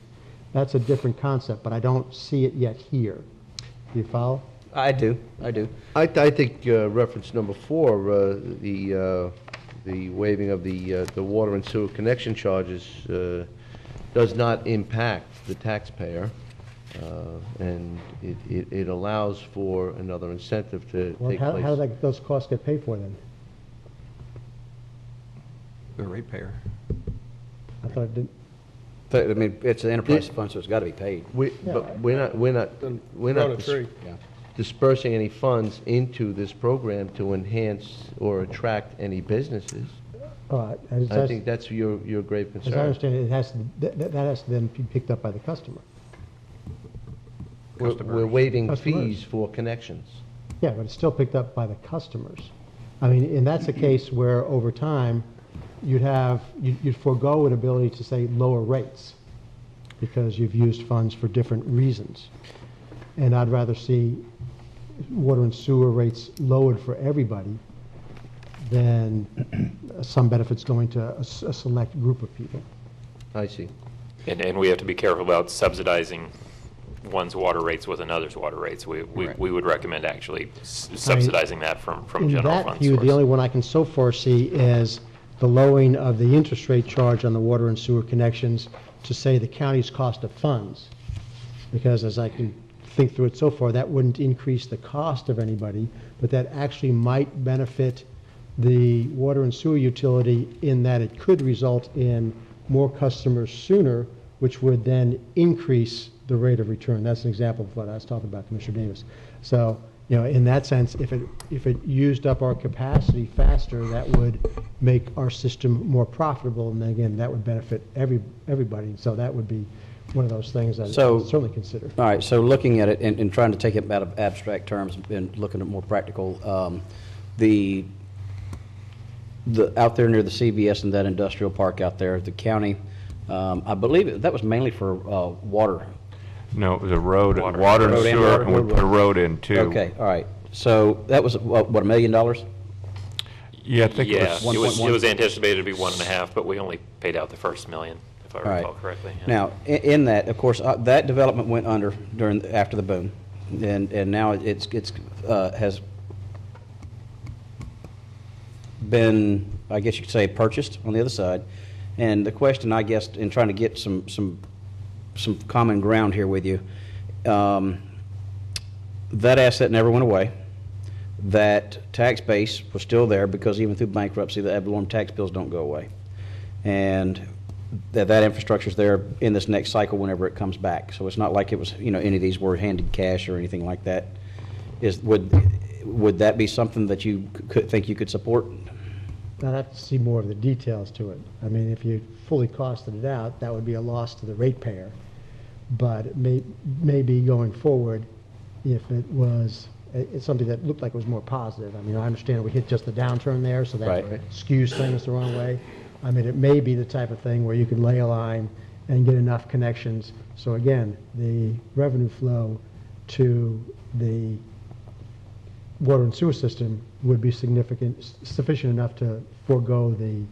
that's a different concept, but I don't see it yet here. Do you follow? I do. I think reference number 4, the waiving of the water and sewer connection charges does not impact the taxpayer, and it allows for another incentive to take place. How do those costs get paid for then? The ratepayer. I thought it didn't. I mean, it's an enterprise fund, so it's got to be paid. But we're not dispersing any funds into this program to enhance or attract any businesses. I think that's your grave concern. As I understand it, that has to then be picked up by the customer. We're waiving fees for connections. Yeah, but it's still picked up by the customers. I mean, and that's a case where over time, you'd forego an ability to say lower rates because you've used funds for different reasons. And I'd rather see water and sewer rates lowered for everybody than some benefits going to a select group of people. I see. And we have to be careful about subsidizing one's water rates with another's water rates. We would recommend actually subsidizing that from general fund source. In that view, the only one I can so far see is the lowering of the interest rate charge on the water and sewer connections to say the county's cost of funds. Because as I can think through it so far, that wouldn't increase the cost of anybody, but that actually might benefit the water and sewer utility in that it could result in more customers sooner, which would then increase the rate of return. That's an example of what I was talking about, Commissioner Davis. So, in that sense, if it used up our capacity faster, that would make our system more profitable, and then again, that would benefit everybody. So that would be one of those things that I would certainly consider. All right, so looking at it and trying to take it out of abstract terms and looking at more practical, the out there near the CVS and that industrial park out there, the county, I believe that was mainly for water. No, it was a road, water and sewer, and we put a road in too. Okay, all right. So that was, what, $1 million? Yeah, I think it was it was anticipated to be 1.5, but we only paid out the first $1 million, if I recall correctly. Yeah. Now, in that, of course, that development went under after the boom, and now it's has been, I guess you could say, purchased on the other side. And the question, I guess, in trying to get some common ground here with you, that asset never went away. That tax base was still there because even through bankruptcy, the ad valorem tax bills don't go away. And that infrastructure is there in this next cycle whenever it comes back. So it's not like it was, any of these were handed cash or anything like that. Would that be something that you think you could support? I'd have to see more of the details to it. I mean, if you fully costed it out, that would be a loss to the ratepayer. But it may be going forward if it was it's something that looked like it was more positive. I mean, I understand we hit just the downturn there, so that skews things the wrong way. I mean, it may be the type of thing where you could lay a line and get enough connections. So again, the revenue flow to the water and sewer system would be sufficient enough to forego the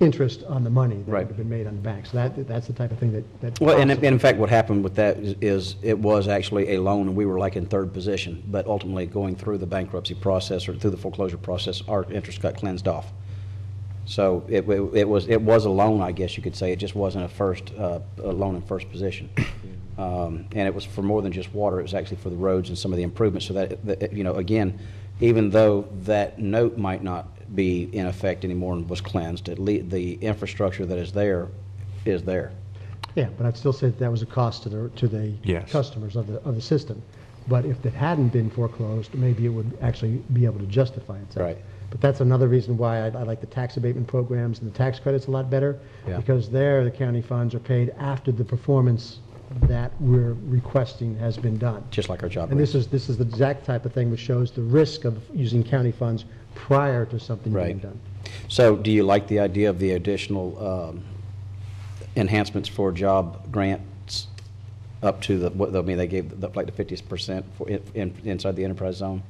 interest on the money that would have been made on the bank. So that's the type of thing that well, and in fact, what happened with that is it was actually a loan, and we were like in third position. But ultimately, going through the bankruptcy process or through the foreclosure process, our interest got cleansed off. So it was a loan, I guess you could say. It just wasn't a loan in first position. And it was for more than just water. It was actually for the roads and some of the improvements. So that again, even though that note might not be in effect anymore and was cleansed, the infrastructure that is there is there. Yeah, but I'd still say that was a cost to the customers of the system. But if it hadn't been foreclosed, maybe it would actually be able to justify itself. Right. But that's another reason why I like the tax abatement programs and the tax credits a lot better, because there the county funds are paid after the performance that we're requesting has been done. Just like our job. And this is the exact type of thing which shows the risk of using county funds prior to something being done. So do you like the idea of the additional enhancements for job grants up to they gave like the 50% for inside the enterprise zone?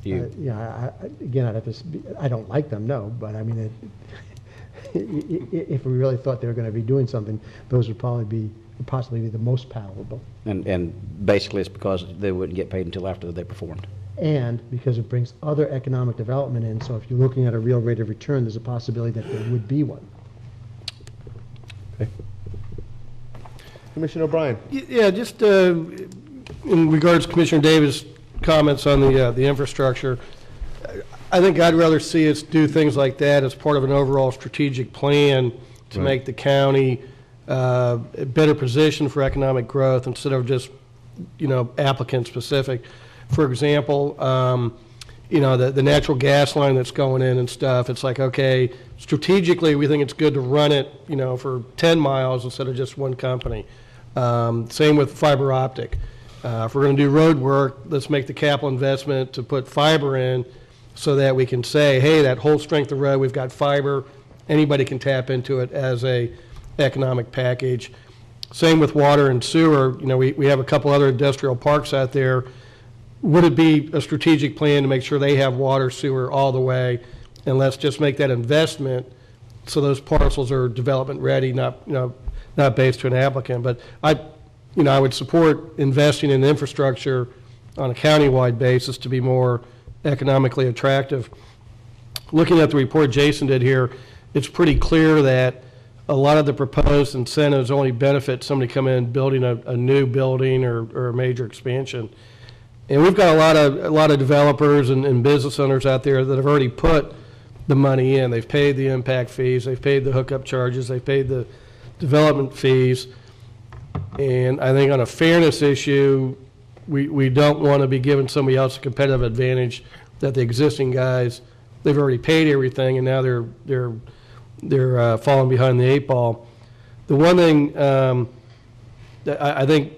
Again, I'd have to I don't like them, no, but I mean, if we really thought they were going to be doing something, those would possibly be the most palatable. And basically it's because they wouldn't get paid until after they performed. And because it brings other economic development in, so if you're looking at a real rate of return, there's a possibility that there would be one. Okay. Commissioner O'Brien. Yeah, just in regards to Commissioner Davis' comments on the infrastructure, I think I'd rather see us do things like that as part of an overall strategic plan to make the county a better position for economic growth instead of just, applicant specific. For example, the natural gas line that's going in and stuff, it's like, okay, strategically we think it's good to run it, for 10 miles instead of just one company. Same with fiber optic. If we're going to do road work, let's make the capital investment to put fiber in so that we can say, hey, that whole strength of road, we've got fiber, anybody can tap into it as a economic package. Same with water and sewer. We have a couple other industrial parks out there. Would it be a strategic plan to make sure they have water, sewer all the way, and let's just make that investment so those parcels are development ready, not based to an applicant. But I would support investing in infrastructure on a countywide basis to be more economically attractive. Looking at the report Jason did here, it's pretty clear that a lot of the proposed incentives only benefit somebody coming in building a new building or a major expansion. And we've got a lot of developers and business owners out there that have already put the money in. They've paid the impact fees, they've paid the hookup charges, they've paid the development fees. And I think on a fairness issue, we don't want to be giving somebody else a competitive advantage that the existing guys, they've already paid everything and now they're falling behind the 8 ball. The one thing that I think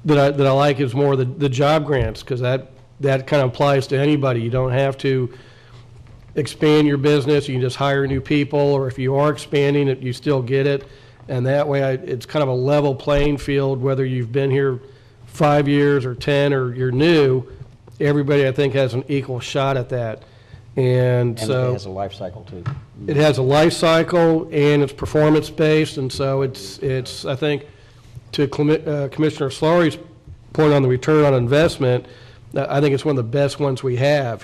that I like is more the job grants, because that kind of applies to anybody. You don't have to expand your business. You can just hire new people, or if you are expanding it, you still get it. And that way it's kind of a level playing field, whether you've been here 5 years or 10 or you're new. Everybody, I think, has an equal shot at that. And so it has a life cycle too. It has a life cycle and it's performance based, and so it's I think, to Commissioner Slurry's point on the return on investment, I think it's one of the best ones we have.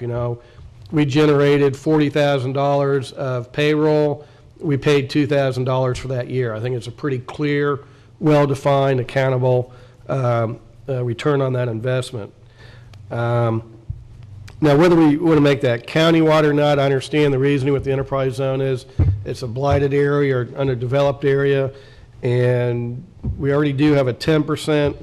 We generated $40,000 of payroll. We paid $2,000 for that year. I think it's a pretty clear, well-defined, accountable return on that investment. Now, whether we want to make that countywide or not, I understand the reasoning with the enterprise zone is it's a blighted area or underdeveloped area, and we already do have a 10%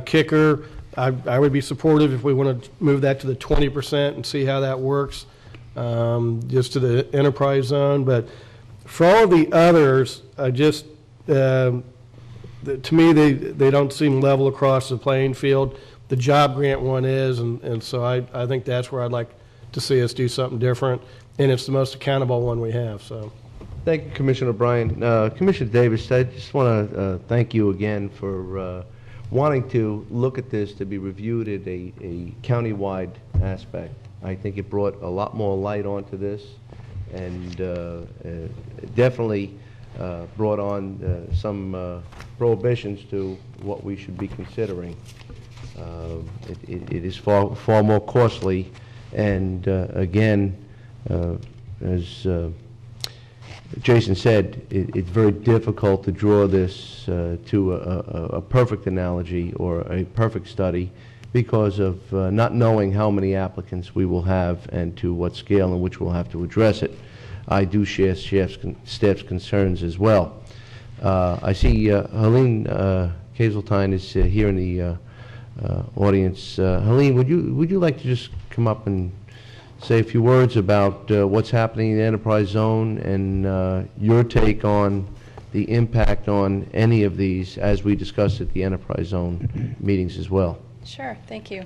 kicker. I would be supportive if we want to move that to the 20% and see how that works, just to the enterprise zone. But for all of the others, I just, to me, they don't seem level across the playing field. The job grant one is, and so I think that's where I'd like to see us do something different, and it's the most accountable one we have. So, Thank you, Commissioner Bryan. Commissioner Davis, I just want to thank you again for wanting to look at this to be reviewed at a countywide aspect. I think it brought a lot more light onto this, and definitely brought on some prohibitions to what we should be considering. It is far more costly, and again, as Jason said, it's very difficult to draw this to a perfect analogy or a perfect study because of not knowing how many applicants we will have and to what scale in which we'll have to address it. I do share staff's concerns as well. I see Helene Kazeltine is here in the audience. Helene, would you like to just come up and say a few words about what's happening in the enterprise zone and your take on the impact on any of these as we discussed at the enterprise zone meetings as well? Sure, thank you.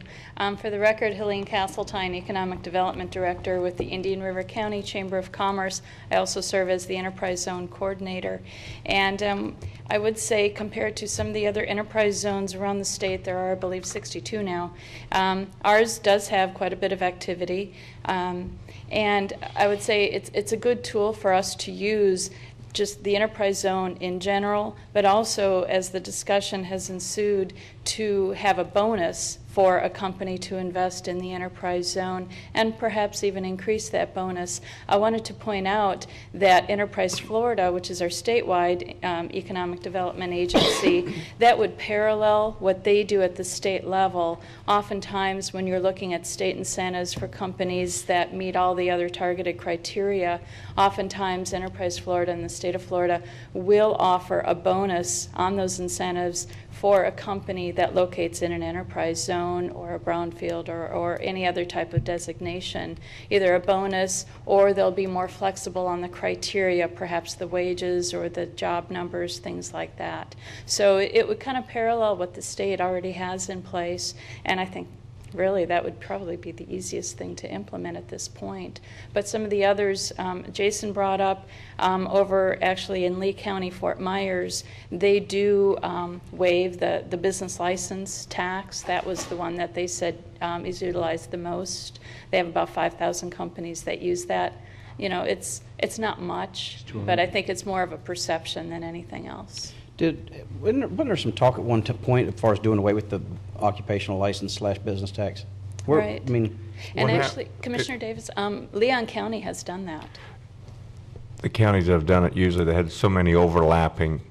For the record, Helene Castletine, Economic Development Director with the Indian River County Chamber of Commerce. I also serve as the Enterprise Zone Coordinator. And I would say, compared to some of the other enterprise zones around the state, there are, I believe, 62 now. Ours does have quite a bit of activity. And I would say it's a good tool for us to use, just the enterprise zone in general, but also, as the discussion has ensued, to have a bonus for a company to invest in the enterprise zone and perhaps even increase that bonus. I wanted to point out that Enterprise Florida, which is our statewide economic development agency, that would parallel what they do at the state level. Oftentimes, when you're looking at state incentives for companies that meet all the other targeted criteria, oftentimes Enterprise Florida and the state of Florida will offer a bonus on those incentives for a company that locates in an enterprise zone or a brownfield or any other type of designation, either a bonus or they'll be more flexible on the criteria, perhaps the wages or the job numbers, things like that. So it would kind of parallel what the state already has in place, and I think really that would probably be the easiest thing to implement at this point. But some of the others Jason brought up, over actually in Lee County, Fort Myers, they do waive the business license tax. That was the one that they said is utilized the most. They have about 5,000 companies that use that. You know, it's not much, but I think it's more of a perception than anything else. Wasn't there some talk at one point as far as doing away with the occupational license / business tax? Right. I mean, and actually, Commissioner Davis, Leon County has done that. The counties that have done it, usually they had so many overlapping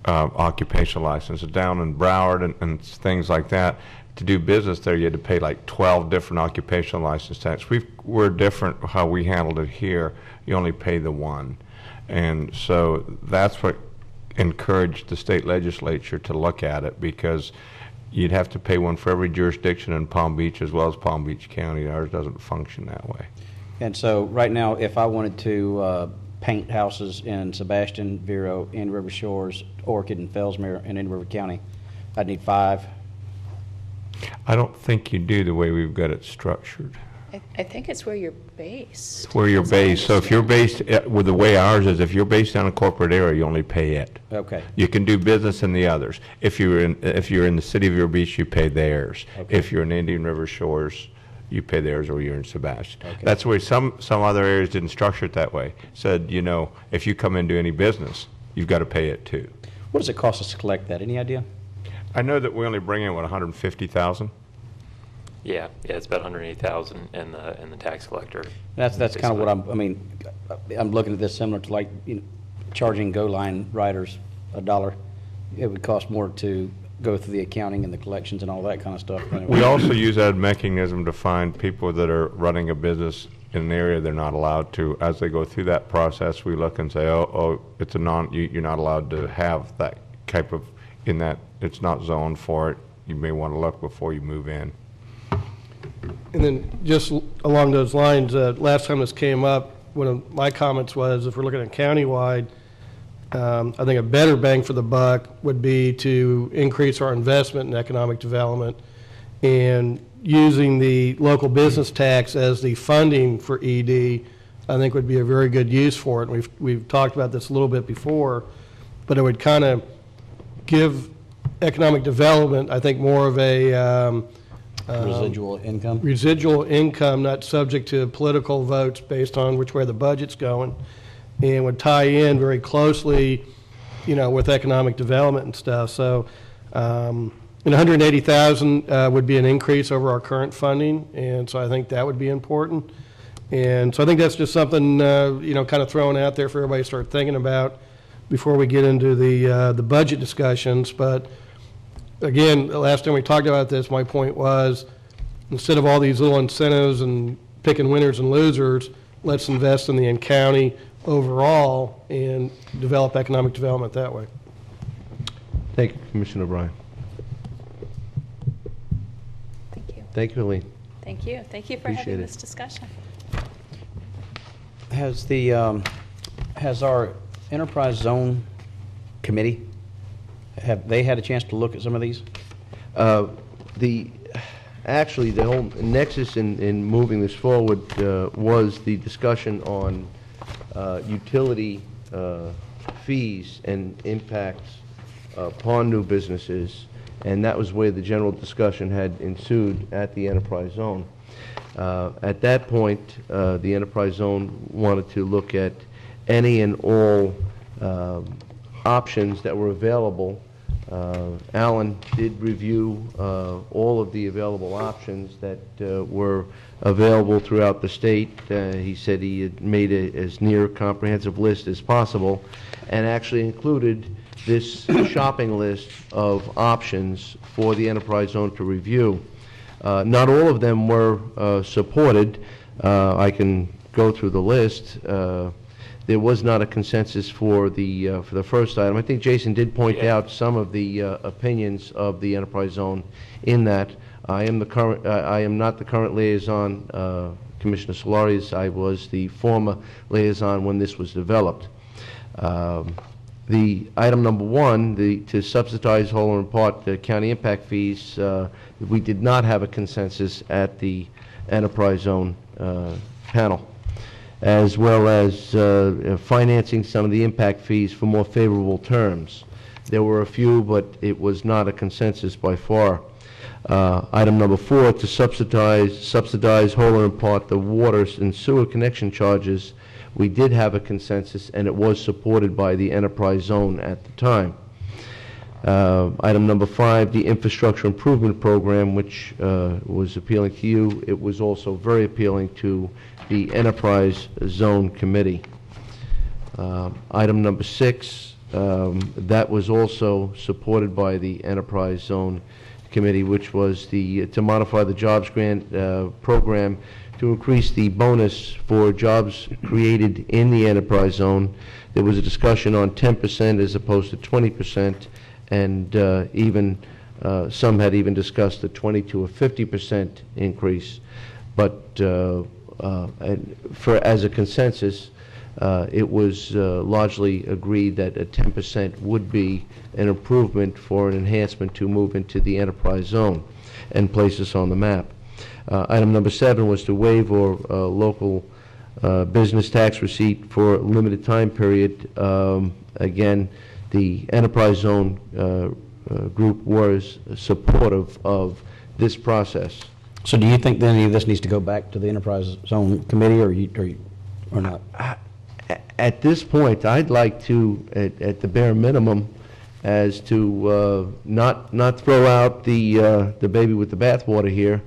occupational licenses down in Broward and things like that. To do business there, you had to pay like 12 different occupational license tax. We're different how we handled it here. You only pay the one. And so that's what encouraged the state legislature to look at it, because you'd have to pay one for every jurisdiction in Palm Beach as well as Palm Beach County. Ours doesn't function that way. And so right now, if I wanted to paint houses in Sebastian, Vero, Indian River Shores, Orchid, and Fellsmere in Indian River County, I'd need 5. I don't think you do the way we've got it structured. I think it's where you're based. It's where you're based. So if you're based, with the way ours is, if you're based down in a corporate area, you only pay it. Okay. You can do business in the others. If you're in the city of Vero Beach, you pay theirs. Okay. If you're in Indian River Shores, you pay theirs, or you're in Sebastian. Okay. That's the way some other areas didn't structure it that way. Said, you know, if you come into any business, you've got to pay it too. What does it cost us to collect that? Any idea? I know that we only bring in, what, 150,000? Yeah, it's about 180,000 in the tax collector. That's kind of what I'm looking at this similar to, like, charging Go Line riders $1. It would cost more to go through the accounting and the collections and all that kind of stuff. We also use that mechanism to find people that are running a business in an area they're not allowed to. As they go through that process, we look and say, oh, it's a you're not allowed to have that type of, in that, it's not zoned for it. You may want to look before you move in. And then just along those lines, last time this came up, one of my comments was, if we're looking at countywide, I think a better bang for the buck would be to increase our investment in economic development, and using the local business tax as the funding for ED, I think would be a very good use for it. And we've talked about this a little bit before, but it would kind of give economic development, I think, more of a residual income. Residual income, not subject to political votes based on which way the budget's going, and would tie in very closely, with economic development and stuff. So, and 180,000 would be an increase over our current funding, and so I think that would be important. And so I think that's just something kind of thrown out there for everybody to start thinking about before we get into the budget discussions. But again, the last time we talked about this, my point was, instead of all these little incentives and picking winners and losers, let's invest in the county overall and develop economic development that way. Thank you, Commissioner O'Brien. Thank you, Helene. Thank you. Thank you for Appreciate having it. this discussion. Has our enterprise zone committee, have they had a chance to look at some of these? Actually, the whole nexus in moving this forward was the discussion on utility fees and impacts upon new businesses, and that was where the general discussion had ensued at the enterprise zone. At that point, the enterprise zone wanted to look at any and all options that were available. Alan did review all of the available options that were available throughout the state. He said he had made as near a comprehensive list as possible, and actually included this shopping list of options for the enterprise zone to review. Not all of them were supported. I can go through the list. There was not a consensus for the first item. I think Jason did point out some of the opinions of the enterprise zone in that. I am not the current liaison. Commissioner Solari's. I was the former liaison when this was developed. The item number one, to subsidize whole or in part the county impact fees, we did not have a consensus at the enterprise zone panel, as well as financing some of the impact fees for more favorable terms. There were a few, but it was not a consensus by far. Item number four, to subsidize whole or in part the water and sewer connection charges. We did have a consensus, and it was supported by the enterprise zone at the time. Item number five, the infrastructure improvement program, which was appealing to you. It was also very appealing to the enterprise zone committee. Item number six, that was also supported by the enterprise zone committee, which was to modify the jobs grant program to increase the bonus for jobs created in the enterprise zone. There was a discussion on 10% as opposed to 20%, and even some had even discussed a 20 to a 50% increase. But as a consensus, it was largely agreed that a 10% would be an improvement for an enhancement to move into the enterprise zone and place us on the map. Item number seven was to waive or local business tax receipt for a limited time period. Again, the enterprise zone group was supportive of this process. So do you think then any of this needs to go back to the enterprise zone committee, or not? At this point, I'd like to, at the bare minimum, as to not throw out the baby with the bathwater here,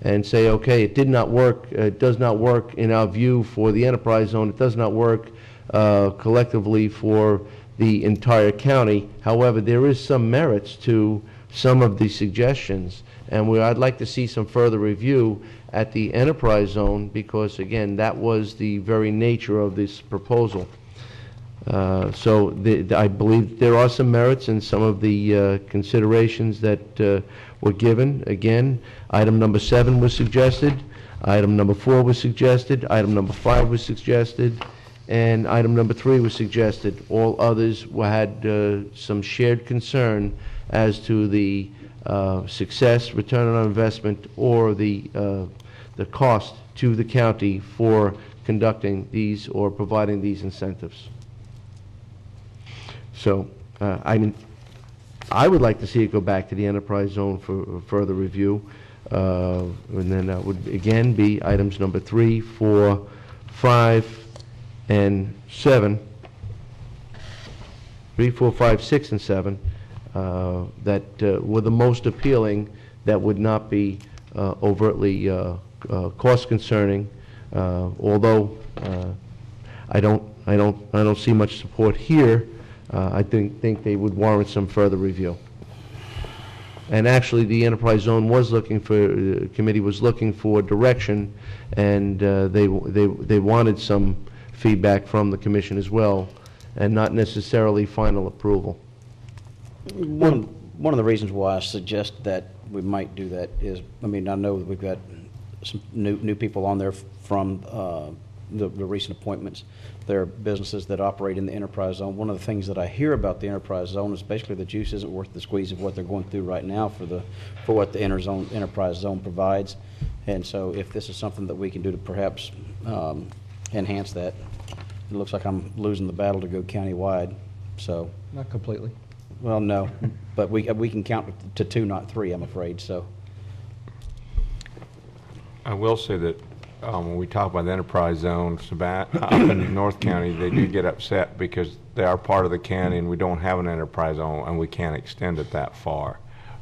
and say, okay, it did not work. It does not work in our view for the enterprise zone. It does not work collectively for the entire county. However, there is some merits to some of the suggestions, and where I'd like to see some further review at the enterprise zone, because again, that was the very nature of this proposal. So I believe there are some merits in some of the considerations that were given. Again, item number 7 was suggested, item number 4 was suggested, item number 5 was suggested, and item number 3 was suggested. All others had some shared concern as to the success, return on investment, or the cost to the county for conducting these or providing these incentives. So I would like to see it go back to the enterprise zone for further review. And then that would again be items number 3, 4, 5, and 7. 3, 4, 5, 6, and 7 that were the most appealing, that would not be overtly cost concerning. Although I don't see much support here. I think they would warrant some further review. And actually, the enterprise zone was looking for, committee was looking for direction, and they wanted some feedback from the commission as well, and not necessarily final approval. One of the reasons why I suggest that we might do that is, I mean, I know that we've got some new people on there from the recent appointments. There are businesses that operate in the enterprise zone. One of the things that I hear about the enterprise zone is basically the juice isn't worth the squeeze of what they're going through right now for what the enterprise zone provides. And so if this is something that we can do to perhaps enhance that, it looks like I'm losing the battle to go countywide. So Not completely. well, no, but we can count to 2, not 3, I'm afraid. So I will say that when we talk about the enterprise zone, up in North County, they do get upset because they are part of the county and we don't have an enterprise zone and we can't extend it that far.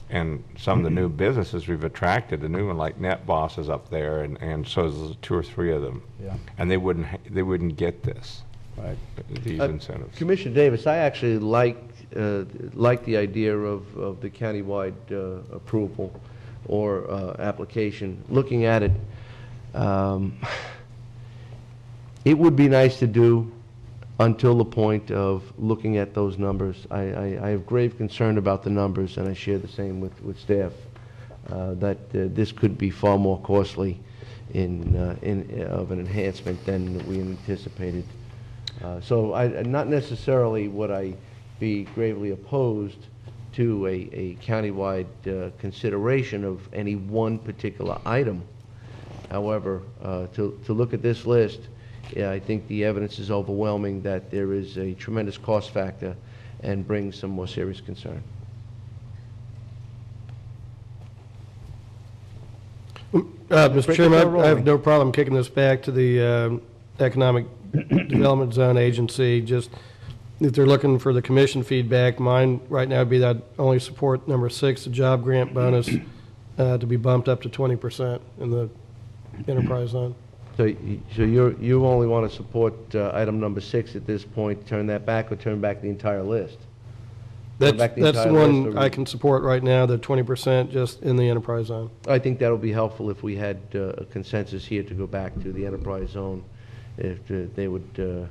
And some of the new businesses we've attracted, the new one like NetBoss is up there, and so there's 2 or 3 of them. Yeah. And they wouldn't get this, right? These incentives. Commissioner Davis, I actually like the idea of the countywide approval or application. Looking at it, it would be nice to do until the point of looking at those numbers. I have grave concern about the numbers, and I share the same with staff, that this could be far more costly of an enhancement than we anticipated. So not necessarily would I be gravely opposed to a countywide consideration of any one particular item. However, to look at this list, I think the evidence is overwhelming that there is a tremendous cost factor and brings some more serious concern. Mr. Chairman, I have no problem kicking this back to the Economic Development Zone Agency. Just if they're looking for the commission feedback, mine right now would be that only support number 6, the job grant bonus, to be bumped up to 20% in the enterprise zone. So you only want to support item number 6 at this point, turn that back, or turn back the entire list? That's the one I can support right now, the 20% just in the enterprise zone. I think that'll be helpful if we had a consensus here to go back to the enterprise zone, if they would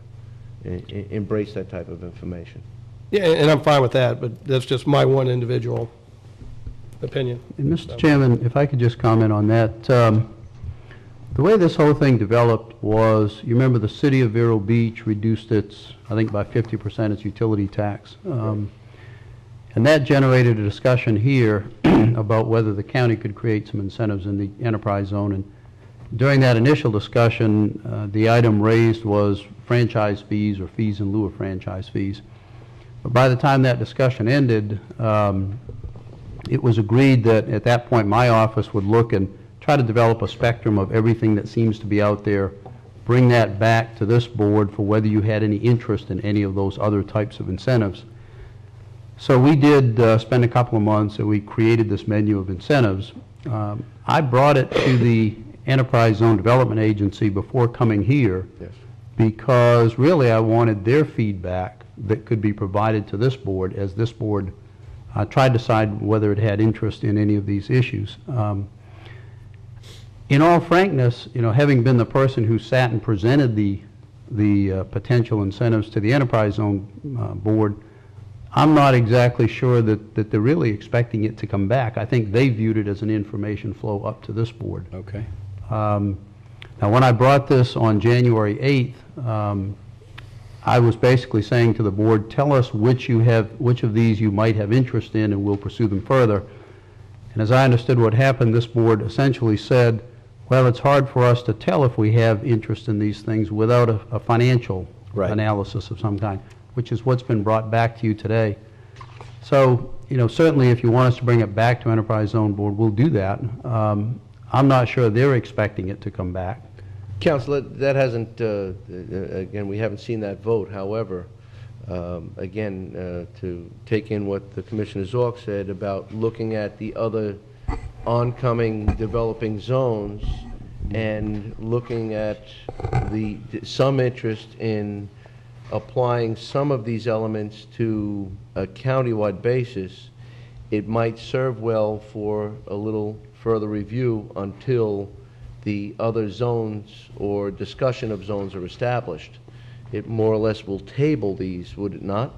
embrace that type of information. Yeah, and I'm fine with that, but that's just my one individual opinion. And Mr. Chairman, if I could just comment on that. The way this whole thing developed was, you remember the city of Vero Beach reduced its, I think by 50%, its utility tax. And that generated a discussion here about whether the county could create some incentives in the enterprise zone. And during that initial discussion, the item raised was franchise fees or fees in lieu of franchise fees. But by the time that discussion ended, it was agreed that at that point my office would look and try to develop a spectrum of everything that seems to be out there, bring that back to this board for whether you had any interest in any of those other types of incentives. So we did spend a couple of months and we created this menu of incentives. I brought it to the Enterprise Zone Development Agency before coming here, yes, because really I wanted their feedback that could be provided to this board as this board try to decide whether it had interest in any of these issues. In all frankness, having been the person who sat and presented the potential incentives to the enterprise zone board, I'm not exactly sure that they're really expecting it to come back. I think they viewed it as an information flow up to this board. Okay. Now, when I brought this on January 8th, I was basically saying to the board, tell us which of these you might have interest in, and we'll pursue them further. And as I understood what happened, this board essentially said, well, it's hard for us to tell if we have interest in these things without a financial analysis of some kind, which is what's been brought back to you today. So, certainly if you want us to bring it back to Enterprise Zone Board, we'll do that. I'm not sure they're expecting it to come back. Council, that hasn't, again, we haven't seen that vote. However, again, to take in what the Commissioner Zorc said about looking at the other oncoming developing zones and looking at some interest in applying some of these elements to a countywide basis, it might serve well for a little further review until the other zones or discussion of zones are established. It more or less will table these, would it not?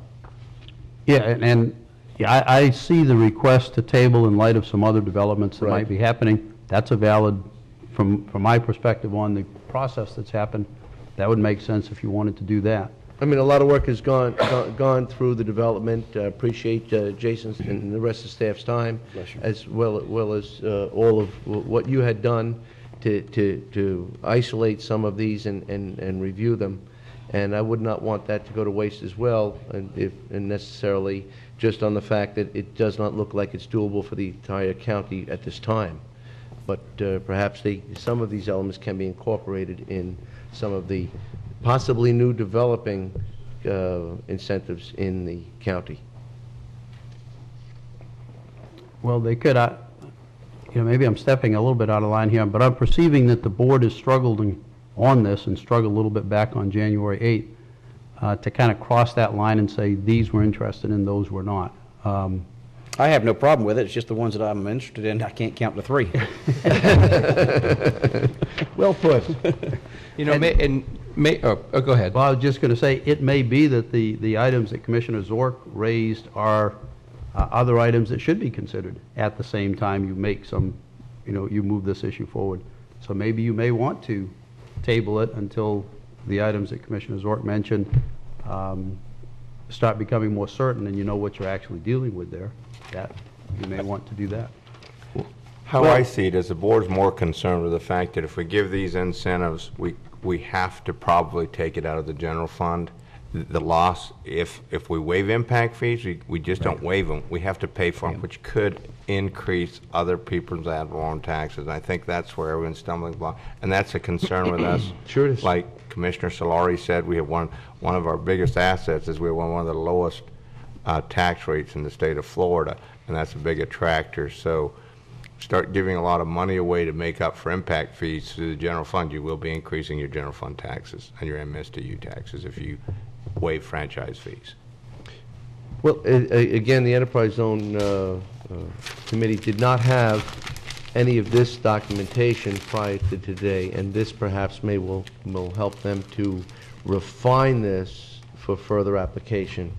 Yeah, yeah, I see the request to table in light of some other developments that might be happening. That's a valid, from my perspective on the process that's happened, that would make sense if you wanted to do that. I mean, a lot of work has gone through the development. Appreciate Jason's and the rest of the staff's time, as well as all of what you had done to isolate some of these and review them. And I would not want that to go to waste as well, and necessarily just on the fact that it does not look like it's doable for the entire county at this time. But perhaps some of these elements can be incorporated in some of the possibly new developing incentives in the county. Well, they could. Maybe I'm stepping a little bit out of line here, but I'm perceiving that the board has struggled on this and struggled a little bit back on January 8th to kind of cross that line and say these we're interested in, those we're not. I have no problem with it. It's just the ones that I'm interested in, I can't count to 3. Well put. Go ahead. Well, I was just going to say, it may be that the items that Commissioner Zorc raised are other items that should be considered at the same time you make some, you move this issue forward. So maybe you may want to table it until the items that Commissioner Zorc mentioned start becoming more certain and you know what you're actually dealing with there. That you may want to do that. How I see it is the board's more concerned with the fact that if we give these incentives, we have to probably take it out of the general fund. The loss, if we waive impact fees, we just don't waive them. We have to pay for them, which could increase other people's ad valorem taxes. I think that's where everyone's stumbling block, and that's a concern with us. Sure it is. Like Commissioner Solari said, we have one of our biggest assets is we have one of the lowest tax rates in the state of Florida, and that's a big attractor. So start giving a lot of money away to make up for impact fees through the general fund, you will be increasing your general fund taxes and your MSTU taxes if you waive franchise fees. Well, again, the Enterprise Zone Committee did not have any of this documentation prior to today, and this perhaps will help them to refine this for further application.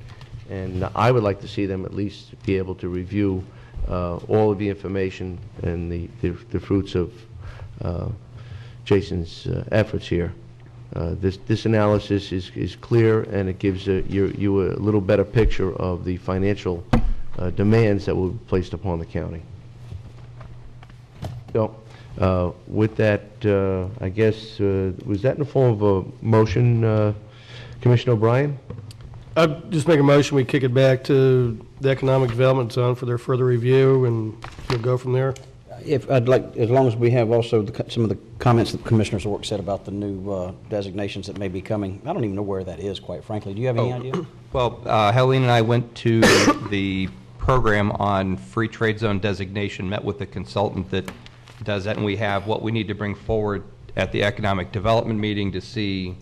And I would like to see them at least be able to review all of the information and the fruits of Jason's efforts here. This analysis is clear, and it gives you a little better picture of the financial demands that will be placed upon the county. So, with that, I guess, was that in the form of a motion, Commissioner O'Brien? I'd just make a motion, we kick it back to the Economic Development Zone for their further review, and we'll go from there. If I'd like, as long as we have also some of the comments that Commissioner Zorc said about the new designations that may be coming. I don't even know where that is, quite frankly. Do you have any idea? Well, Helene and I went to the program on free trade zone designation, met with the consultant that does that, and we have what we need to bring forward at the economic development meeting to see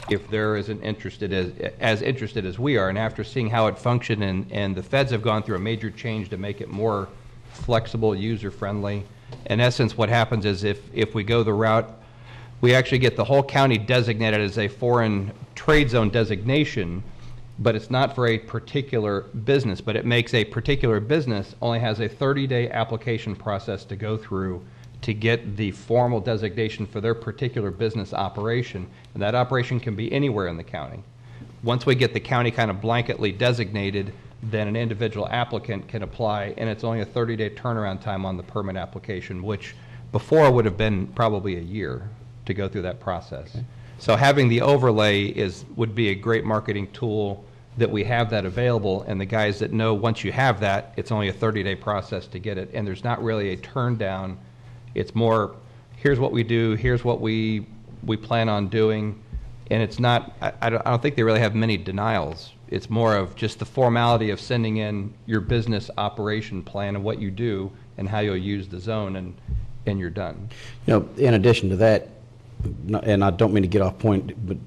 if they're as interested as we are. And after seeing how it functioned, and the feds have gone through a major change to make it more flexible, user-friendly. In essence, what happens is if we go the route, we actually get the whole county designated as a foreign trade zone designation, but it's not for a particular business, but it makes a particular business only has a 30-day application process to go through to get the formal designation for their particular business operation, and that operation can be anywhere in the county. Once we get the county kind of blanketly designated, then an individual applicant can apply, and it's only a 30-day turnaround time on the permit application, which before would have been probably a year to go through that process. Okay. So having the overlay would be a great marketing tool, that we have that available, and the guys that know once you have that, it's only a 30-day process to get it, and there's not really a turn down. It's more, here's what we do, here's what we plan on doing, and it's not, I don't think they really have many denials. It's more of just the formality of sending in your business operation plan of what you do and how you'll use the zone, and you're done. You know, in addition to that, and I don't mean to get off point, but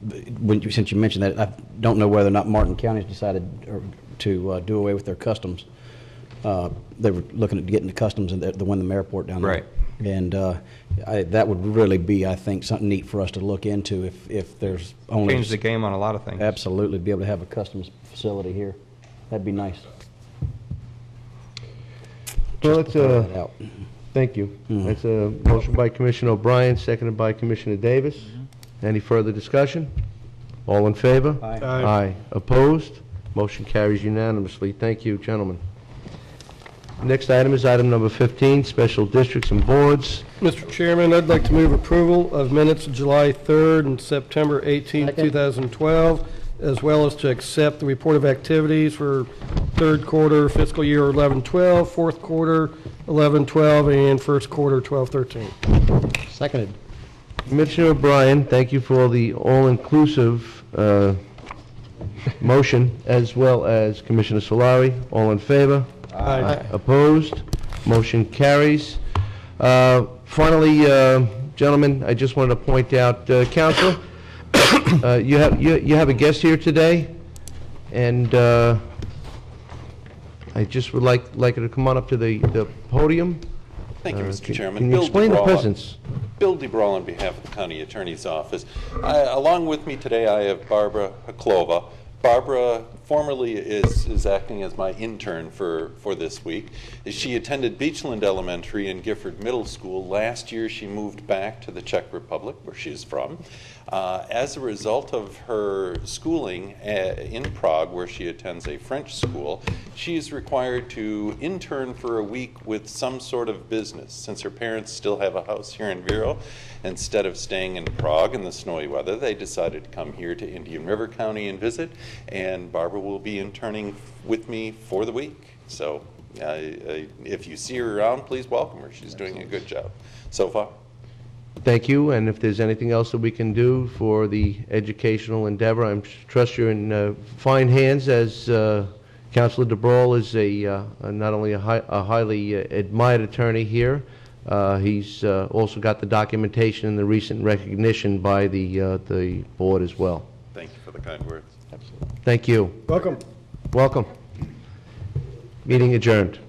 since you mentioned that, I don't know whether or not Martin County's decided to do away with their customs. They were looking at getting the customs in the Wyndham Airport down there. Right. And that would really be, I think, something neat for us to look into if there's only... Change the game on a lot of things. Absolutely. Be able to have a customs facility here. That'd be nice. Well, it's thank you. That's a motion by Commissioner O'Brien, seconded by Commissioner Davis. Any further discussion? All in favor? Aye. Aye. Opposed? Motion carries unanimously. Thank you, gentlemen. Next item is item number 15, special districts and boards. Mr. Chairman, I'd like to move approval of minutes of July 3rd and September 18th, 2012, as well as to accept the report of activities for third quarter fiscal year 11-12, fourth quarter 11-12, and first quarter 12-13. Seconded. Commissioner O'Brien, thank you for the all-inclusive motion, as well as Commissioner Solari. All in favor? Aye. Opposed? Motion carries. Finally, gentlemen, I just wanted to point out, Council, you have a guest here today, and I just would like her to come on up to the podium. Thank you, Mr. Chairman. Can you explain the presence? Bill DeBrawl on behalf of the County Attorney's Office. Along with me today, I have Barbara Haklova. Barbara formerly is acting as my intern for this week. She attended Beachland Elementary and Gifford Middle School. Last year, she moved back to the Czech Republic, where she's from. As a result of her schooling in Prague, where she attends a French school, she is required to intern for a week with some sort of business. Since her parents still have a house here in Vero, instead of staying in Prague in the snowy weather, they decided to come here to Indian River County and visit, and Barbara will be interning with me for the week. So if you see her around, please welcome her. She's doing a good job so far. Thank you, and if there's anything else that we can do for the educational endeavor, I trust you're in fine hands, as Councilor DeBrawl is not only a highly admired attorney here, he's also got the documentation and the recent recognition by the board as well. Thank you for the kind words. Absolutely. Thank you. Welcome. Welcome. Meeting adjourned.